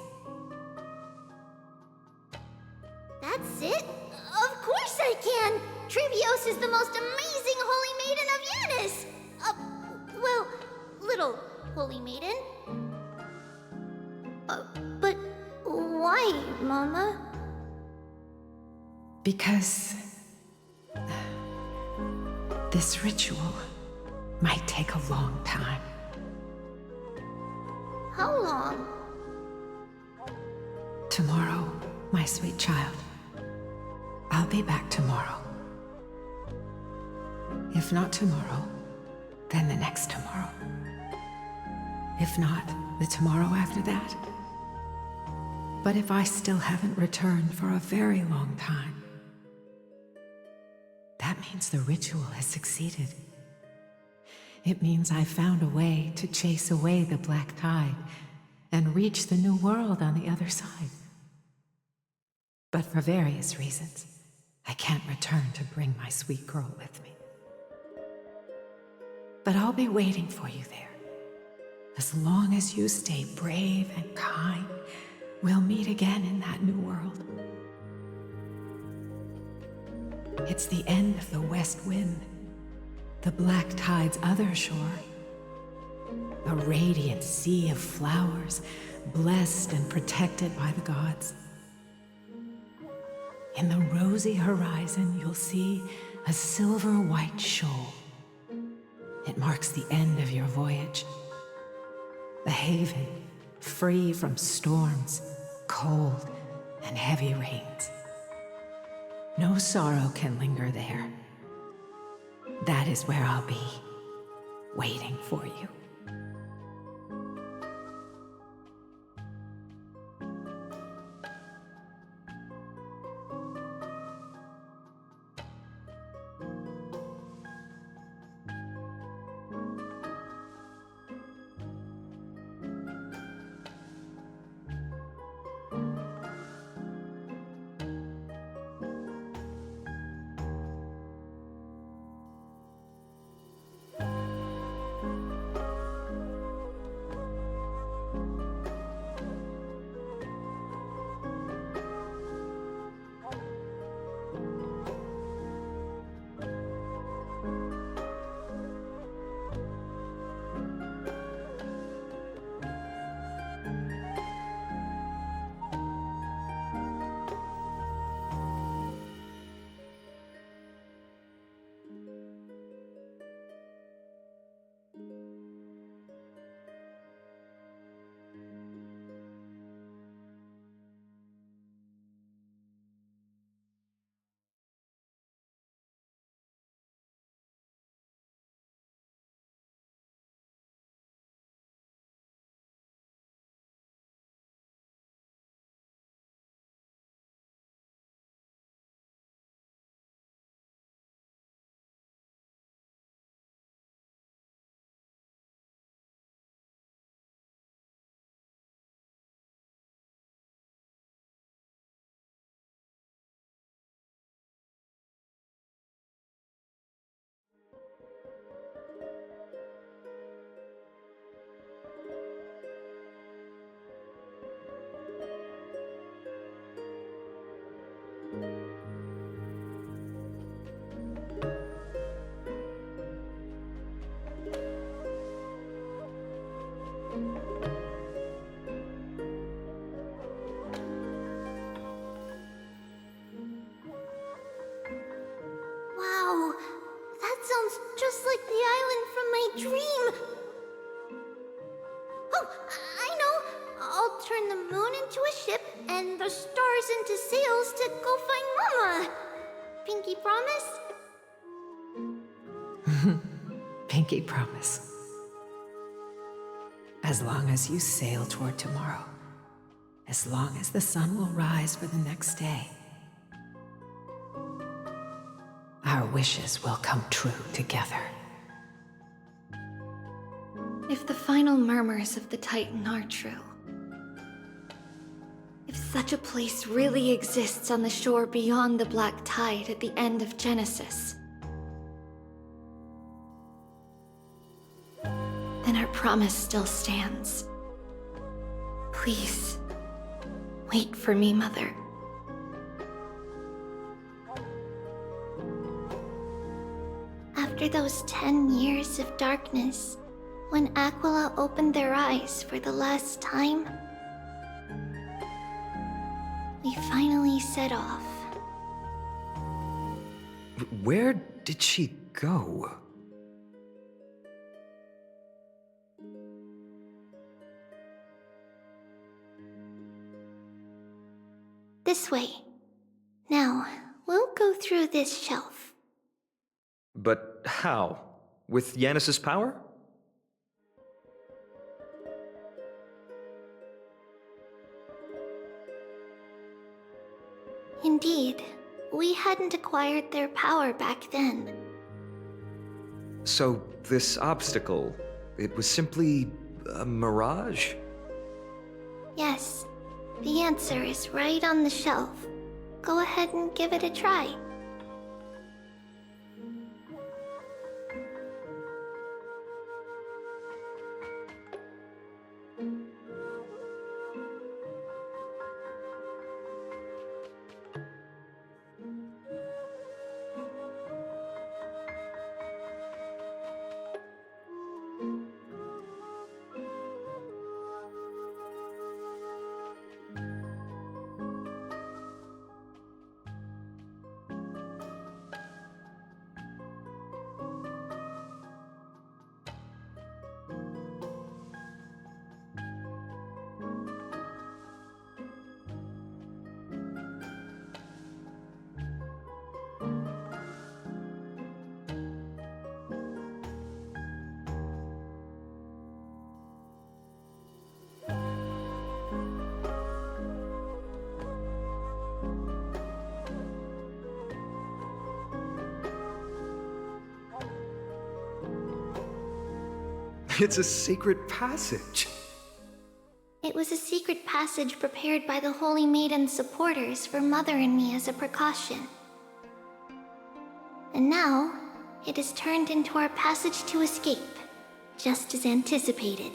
Speaker 1: That's it? Of course I can! Trebios is the most amazing holy maiden of Yanis! Well, little holy maiden. But why, Mama?
Speaker 13: Because this ritual might take a long time.
Speaker 1: How long?
Speaker 13: Tomorrow, my sweet child. I'll be back tomorrow. If not tomorrow, then the next tomorrow. If not, the tomorrow after that. But if I still haven't returned for a very long time, that means the ritual has succeeded. It means I found a way to chase away the black tide and reach the new world on the other side. But for various reasons, I can't return to bring my sweet girl with me. But I'll be waiting for you there. As long as you stay brave and kind, we'll meet again in that new world. It's the end of the west wind, the black tide's other shore. A radiant sea of flowers, blessed and protected by the gods. In the rosy horizon, you'll see a silver-white shoal. It marks the end of your voyage. A haven, free from storms, cold, and heavy rains. No sorrow can linger there. That is where I'll be, waiting for you.
Speaker 1: Wow, that sounds just like the island from my dream. Oh, I know. I'll turn the moon into a ship and the stars into sails to go find Mama. Pinky promise?
Speaker 13: Pinky promise. As long as you sail toward tomorrow, as long as the sun will rise for the next day, our wishes will come true together.
Speaker 1: If the final murmurs of the Titan are true, if such a place really exists on the shore beyond the Black Tide at the end of Genesis, then our promise still stands. Please, wait for me, Mother. After those 10 years of darkness, when Aquila opened their eyes for the last time, we finally set off.
Speaker 5: Where did she go?
Speaker 1: This way. Now, we'll go through this shelf.
Speaker 5: But how? With Yanis's power?
Speaker 1: Indeed, we hadn't acquired their power back then.
Speaker 5: So, this obstacle, it was simply a mirage?
Speaker 1: Yes, the answer is right on the shelf. Go ahead and give it a try.
Speaker 5: It's a secret passage.
Speaker 1: It was a secret passage prepared by the Holy Maiden's supporters for Mother and me as a precaution. And now, it is turned into our passage to escape, just as anticipated.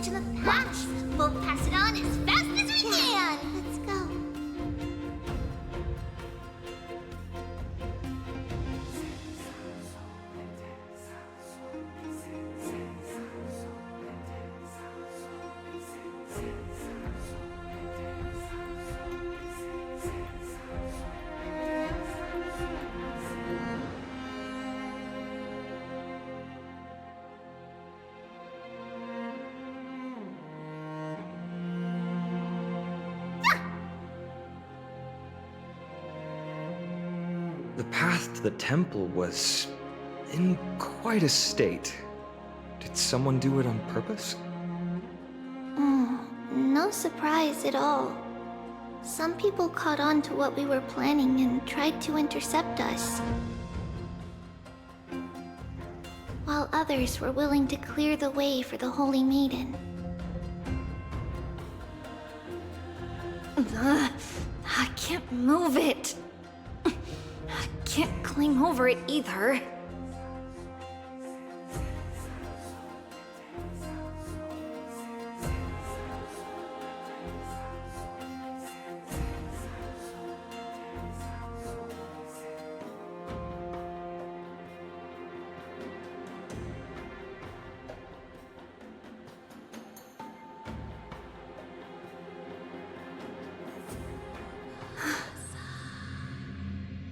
Speaker 1: To the patch. We'll pass it on as fast as we can. Let's go.
Speaker 5: The path to the temple was in quite a state. Did someone do it on purpose?
Speaker 1: No surprise at all. Some people caught on to what we were planning and tried to intercept us. While while others were willing to clear the way for the Holy Maiden. I can't move it. I can't climb over it either.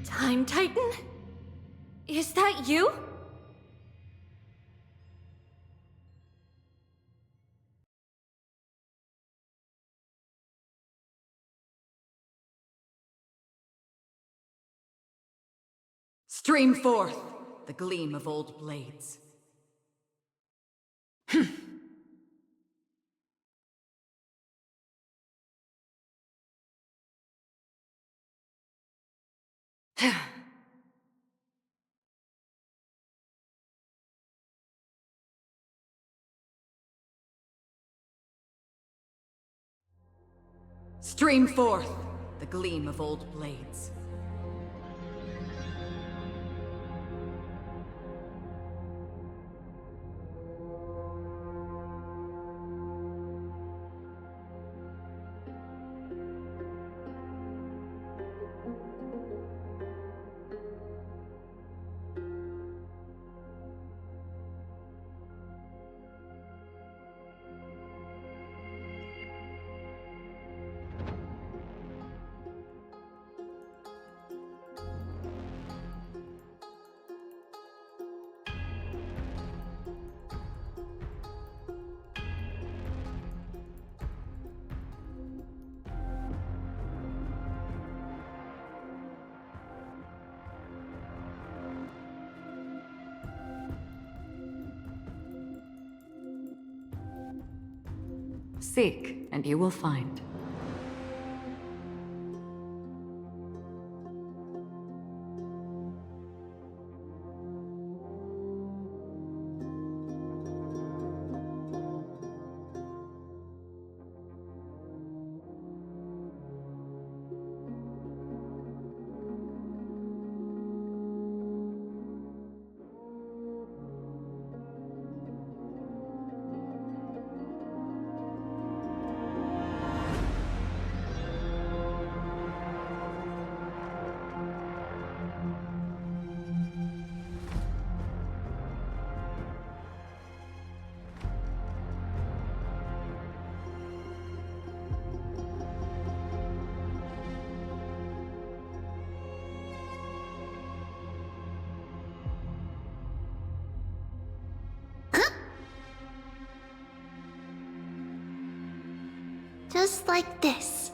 Speaker 1: Time Titan? Is that you?
Speaker 21: Stream forth the gleam of old blades. Stream forth the gleam of old blades. Seek, and you will find.
Speaker 1: Just like this.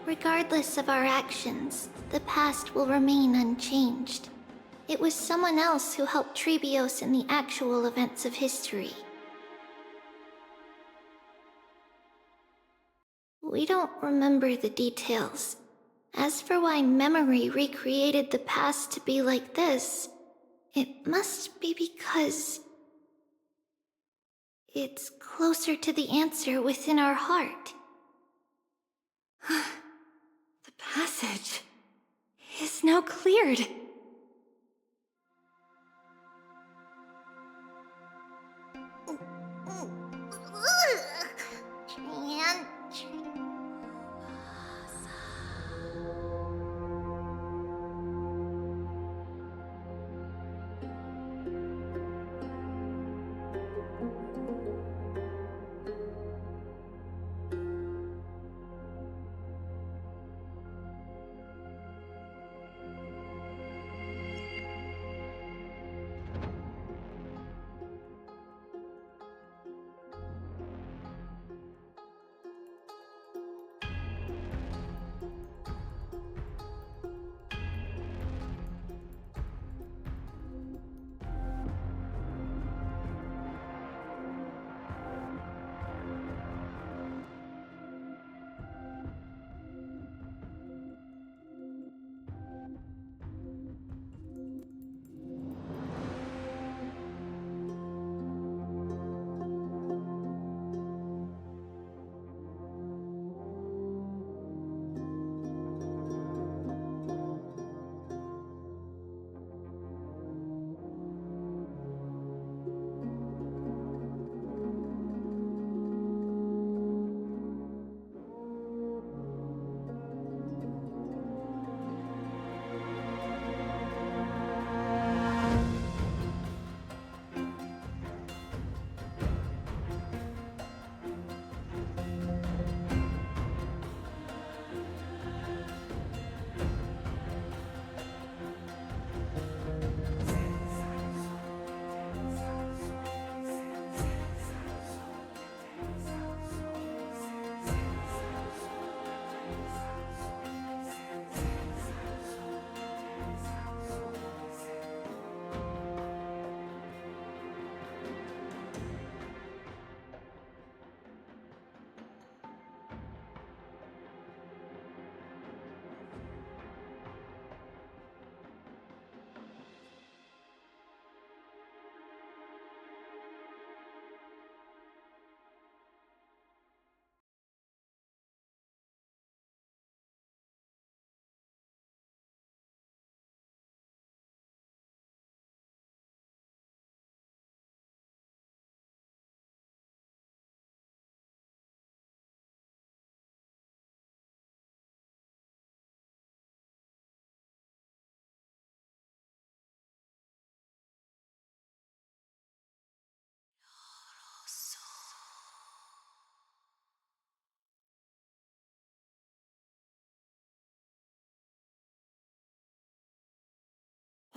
Speaker 1: Regardless of our actions, the past will remain unchanged. It was someone else who helped Trebios in the actual events of history. We don't remember the details. As for why memory recreated the past to be like this, it must be because it's closer to the answer within our heart. The passage is now cleared.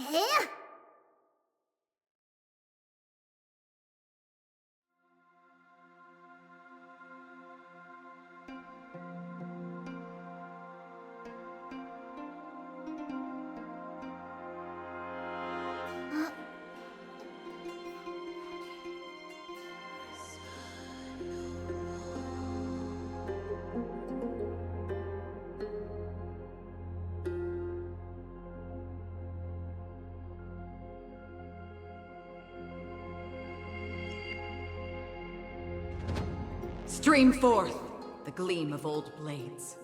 Speaker 1: Eh?
Speaker 21: Stream forth the gleam of old blades.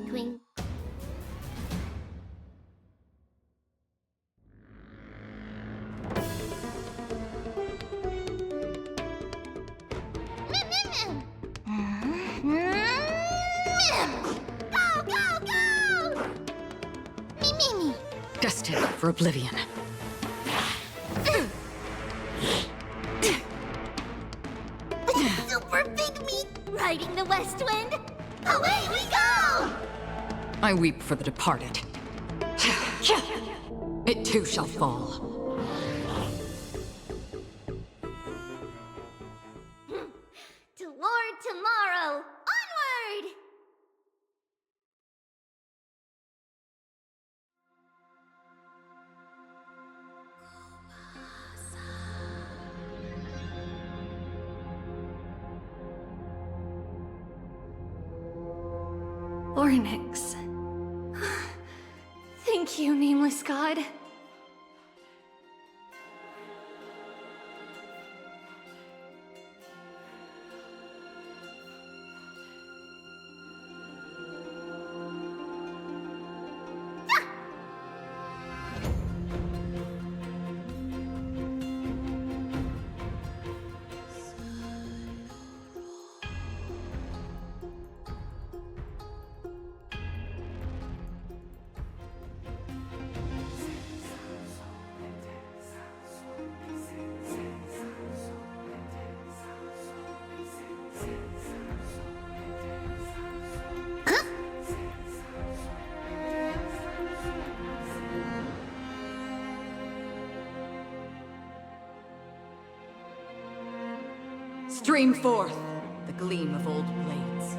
Speaker 1: Twink. Go, go, go! Me.
Speaker 21: Destined for oblivion.
Speaker 1: Super big meat riding the west wind. Away we go!
Speaker 21: I weep for the departed. It too shall fall.
Speaker 1: To Lord Tomorrow, onward!
Speaker 3: Ornyx. Thank you, nameless god.
Speaker 21: Stream forth the gleam of old blades.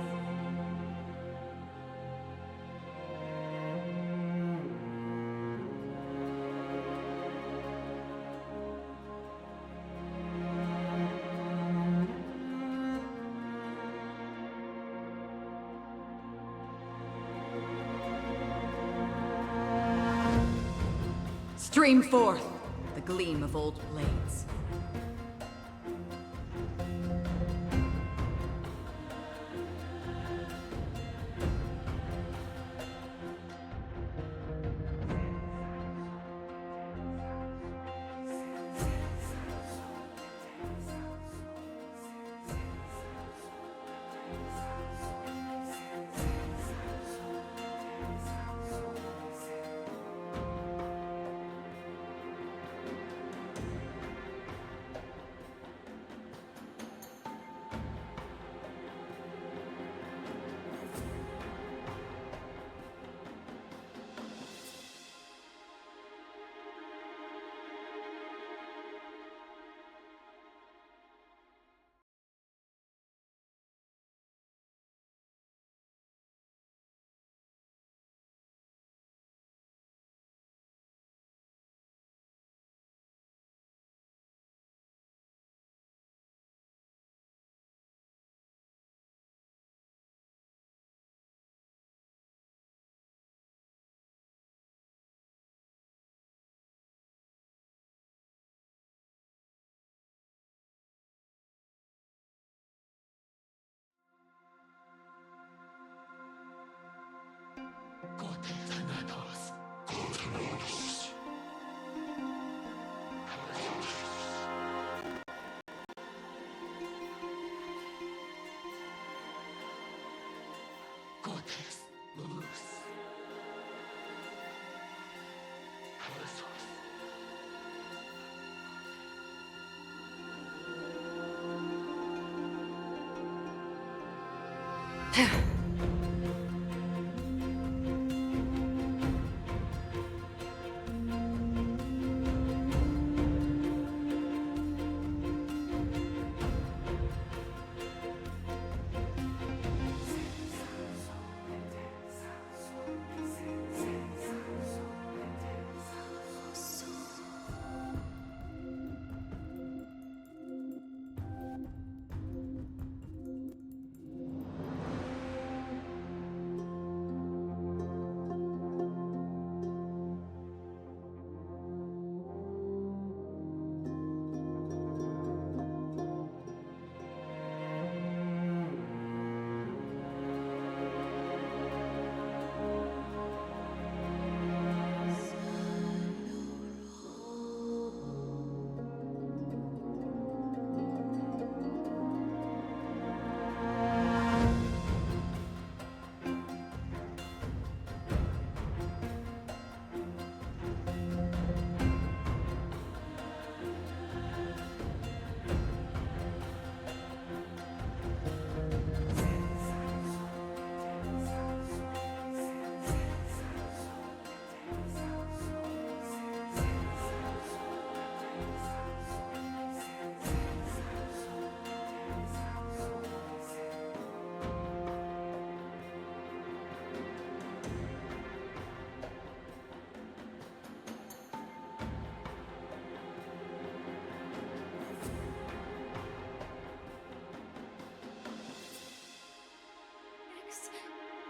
Speaker 21: Stream forth the gleam of old blades.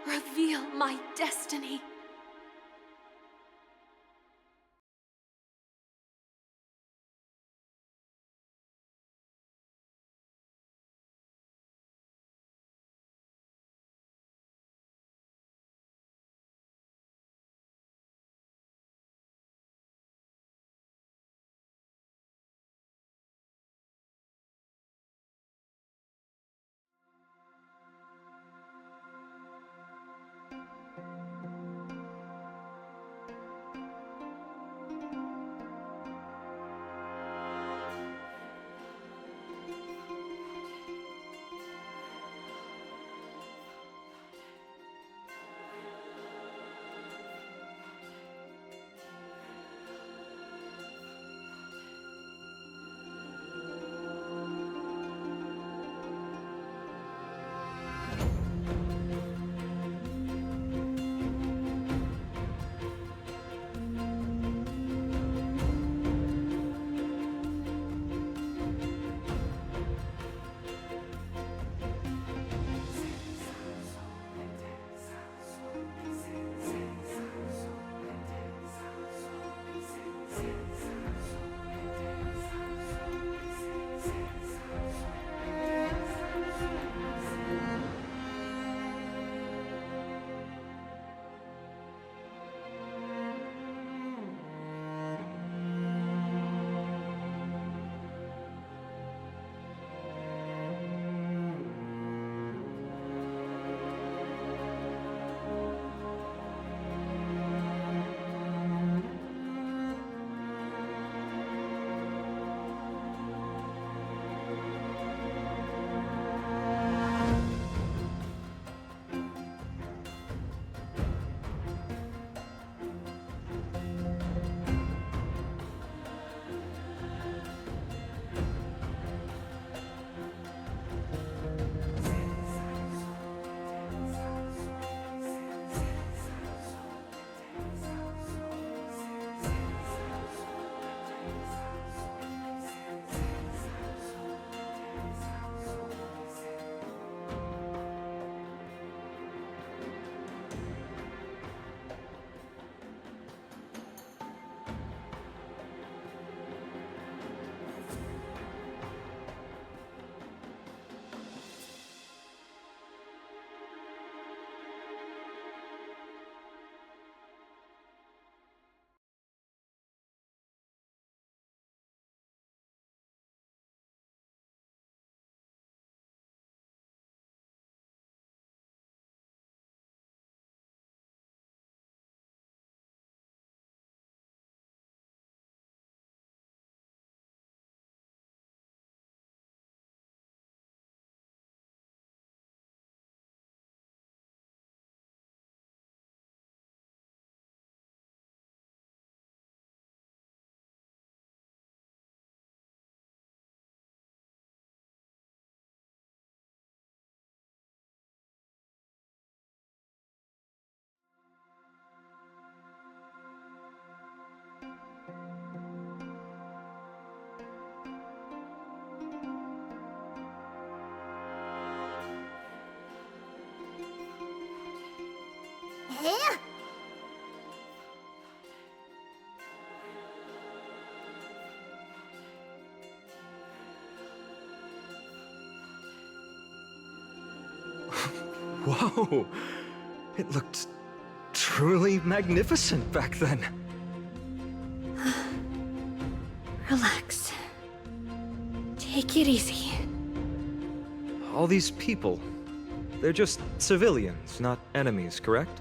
Speaker 14: Reveal my destiny.
Speaker 1: Eh?
Speaker 5: Whoa! It looked truly magnificent back then.
Speaker 20: Relax. Take it easy.
Speaker 5: All these people, they're just civilians, not enemies, correct?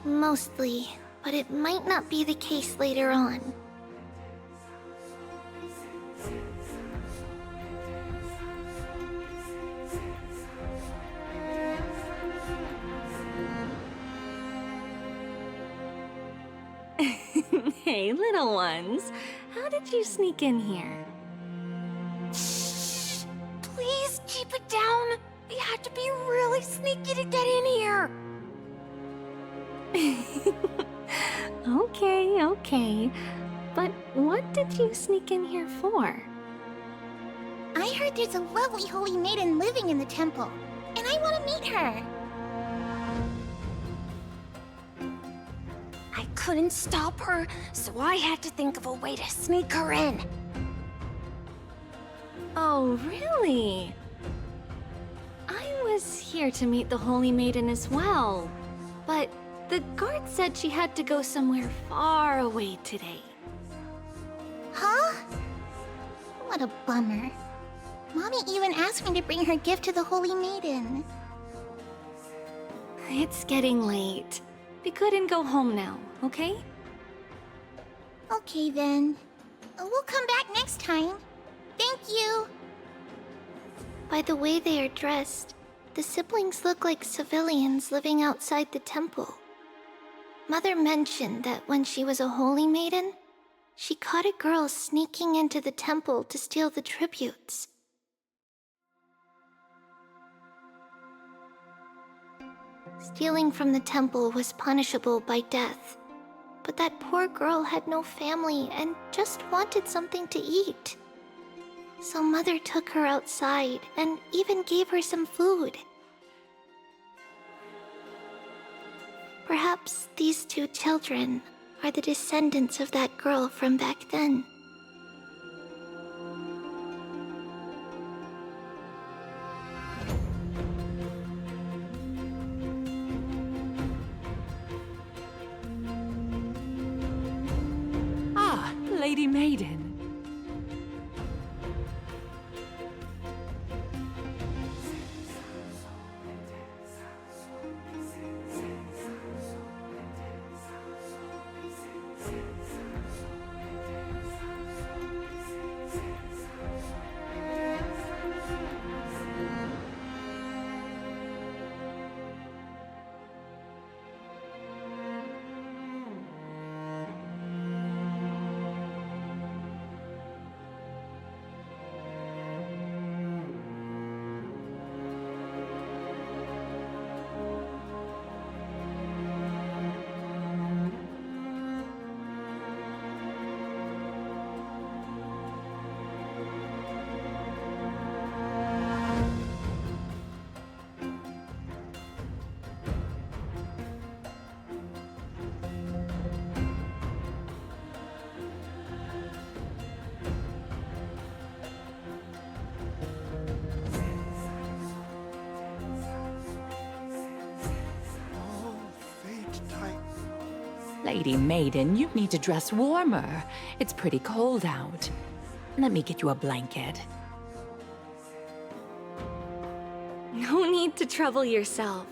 Speaker 1: Mostly, but it might not be the case later on.
Speaker 6: Hey, little ones. How did you sneak in here?
Speaker 2: Shh! Please keep it down. We had to be really sneaky to get in here.
Speaker 6: Okay. But what did you sneak in here for?
Speaker 1: I heard there's a lovely holy maiden living in the temple, and I want to meet her.
Speaker 2: I couldn't stop her, so I had to think of a way to sneak her in.
Speaker 6: Oh, really? I was here to meet the Holy Maiden as well, but the guard said she had to go somewhere far away today.
Speaker 1: Huh? What a bummer. Mommy even asked me to bring her gift to the Holy Maiden.
Speaker 6: It's getting late. We couldn't go home now, okay?
Speaker 1: Okay then. We'll come back next time. Thank you. By the way they are dressed, the siblings look like civilians living outside the temple. Mother mentioned that when she was a holy maiden, she caught a girl sneaking into the temple to steal the tributes. Stealing from the temple was punishable by death, but that poor girl had no family and just wanted something to eat. So Mother took her outside and even gave her some food. Perhaps these two children are the descendants of that girl from back then.
Speaker 13: Ah, Lady Maiden.
Speaker 22: Lady Maiden, you need to dress warmer. It's pretty cold out. Let me get you a blanket.
Speaker 6: No need to trouble yourself.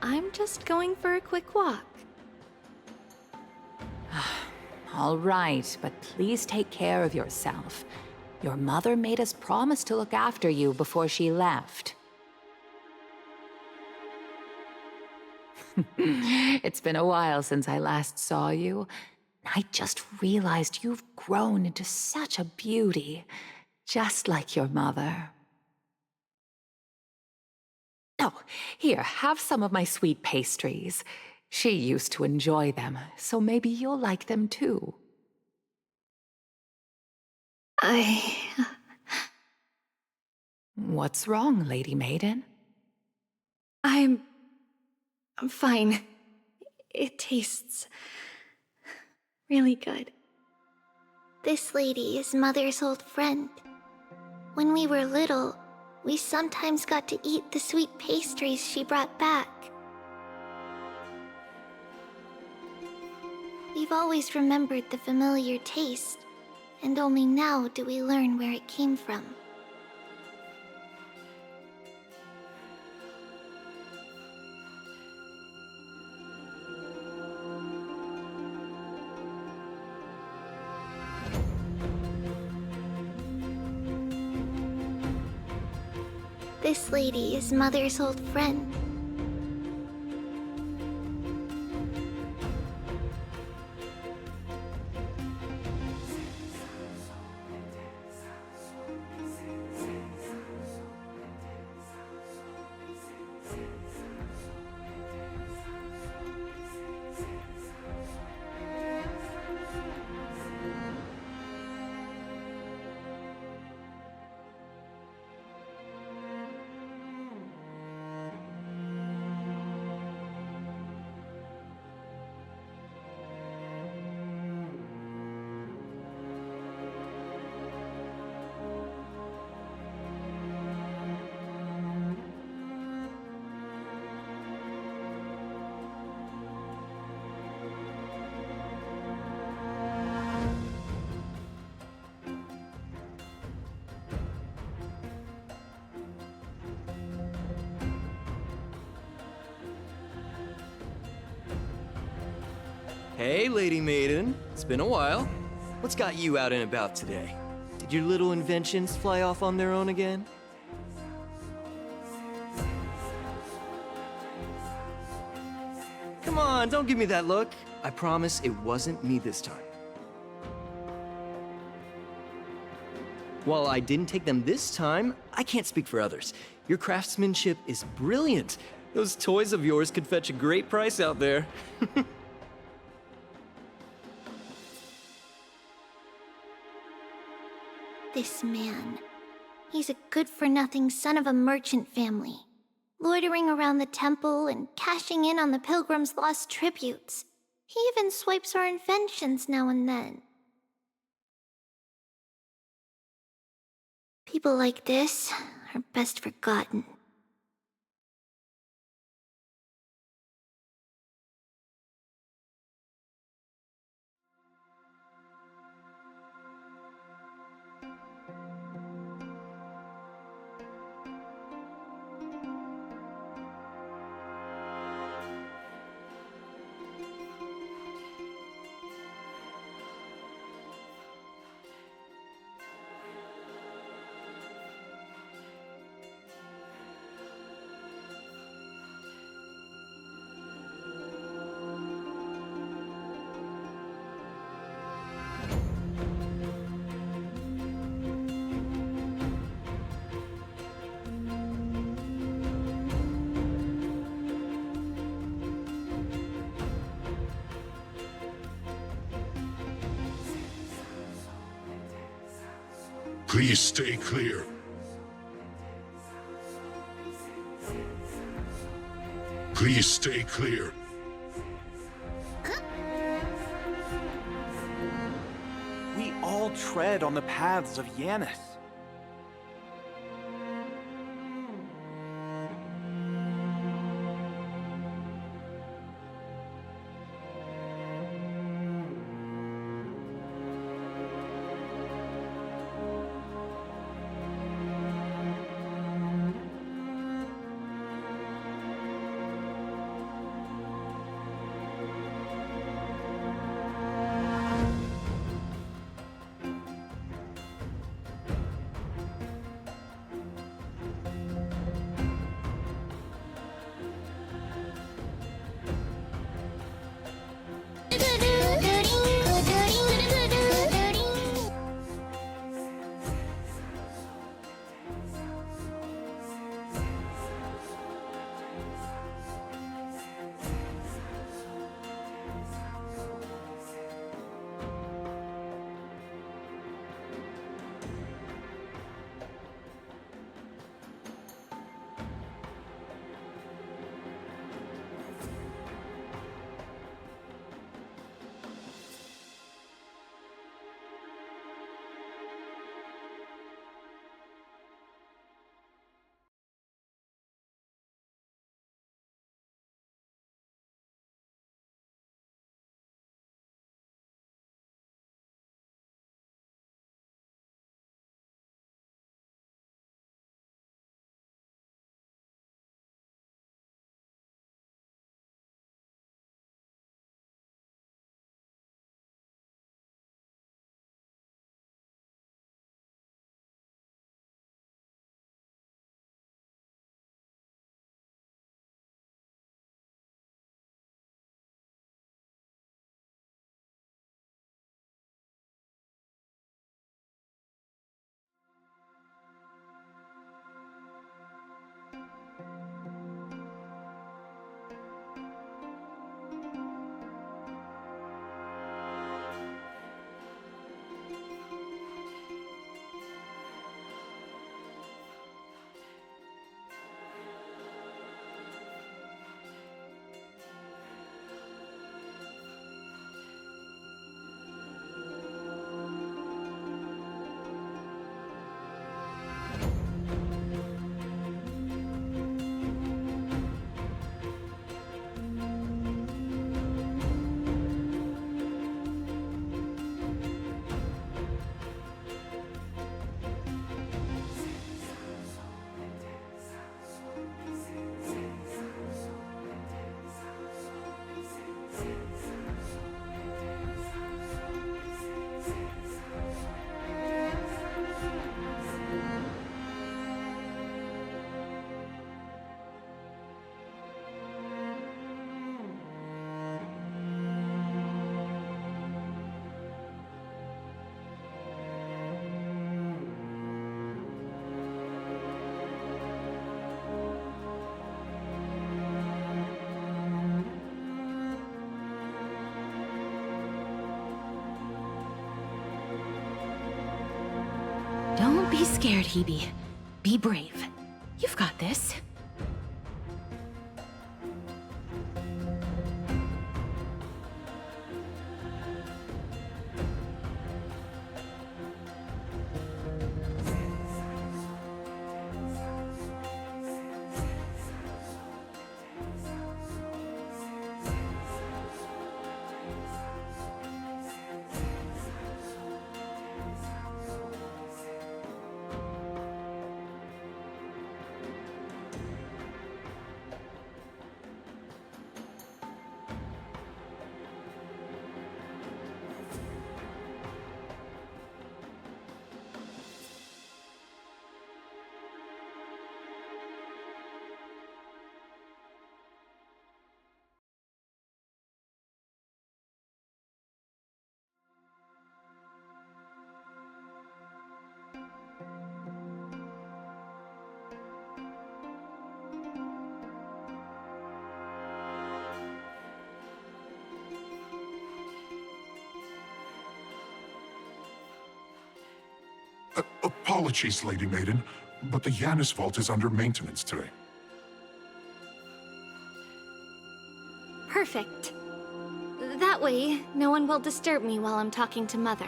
Speaker 6: I'm just going for a quick walk.
Speaker 22: All right, but please take care of yourself. Your mother made us promise to look after you before she left. It's been a while since I last saw you. I just realized you've grown into such a beauty, just like your mother. Oh, here, have some of my sweet pastries. She used to enjoy them, so maybe you'll like them too. What's wrong, Lady Maiden?
Speaker 6: I'm I'm fine. It tastes really good.
Speaker 1: This lady is Mother's old friend. When we were little, we sometimes got to eat the sweet pastries she brought back. We've always remembered the familiar taste, and only now do we learn where it came from. This lady is Mother's old friend.
Speaker 12: Hey, Lady Maiden. It's been a while. What's got you out and about today? Did your little inventions fly off on their own again? Come on, don't give me that look. I promise it wasn't me this time. While I didn't take them this time, I can't speak for others. Your craftsmanship is brilliant. Those toys of yours could fetch a great price out there.
Speaker 1: This man. He's a good-for-nothing son of a merchant family, loitering around the temple and cashing in on the pilgrims' lost tributes. He even swipes our inventions now and then. People like this are best forgotten.
Speaker 9: Please stay clear. Please stay clear.
Speaker 15: We all tread on the paths of Yanis.
Speaker 20: be scared, Hebe. Be brave. You've got this.
Speaker 9: Apologies, Lady Maiden, but the Yanis Vault is under maintenance today.
Speaker 1: Perfect. That way, no one will disturb me while I'm talking to Mother.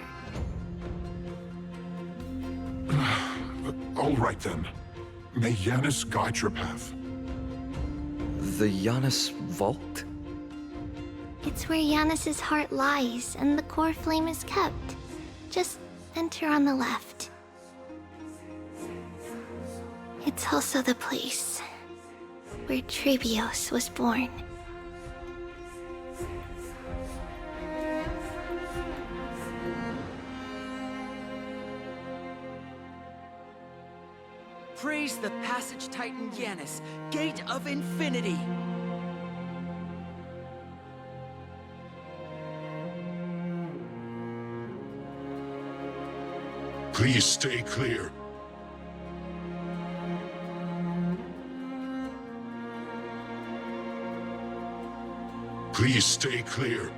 Speaker 9: All right then. May Yanis guide your path.
Speaker 5: The Yanis Vault?
Speaker 1: It's where Yanis's heart lies and the core flame is kept. Just enter on the left. It's also the place where Trebios was born.
Speaker 17: Praise the Passage Titan Yanis, Gate of Infinity!
Speaker 9: Please stay clear. Please stay clear.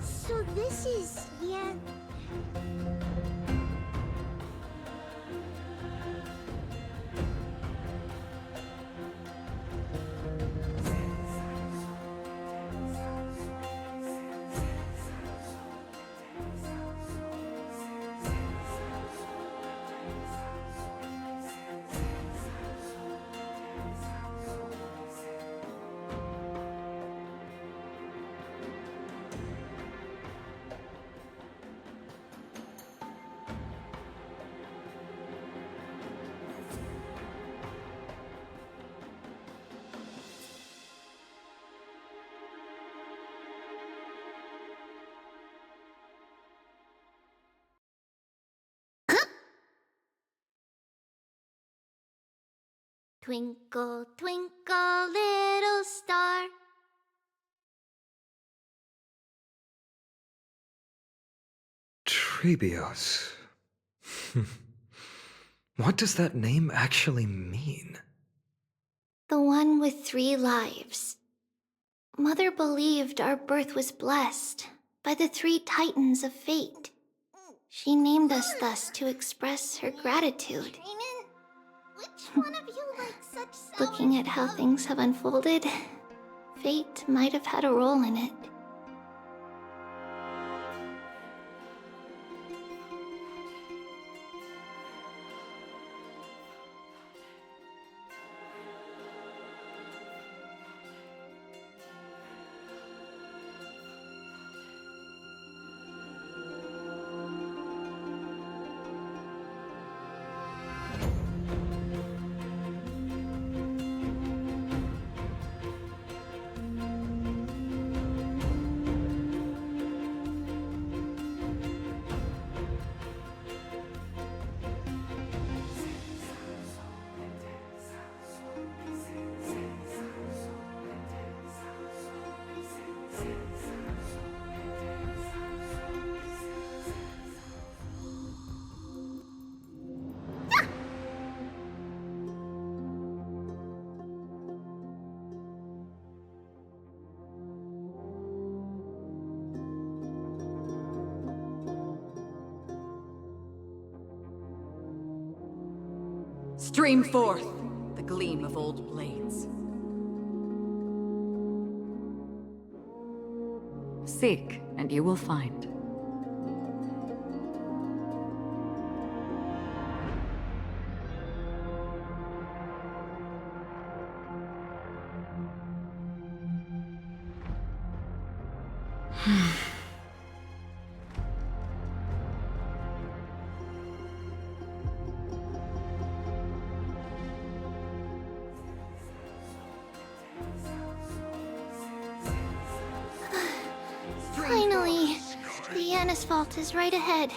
Speaker 2: So this is Twinkle, twinkle, little star.
Speaker 5: Trebios. What does that name actually mean?
Speaker 1: The one with 3 lives. Mother believed our birth was blessed by the 3 titans of fate. She named us thus to express her gratitude.
Speaker 2: Which one of you likes such
Speaker 1: Looking at how things have unfolded, fate might have had a role in it.
Speaker 21: Stream forth the gleam of old blades.
Speaker 22: Seek, and you will find.
Speaker 1: Finally, the Yanis Vault is right ahead.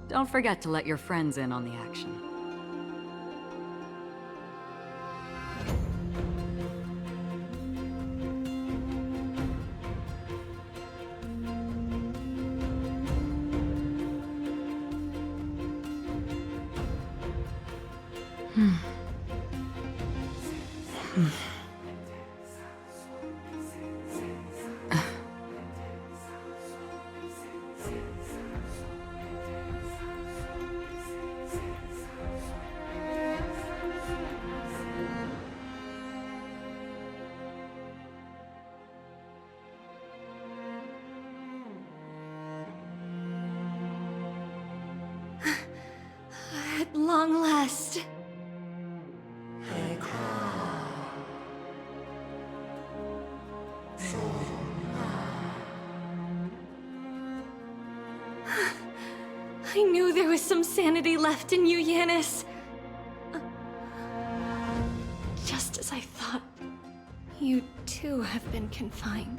Speaker 21: Don't forget to let your friends in on the action.
Speaker 1: At long last. I knew there was some sanity left in you, Yanis. Just as I thought, you too have been confined.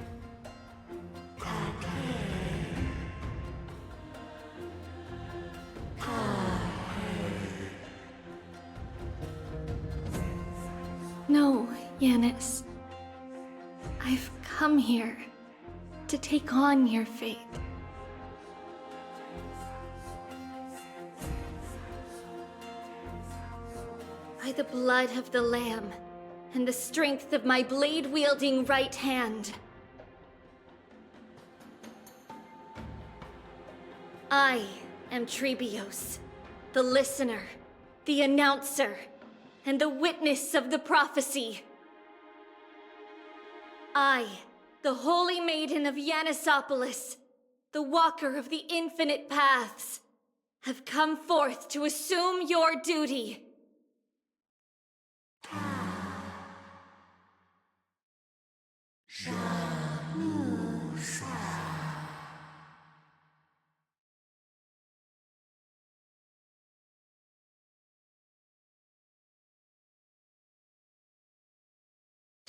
Speaker 1: No, Yanis. I've come here to take on your fate. By the blood of the Lamb and the strength of my blade-wielding right hand, I am Trebios, the listener, the announcer, and the witness of the prophecy. I, the Holy Maiden of Yanisopolis, the Walker of the Infinite Paths, have come forth to assume your duty.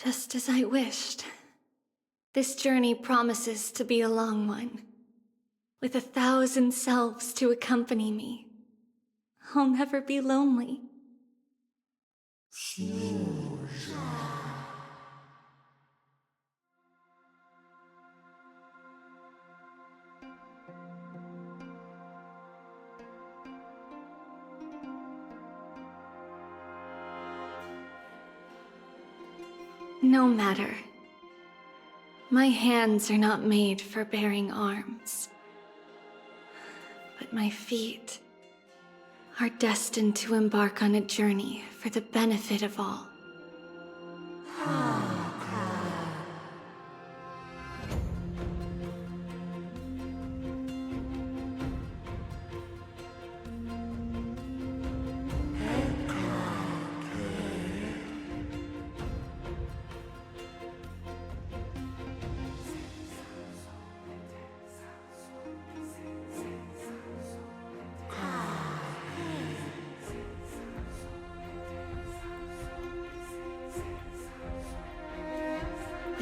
Speaker 1: Just as I wished. This journey promises to be a long one, with 1,000 selves to accompany me. I'll never be lonely. No matter. My hands are not made for bearing arms. But my feet are destined to embark on a journey for the benefit of all.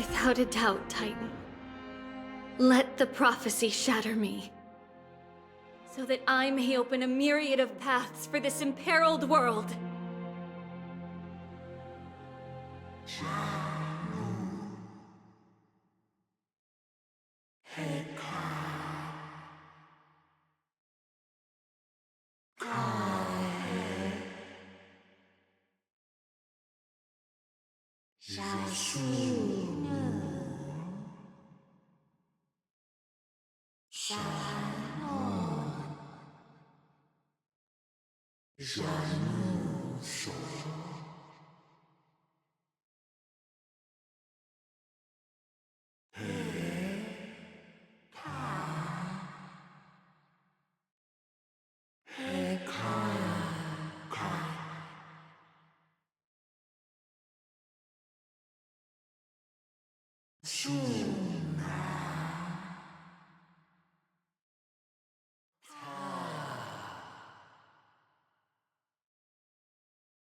Speaker 6: Without a doubt, Titan. Let the prophecy shatter me, so that I may open a myriad of paths for this imperiled world.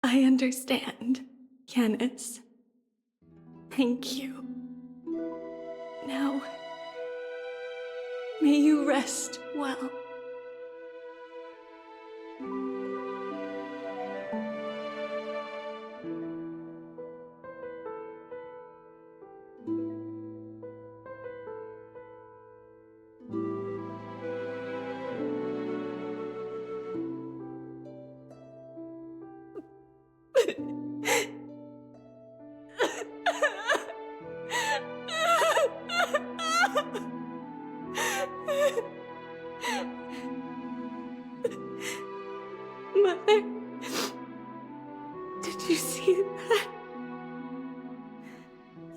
Speaker 6: I understand, Yanis. Thank you. Now, may you rest well. Mother, did you see that?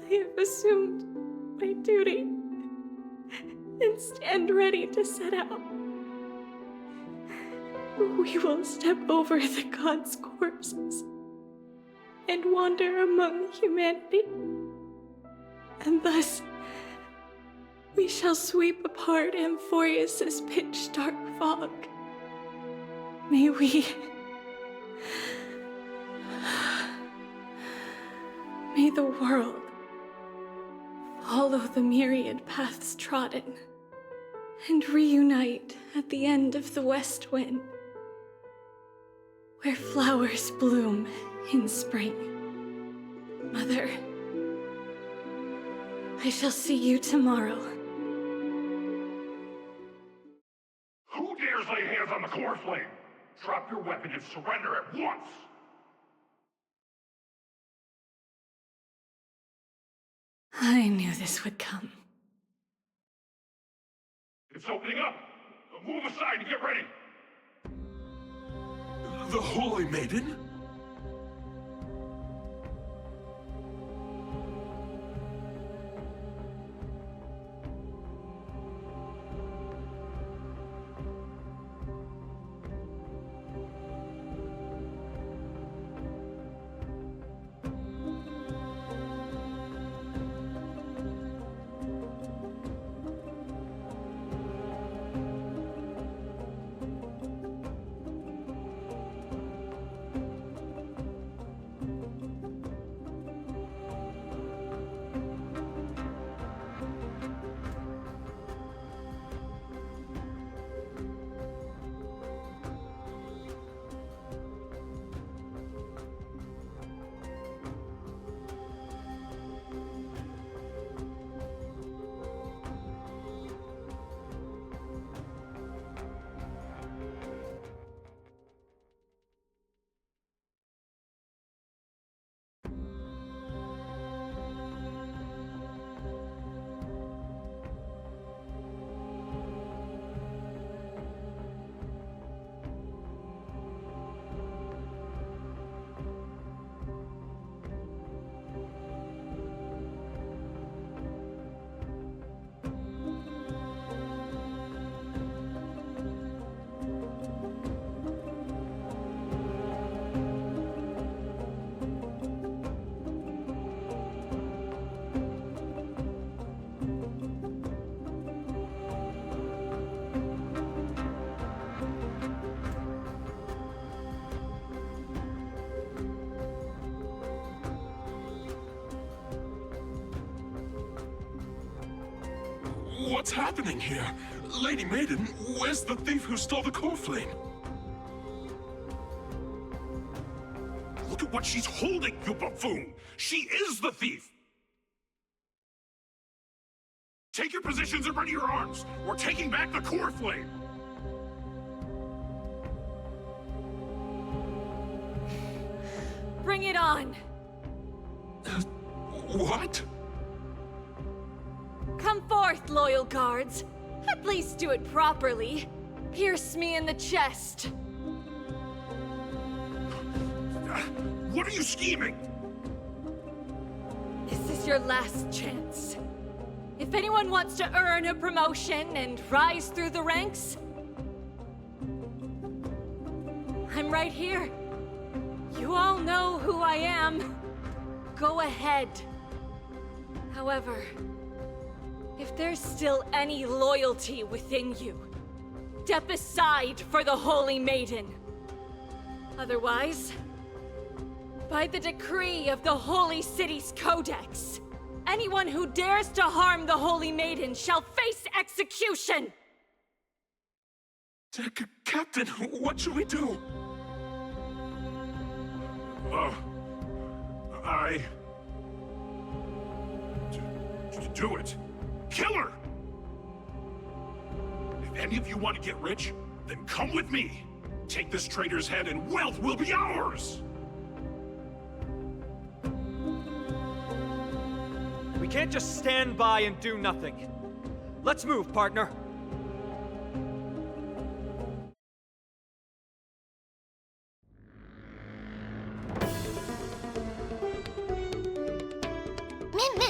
Speaker 6: I have assumed my duty and stand ready to set out. We will step over the gods' corpses and wander among humanity, and thus we shall sweep apart Amphorius' pitch-dark fog. May the world follow the myriad paths trodden and reunite at the end of the west wind, where flowers bloom in spring. Mother, I shall see you tomorrow.
Speaker 9: Who dares lay hands on the core flame? Drop your weapon and surrender at once!
Speaker 6: I knew this would come.
Speaker 9: It's opening up! Move aside and get ready! The Holy Maiden? What's happening here? Lady Maiden, where's the thief who stole the core flame? Look at what she's holding, you buffoon! She is the thief! Take your positions and ready your arms! We're taking back the core flame!
Speaker 18: Bring it on!
Speaker 9: What?
Speaker 18: Come forth, loyal guards. At least do it properly. Pierce me in the chest.
Speaker 9: What are you scheming?
Speaker 18: This is your last chance. If anyone wants to earn a promotion and rise through the ranks, I'm right here. You all know who I am. Go ahead. However, if there's still any loyalty within you, step aside for the Holy Maiden. Otherwise, by the decree of the Holy City's Codex, anyone who dares to harm the Holy Maiden shall face execution!
Speaker 9: Captain, what should we do? Do it. Kill her! If any of you want to get rich, then come with me. Take this traitor's head and wealth will be ours!
Speaker 5: We can't just stand by and do nothing. Let's move, partner.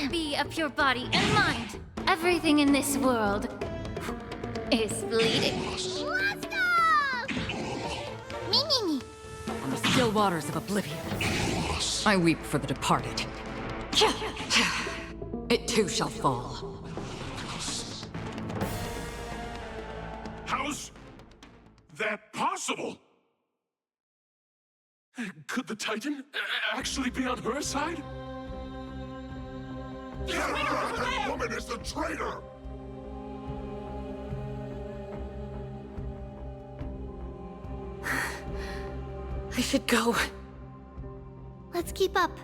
Speaker 1: Be of your body and mind. Everything in this world is bleeding. Let's go! Me.
Speaker 21: On the still waters of oblivion, I weep for the departed. It too shall fall.
Speaker 9: How's that possible? Could the Titan actually be on her side? That woman is the traitor!
Speaker 18: I should go.
Speaker 1: Let's keep up.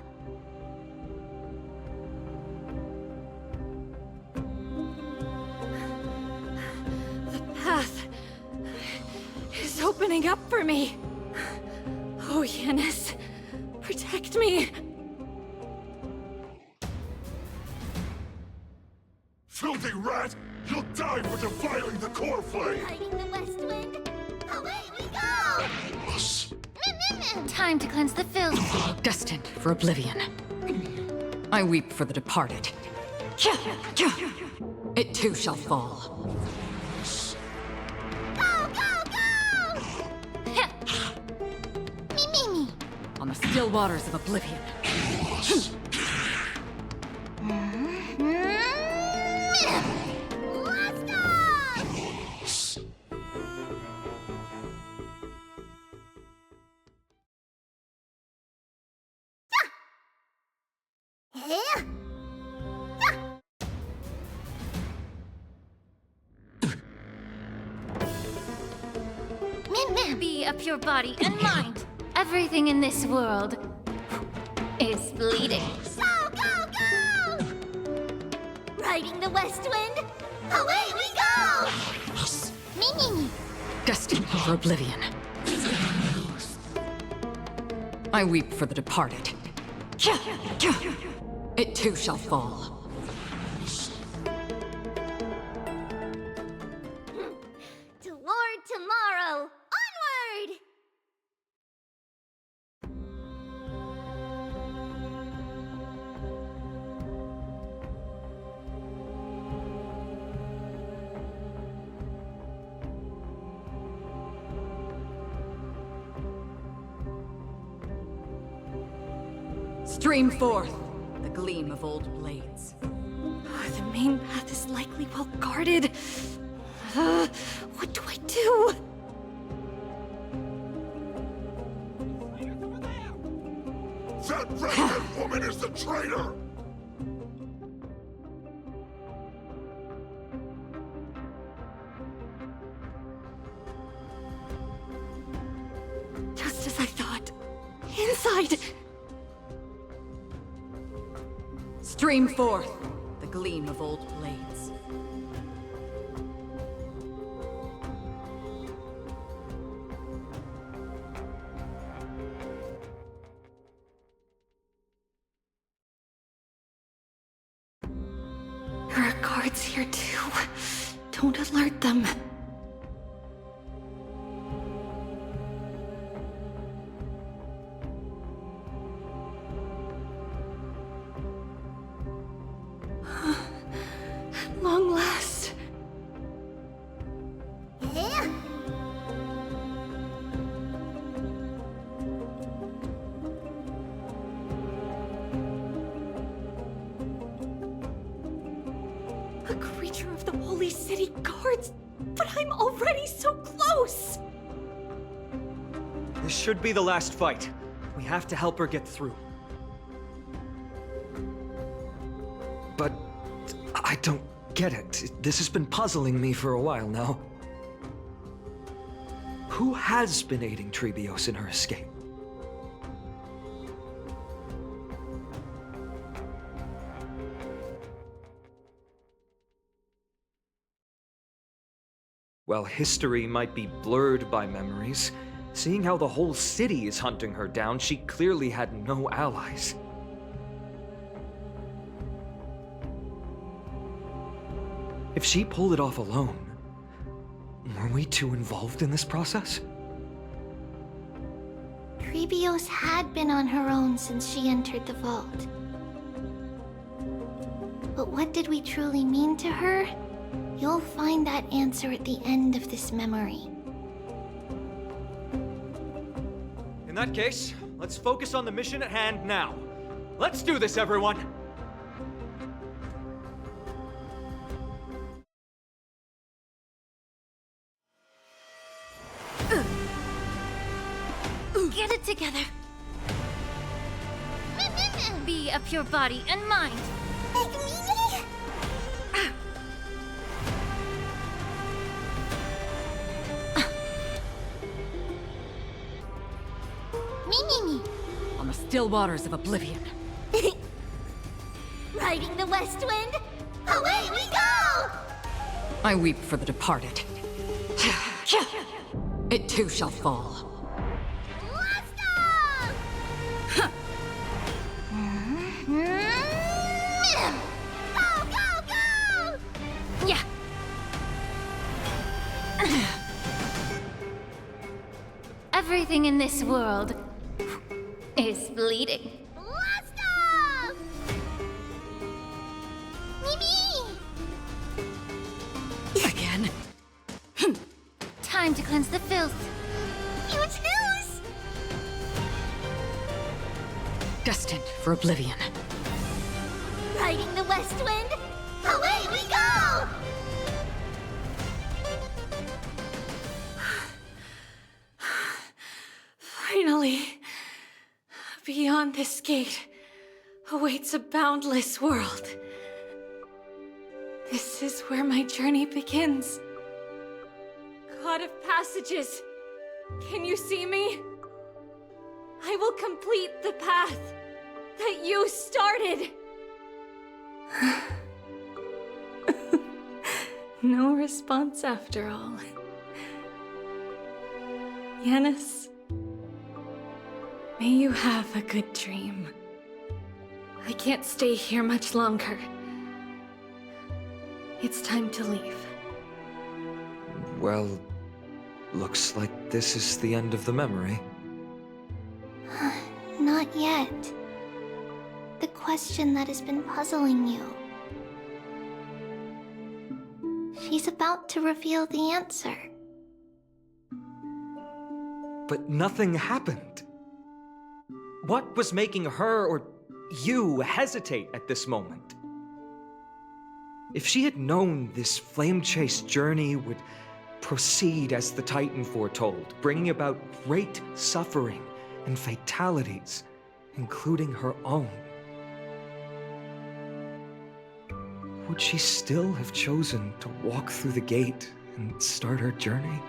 Speaker 18: The path is opening up for me. Oh, Yanis, protect me.
Speaker 9: Filthy rat! You'll die for defiling the core flame!
Speaker 1: Hiding the west wind. Away we go! Time to cleanse the filth.
Speaker 21: Destined for oblivion. I weep for the departed. It too shall fall.
Speaker 1: Go! Me.
Speaker 21: On the still waters of oblivion.
Speaker 1: Let's go! Be of your body and mind. Everything in this world is bleeding. Go! Riding the west wind. Away we go! Me.
Speaker 21: Destined for oblivion. I weep for the departed. It too shall fall.
Speaker 1: Toward tomorrow. Onward!
Speaker 21: Stream forth the gleam of old blades.
Speaker 18: The main path is likely well guarded. What do I do?
Speaker 9: That redhead woman is the traitor!
Speaker 6: tried...
Speaker 21: Stream forth the gleam of old blades.
Speaker 6: There are guards here too. Don't alert them. At long last.
Speaker 1: Yeah.
Speaker 6: A creature of the Holy City Guards, but I'm already so close!
Speaker 5: This should be the last fight. We have to help her get through. But I don't get it. This has been puzzling me for a while now. Who has been aiding Trebios in her escape? While history might be blurred by memories, seeing how the whole city is hunting her down, she clearly had no allies. If she pulled it off alone, were we too involved in this process?
Speaker 1: Trebios had been on her own since she entered the vault. But what did we truly mean to her? You'll find that answer at the end of this memory.
Speaker 5: In that case, let's focus on the mission at hand now. Let's do this, everyone!
Speaker 2: Get it together. Be of your body and mind.
Speaker 1: Me.
Speaker 21: On the still waters of oblivion.
Speaker 2: Riding the west wind, away we go!
Speaker 21: I weep for the departed. It too shall fall.
Speaker 2: Let's go! Go! Yeah. Everything in this world is bleeding. Let's go! Me!
Speaker 21: Again?
Speaker 2: Time to cleanse the filth. You choose!
Speaker 21: Destined for oblivion.
Speaker 2: Riding the west wind, away we go!
Speaker 6: Finally, beyond this gate awaits a boundless world. This is where my journey begins. God of passages, can you see me? I will complete the path that you started. No response after all. Yanis, may you have a good dream. I can't stay here much longer. It's time to leave.
Speaker 5: Well, looks like this is the end of the memory.
Speaker 1: Not yet. The question that has been puzzling you. She's about to reveal the answer.
Speaker 5: But nothing happened. What was making her or you hesitate at this moment? If she had known this flame-chased journey would proceed as the Titan foretold, bringing about great suffering and fatalities, including her own, would she still have chosen to walk through the gate and start her journey?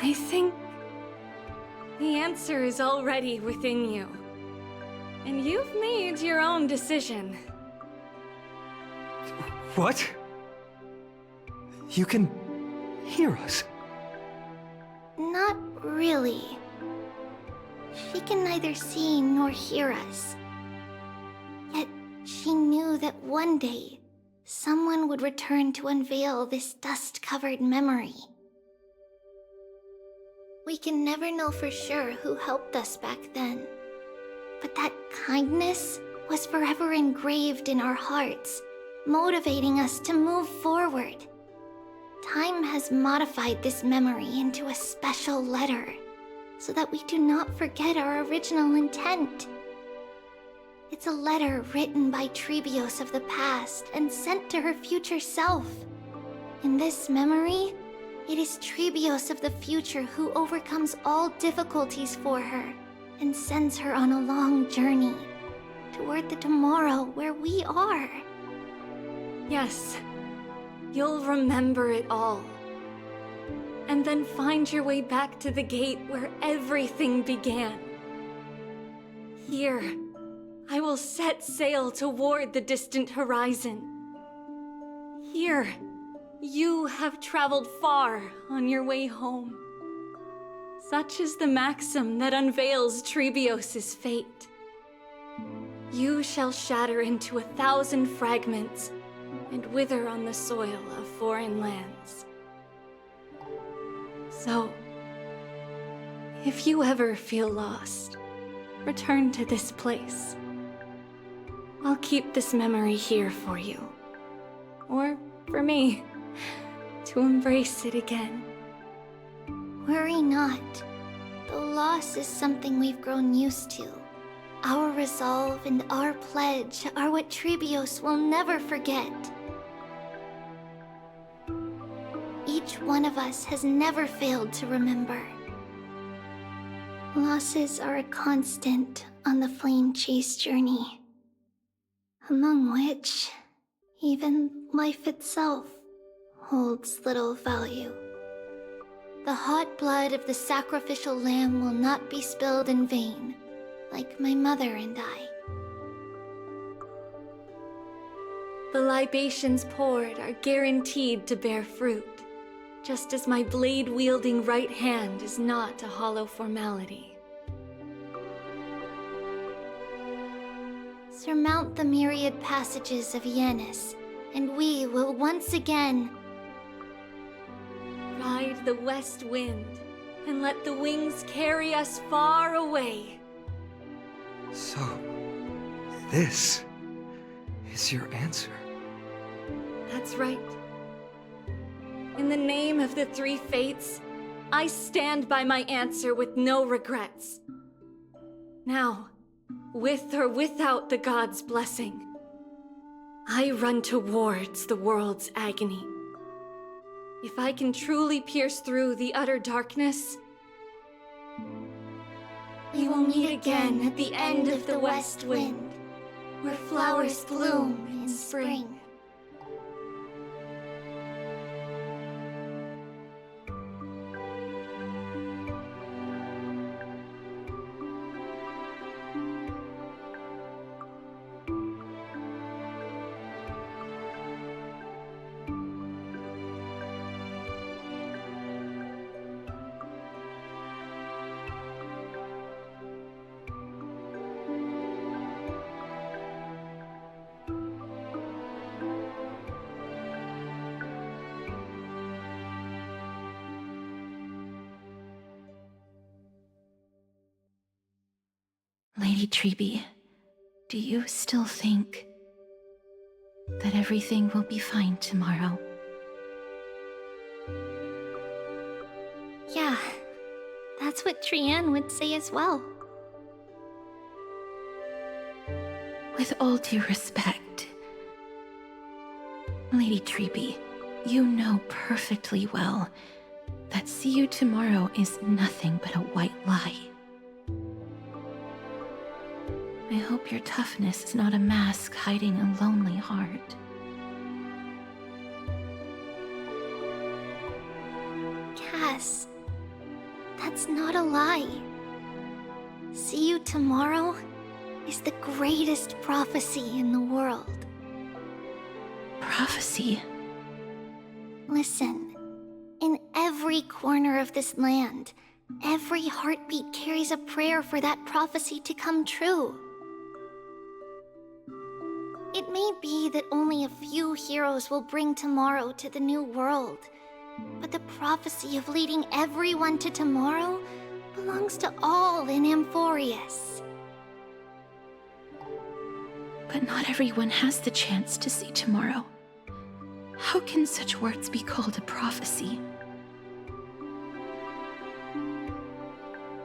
Speaker 6: I think
Speaker 18: answer is already within you. And you've made your own decision.
Speaker 5: What? You can hear us?
Speaker 1: Not really. She can neither see nor hear us. Yet she knew that one day, someone would return to unveil this dust-covered memory. We can never know for sure who helped us back then. But that kindness was forever engraved in our hearts, motivating us to move forward. Time has modified this memory into a special letter, so that we do not forget our original intent. It's a letter written by Trebios of the past and sent to her future self. In this memory, it is Trebios of the future who overcomes all difficulties for her and sends her on a long journey toward the tomorrow where we are.
Speaker 18: Yes, you'll remember it all. And then find your way back to the gate where everything began. Here, I will set sail toward the distant horizon. Here, you have traveled far on your way home. Such is the maxim that unveils Trebios' fate. You shall shatter into 1,000 fragments and wither on the soil of foreign lands. So, if you ever feel lost, return to this place. I'll keep this memory here for you. Or for me, to embrace it again.
Speaker 1: Worry not. The loss is something we've grown used to. Our resolve and our pledge are what Trebios will never forget. Each one of us has never failed to remember. Losses are a constant on the flame chase journey, among which even life itself holds little value. The hot blood of the sacrificial lamb will not be spilled in vain, like my mother and I.
Speaker 18: The libations poured are guaranteed to bear fruit, just as my blade-wielding right hand is not a hollow formality.
Speaker 1: Surmount the myriad passages of E0S, and we will once again
Speaker 18: ride the west wind and let the wings carry us far away.
Speaker 5: So, this is your answer?
Speaker 18: That's right. In the name of the three fates, I stand by my answer with no regrets. Now, with or without the gods' blessing, I run towards the world's agony. If I can truly pierce through the utter darkness, we will meet again at the end of the west wind, where flowers bloom in spring.
Speaker 20: Lady Trebi, do you still think that everything will be fine tomorrow?
Speaker 1: Yeah, that's what Trianne would say as well.
Speaker 20: With all due respect, Lady Trebi, you know perfectly well that see you tomorrow is nothing but a white lie. I hope your toughness is not a mask hiding a lonely heart.
Speaker 1: Cass, that's not a lie. see you tomorrow is the greatest prophecy in the world.
Speaker 20: Prophecy?
Speaker 1: Listen, in every corner of this land, every heartbeat carries a prayer for that prophecy to come true. It may be that only a few heroes will bring tomorrow to the new world, but the prophecy of leading everyone to tomorrow belongs to all in Amphorius.
Speaker 20: But not everyone has the chance to see tomorrow. How can such words be called a prophecy?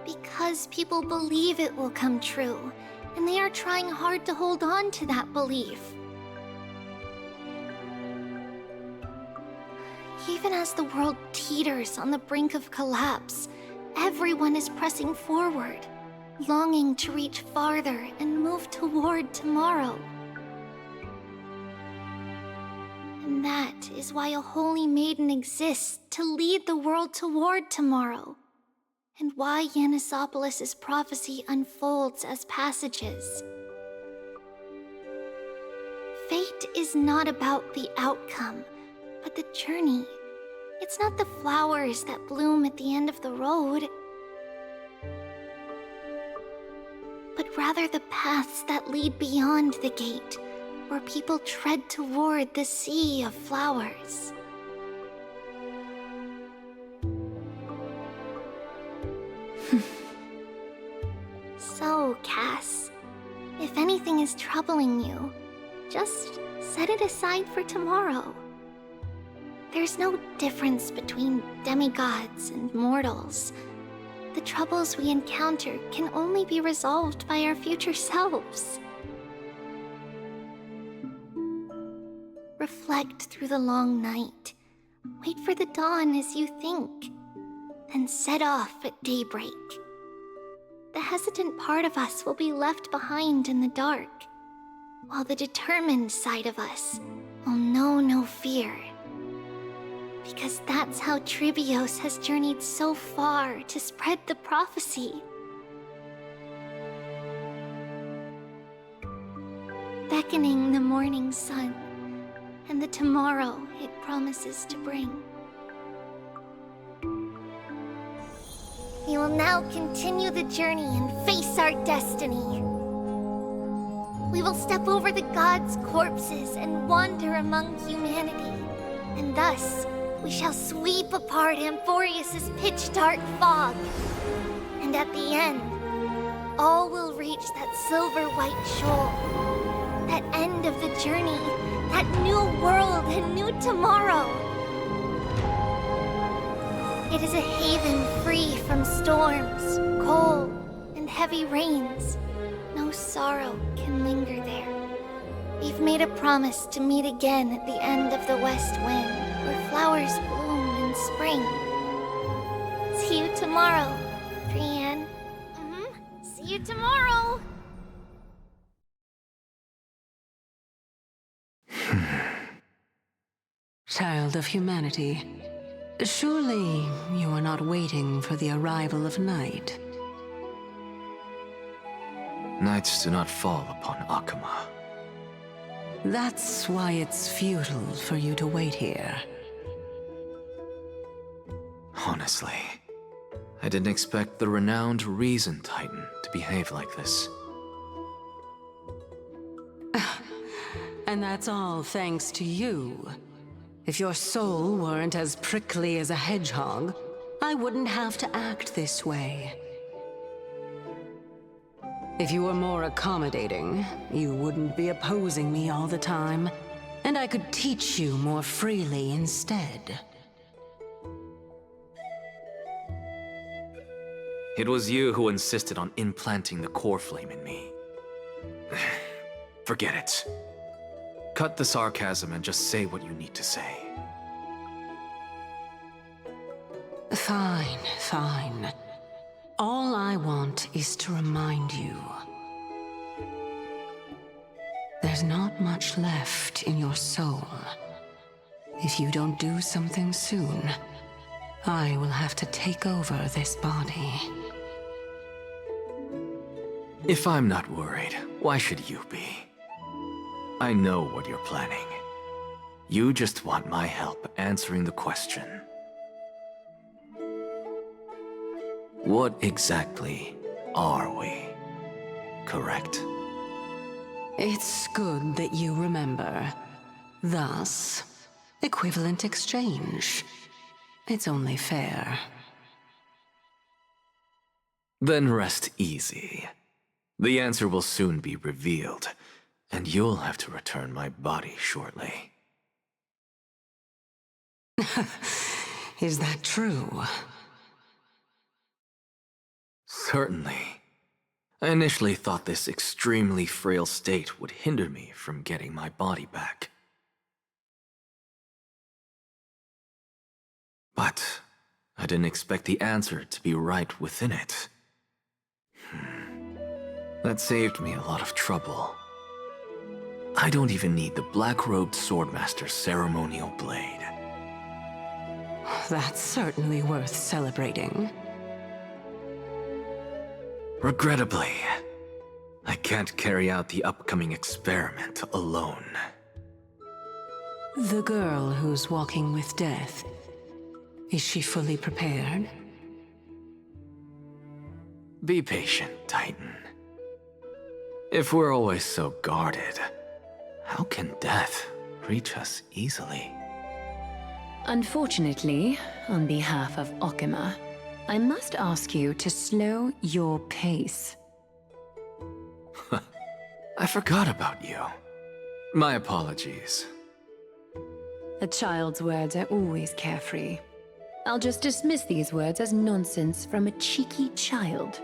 Speaker 1: Because people believe it will come true, and they are trying hard to hold on to that belief. Even as the world teeters on the brink of collapse, everyone is pressing forward, longing to reach farther and move toward tomorrow. And that is why a holy maiden exists to lead the world toward tomorrow, and why Yanissopolis' prophecy unfolds as passages. Fate is not about the outcome, but the journey. It's not the flowers that bloom at the end of the road, but rather the paths that lead beyond the gate, where people tread toward the sea of flowers. So, Cass, if anything is troubling you, just set it aside for tomorrow. There's no difference between demigods and mortals. The troubles we encounter can only be resolved by our future selves. Reflect through the long night. Wait for the dawn as you think. Then set off at daybreak. The hesitant part of us will be left behind in the dark, while the determined side of us will know no fear. Because that's how Trivios has journeyed so far to spread the prophecy. Beckoning the morning sun and the tomorrow it promises to bring. We will now continue the journey and face our destiny. We will step over the gods' corpses and wander among humanity, and thus we shall sweep apart Amphorius' pitch-dark fog. And at the end, all will reach that silver-white shoal. That end of the journey, that new world and new tomorrow. It is a haven free from storms, cold, and heavy rains. No sorrow can linger there. We've made a promise to meet again at the end of the west wind, where flowers bloom in spring. See you tomorrow, Brienne. See you tomorrow!
Speaker 13: Child of humanity, surely you are not waiting for the arrival of night.
Speaker 7: Nights do not fall upon Akama.
Speaker 13: That's why it's futile for you to wait here.
Speaker 7: Honestly, I didn't expect the renowned Reason Titan to behave like this.
Speaker 13: And that's all thanks to you. If your soul weren't as prickly as a hedgehog, I wouldn't have to act this way. If you were more accommodating, you wouldn't be opposing me all the time, and I could teach you more freely instead.
Speaker 7: It was you who insisted on implanting the core flame in me. Forget it. Cut the sarcasm and just say what you need to say.
Speaker 13: Fine, fine. All I want is to remind you. There's not much left in your soul. If you don't do something soon, I will have to take over this body.
Speaker 7: If I'm not worried, why should you be? I know what you're planning. You just want my help answering the question. What exactly are we? Correct?
Speaker 4: It's good that you remember. Thus, equivalent exchange. It's only fair.
Speaker 7: Then rest easy. The answer will soon be revealed, and you'll have to return my body shortly.
Speaker 4: Is that true?
Speaker 7: Certainly. I initially thought this extremely frail state would hinder me from getting my body back. But I didn't expect the answer to be right within it. That saved me a lot of trouble. I don't even need the black-robed swordmaster's ceremonial blade.
Speaker 4: That's certainly worth celebrating.
Speaker 7: Regrettably, I can't carry out the upcoming experiment alone.
Speaker 4: The girl who's walking with death, is she fully prepared?
Speaker 7: Be patient, Titan. If we're always so guarded, how can death reach us easily?
Speaker 3: Unfortunately, on behalf of Okima, I must ask you to slow your pace.
Speaker 7: I forgot about you. My apologies.
Speaker 3: A child's words are always carefree. I'll just dismiss these words as nonsense from a cheeky child.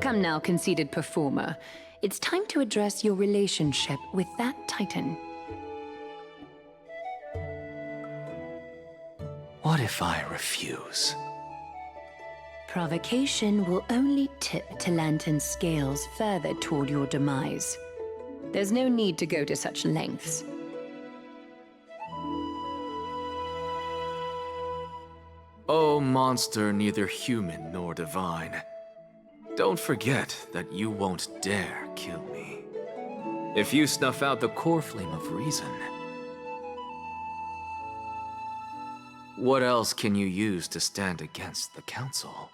Speaker 3: Come now, conceited performer. It's time to address your relationship with that Titan.
Speaker 7: What if I refuse?
Speaker 3: Provocation will only tip Talantan's scales further toward your demise. There's no need to go to such lengths.
Speaker 7: Oh, monster neither human nor divine. Don't forget that you won't dare kill me. If you snuff out the core flame of reason, what else can you use to stand against the Council?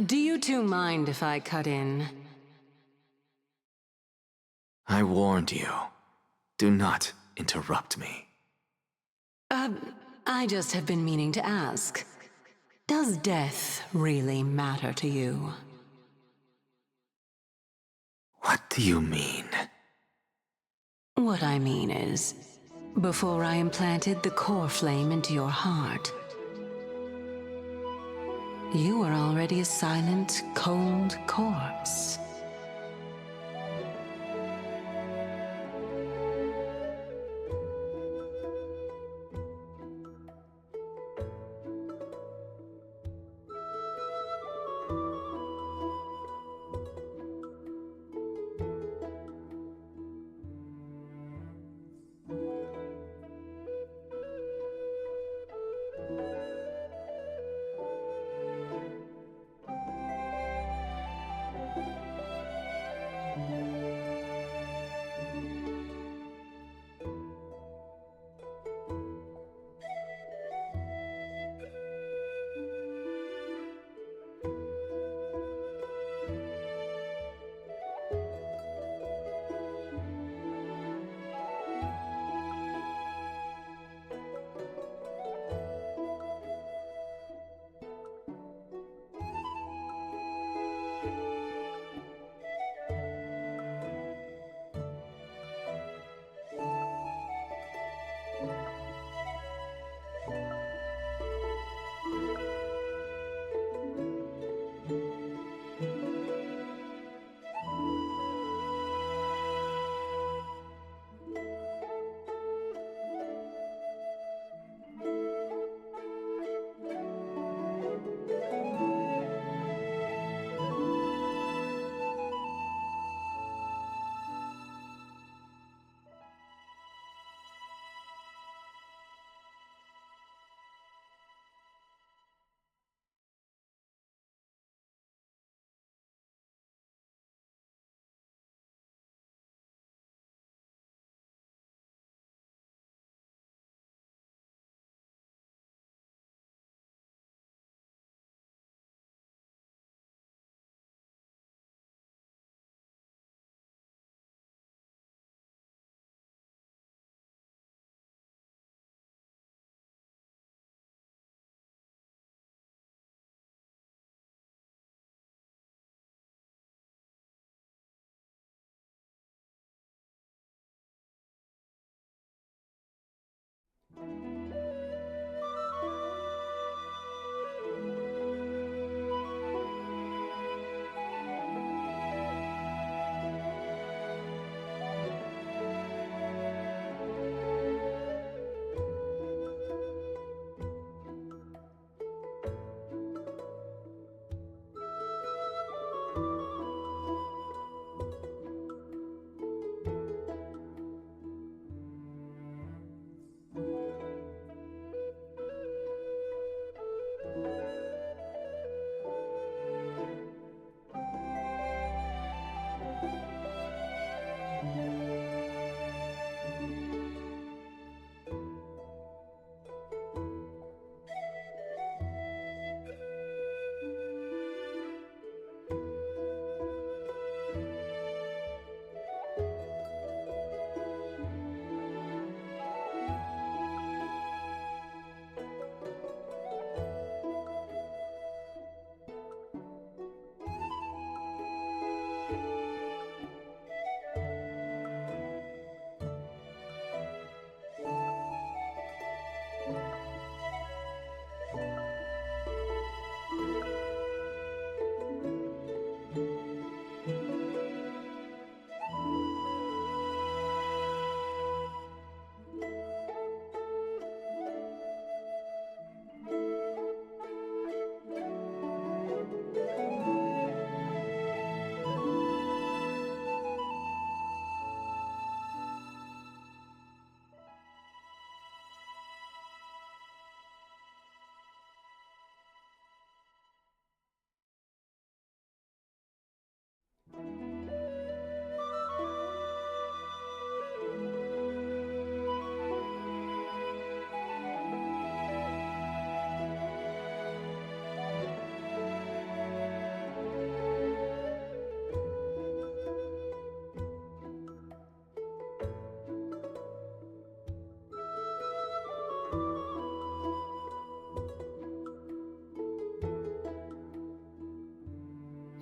Speaker 4: Do you two mind if I cut in?
Speaker 7: I warned you. Do not interrupt me.
Speaker 4: I just have been meaning to ask. Does death really matter to you?
Speaker 7: What do you mean?
Speaker 4: What I mean is, before I implanted the core flame into your heart, you were already a silent, cold corpse.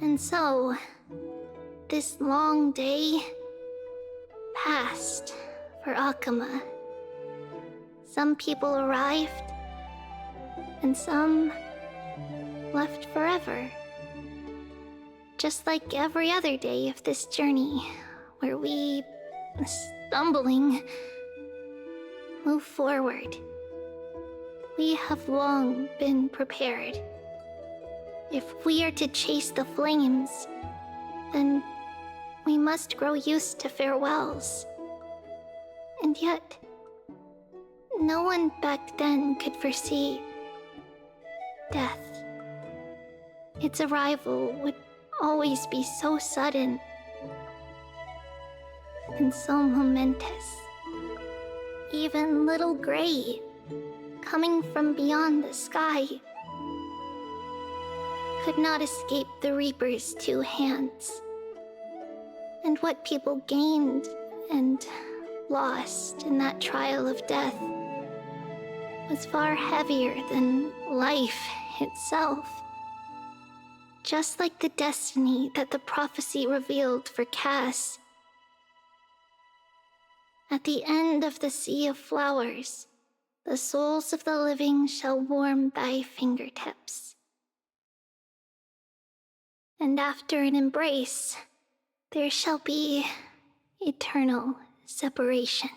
Speaker 1: And so, this long day passed for Akuma. Some people arrived, and some left forever. Just like every other day of this journey, where we, stumbling, move forward. We have long been prepared. If we are to chase the flames, then we must grow used to farewells. And yet, no one back then could foresee death. Its arrival would always be so sudden and so momentous. Even little Gray, coming from beyond the sky, could not escape the Reaper's two hands. And what people gained and lost in that trial of death was far heavier than life itself. Just like the destiny that the prophecy revealed for Cass. At the end of the Sea of Flowers, the souls of the living shall warm thy fingertips. And after an embrace, there shall be eternal separation.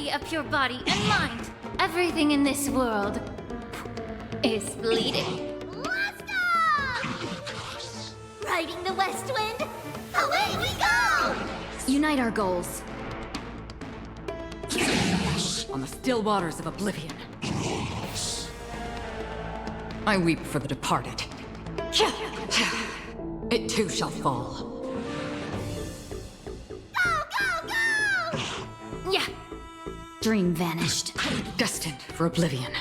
Speaker 1: Be a pure body and mind. Everything in this world is bleeding.
Speaker 2: Let's go! Riding the west wind, away we go!
Speaker 18: Unite our goals. On the still waters of oblivion. I weep for the departed. It too shall fall.
Speaker 2: Go, go, go!
Speaker 18: Yeah. Dream vanished. Destined for oblivion.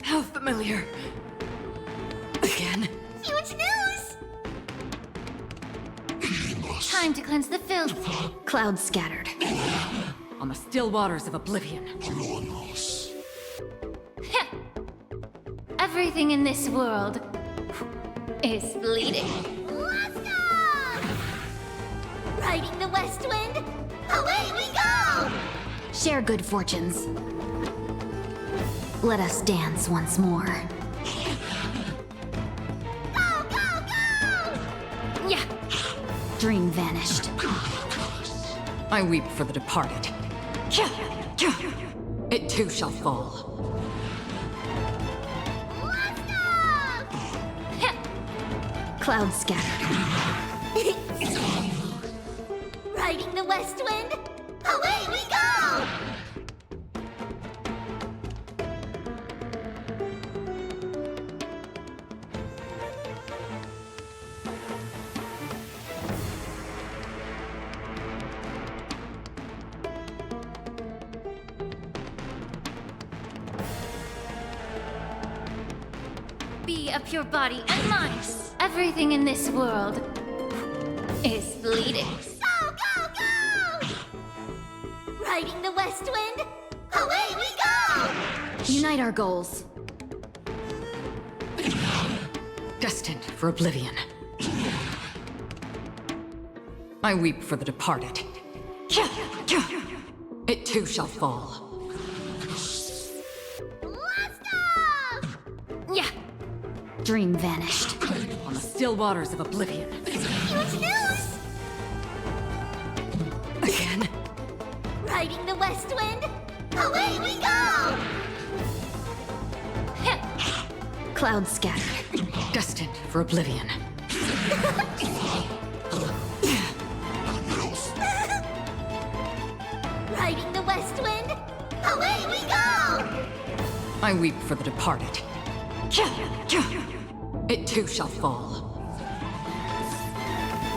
Speaker 18: How familiar. Again.
Speaker 2: Huge news!
Speaker 1: Time to cleanse the filth.
Speaker 18: Clouds scattered. On the still waters of oblivion.
Speaker 1: Everything in this world is bleeding.
Speaker 2: Let's go! Riding the west wind, away we go!
Speaker 18: Share good fortunes. Let us dance once more.
Speaker 2: Go, go, go!
Speaker 18: Yeah. Dream vanished. I weep for the departed. It too shall fall.
Speaker 2: Let's go!
Speaker 18: Clouds scattered.
Speaker 2: Riding the west wind, away we go!
Speaker 1: Be a pure body and mind. Everything in this world is bleeding.
Speaker 2: Go, go, go! Riding the west wind, away we go!
Speaker 18: Unite our goals. Destined for oblivion. I weep for the departed. It too shall fall.
Speaker 2: Let's go!
Speaker 18: Yeah. Dream vanished. On the still waters of oblivion.
Speaker 2: Huge news!
Speaker 18: Again.
Speaker 2: Riding the west wind, away we go!
Speaker 18: Clouds scattered. Destined for oblivion.
Speaker 2: Riding the west wind, away we go!
Speaker 18: I weep for the departed. It too shall fall.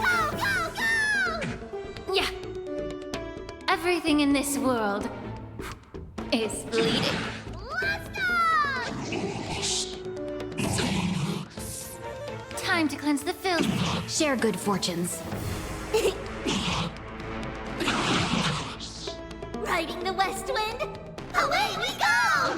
Speaker 2: Go, go, go!
Speaker 1: Yeah. Everything in this world is bleeding.
Speaker 2: Let's go!
Speaker 1: Time to cleanse the filth.
Speaker 18: Share good fortunes.
Speaker 2: Riding the west wind, away we go!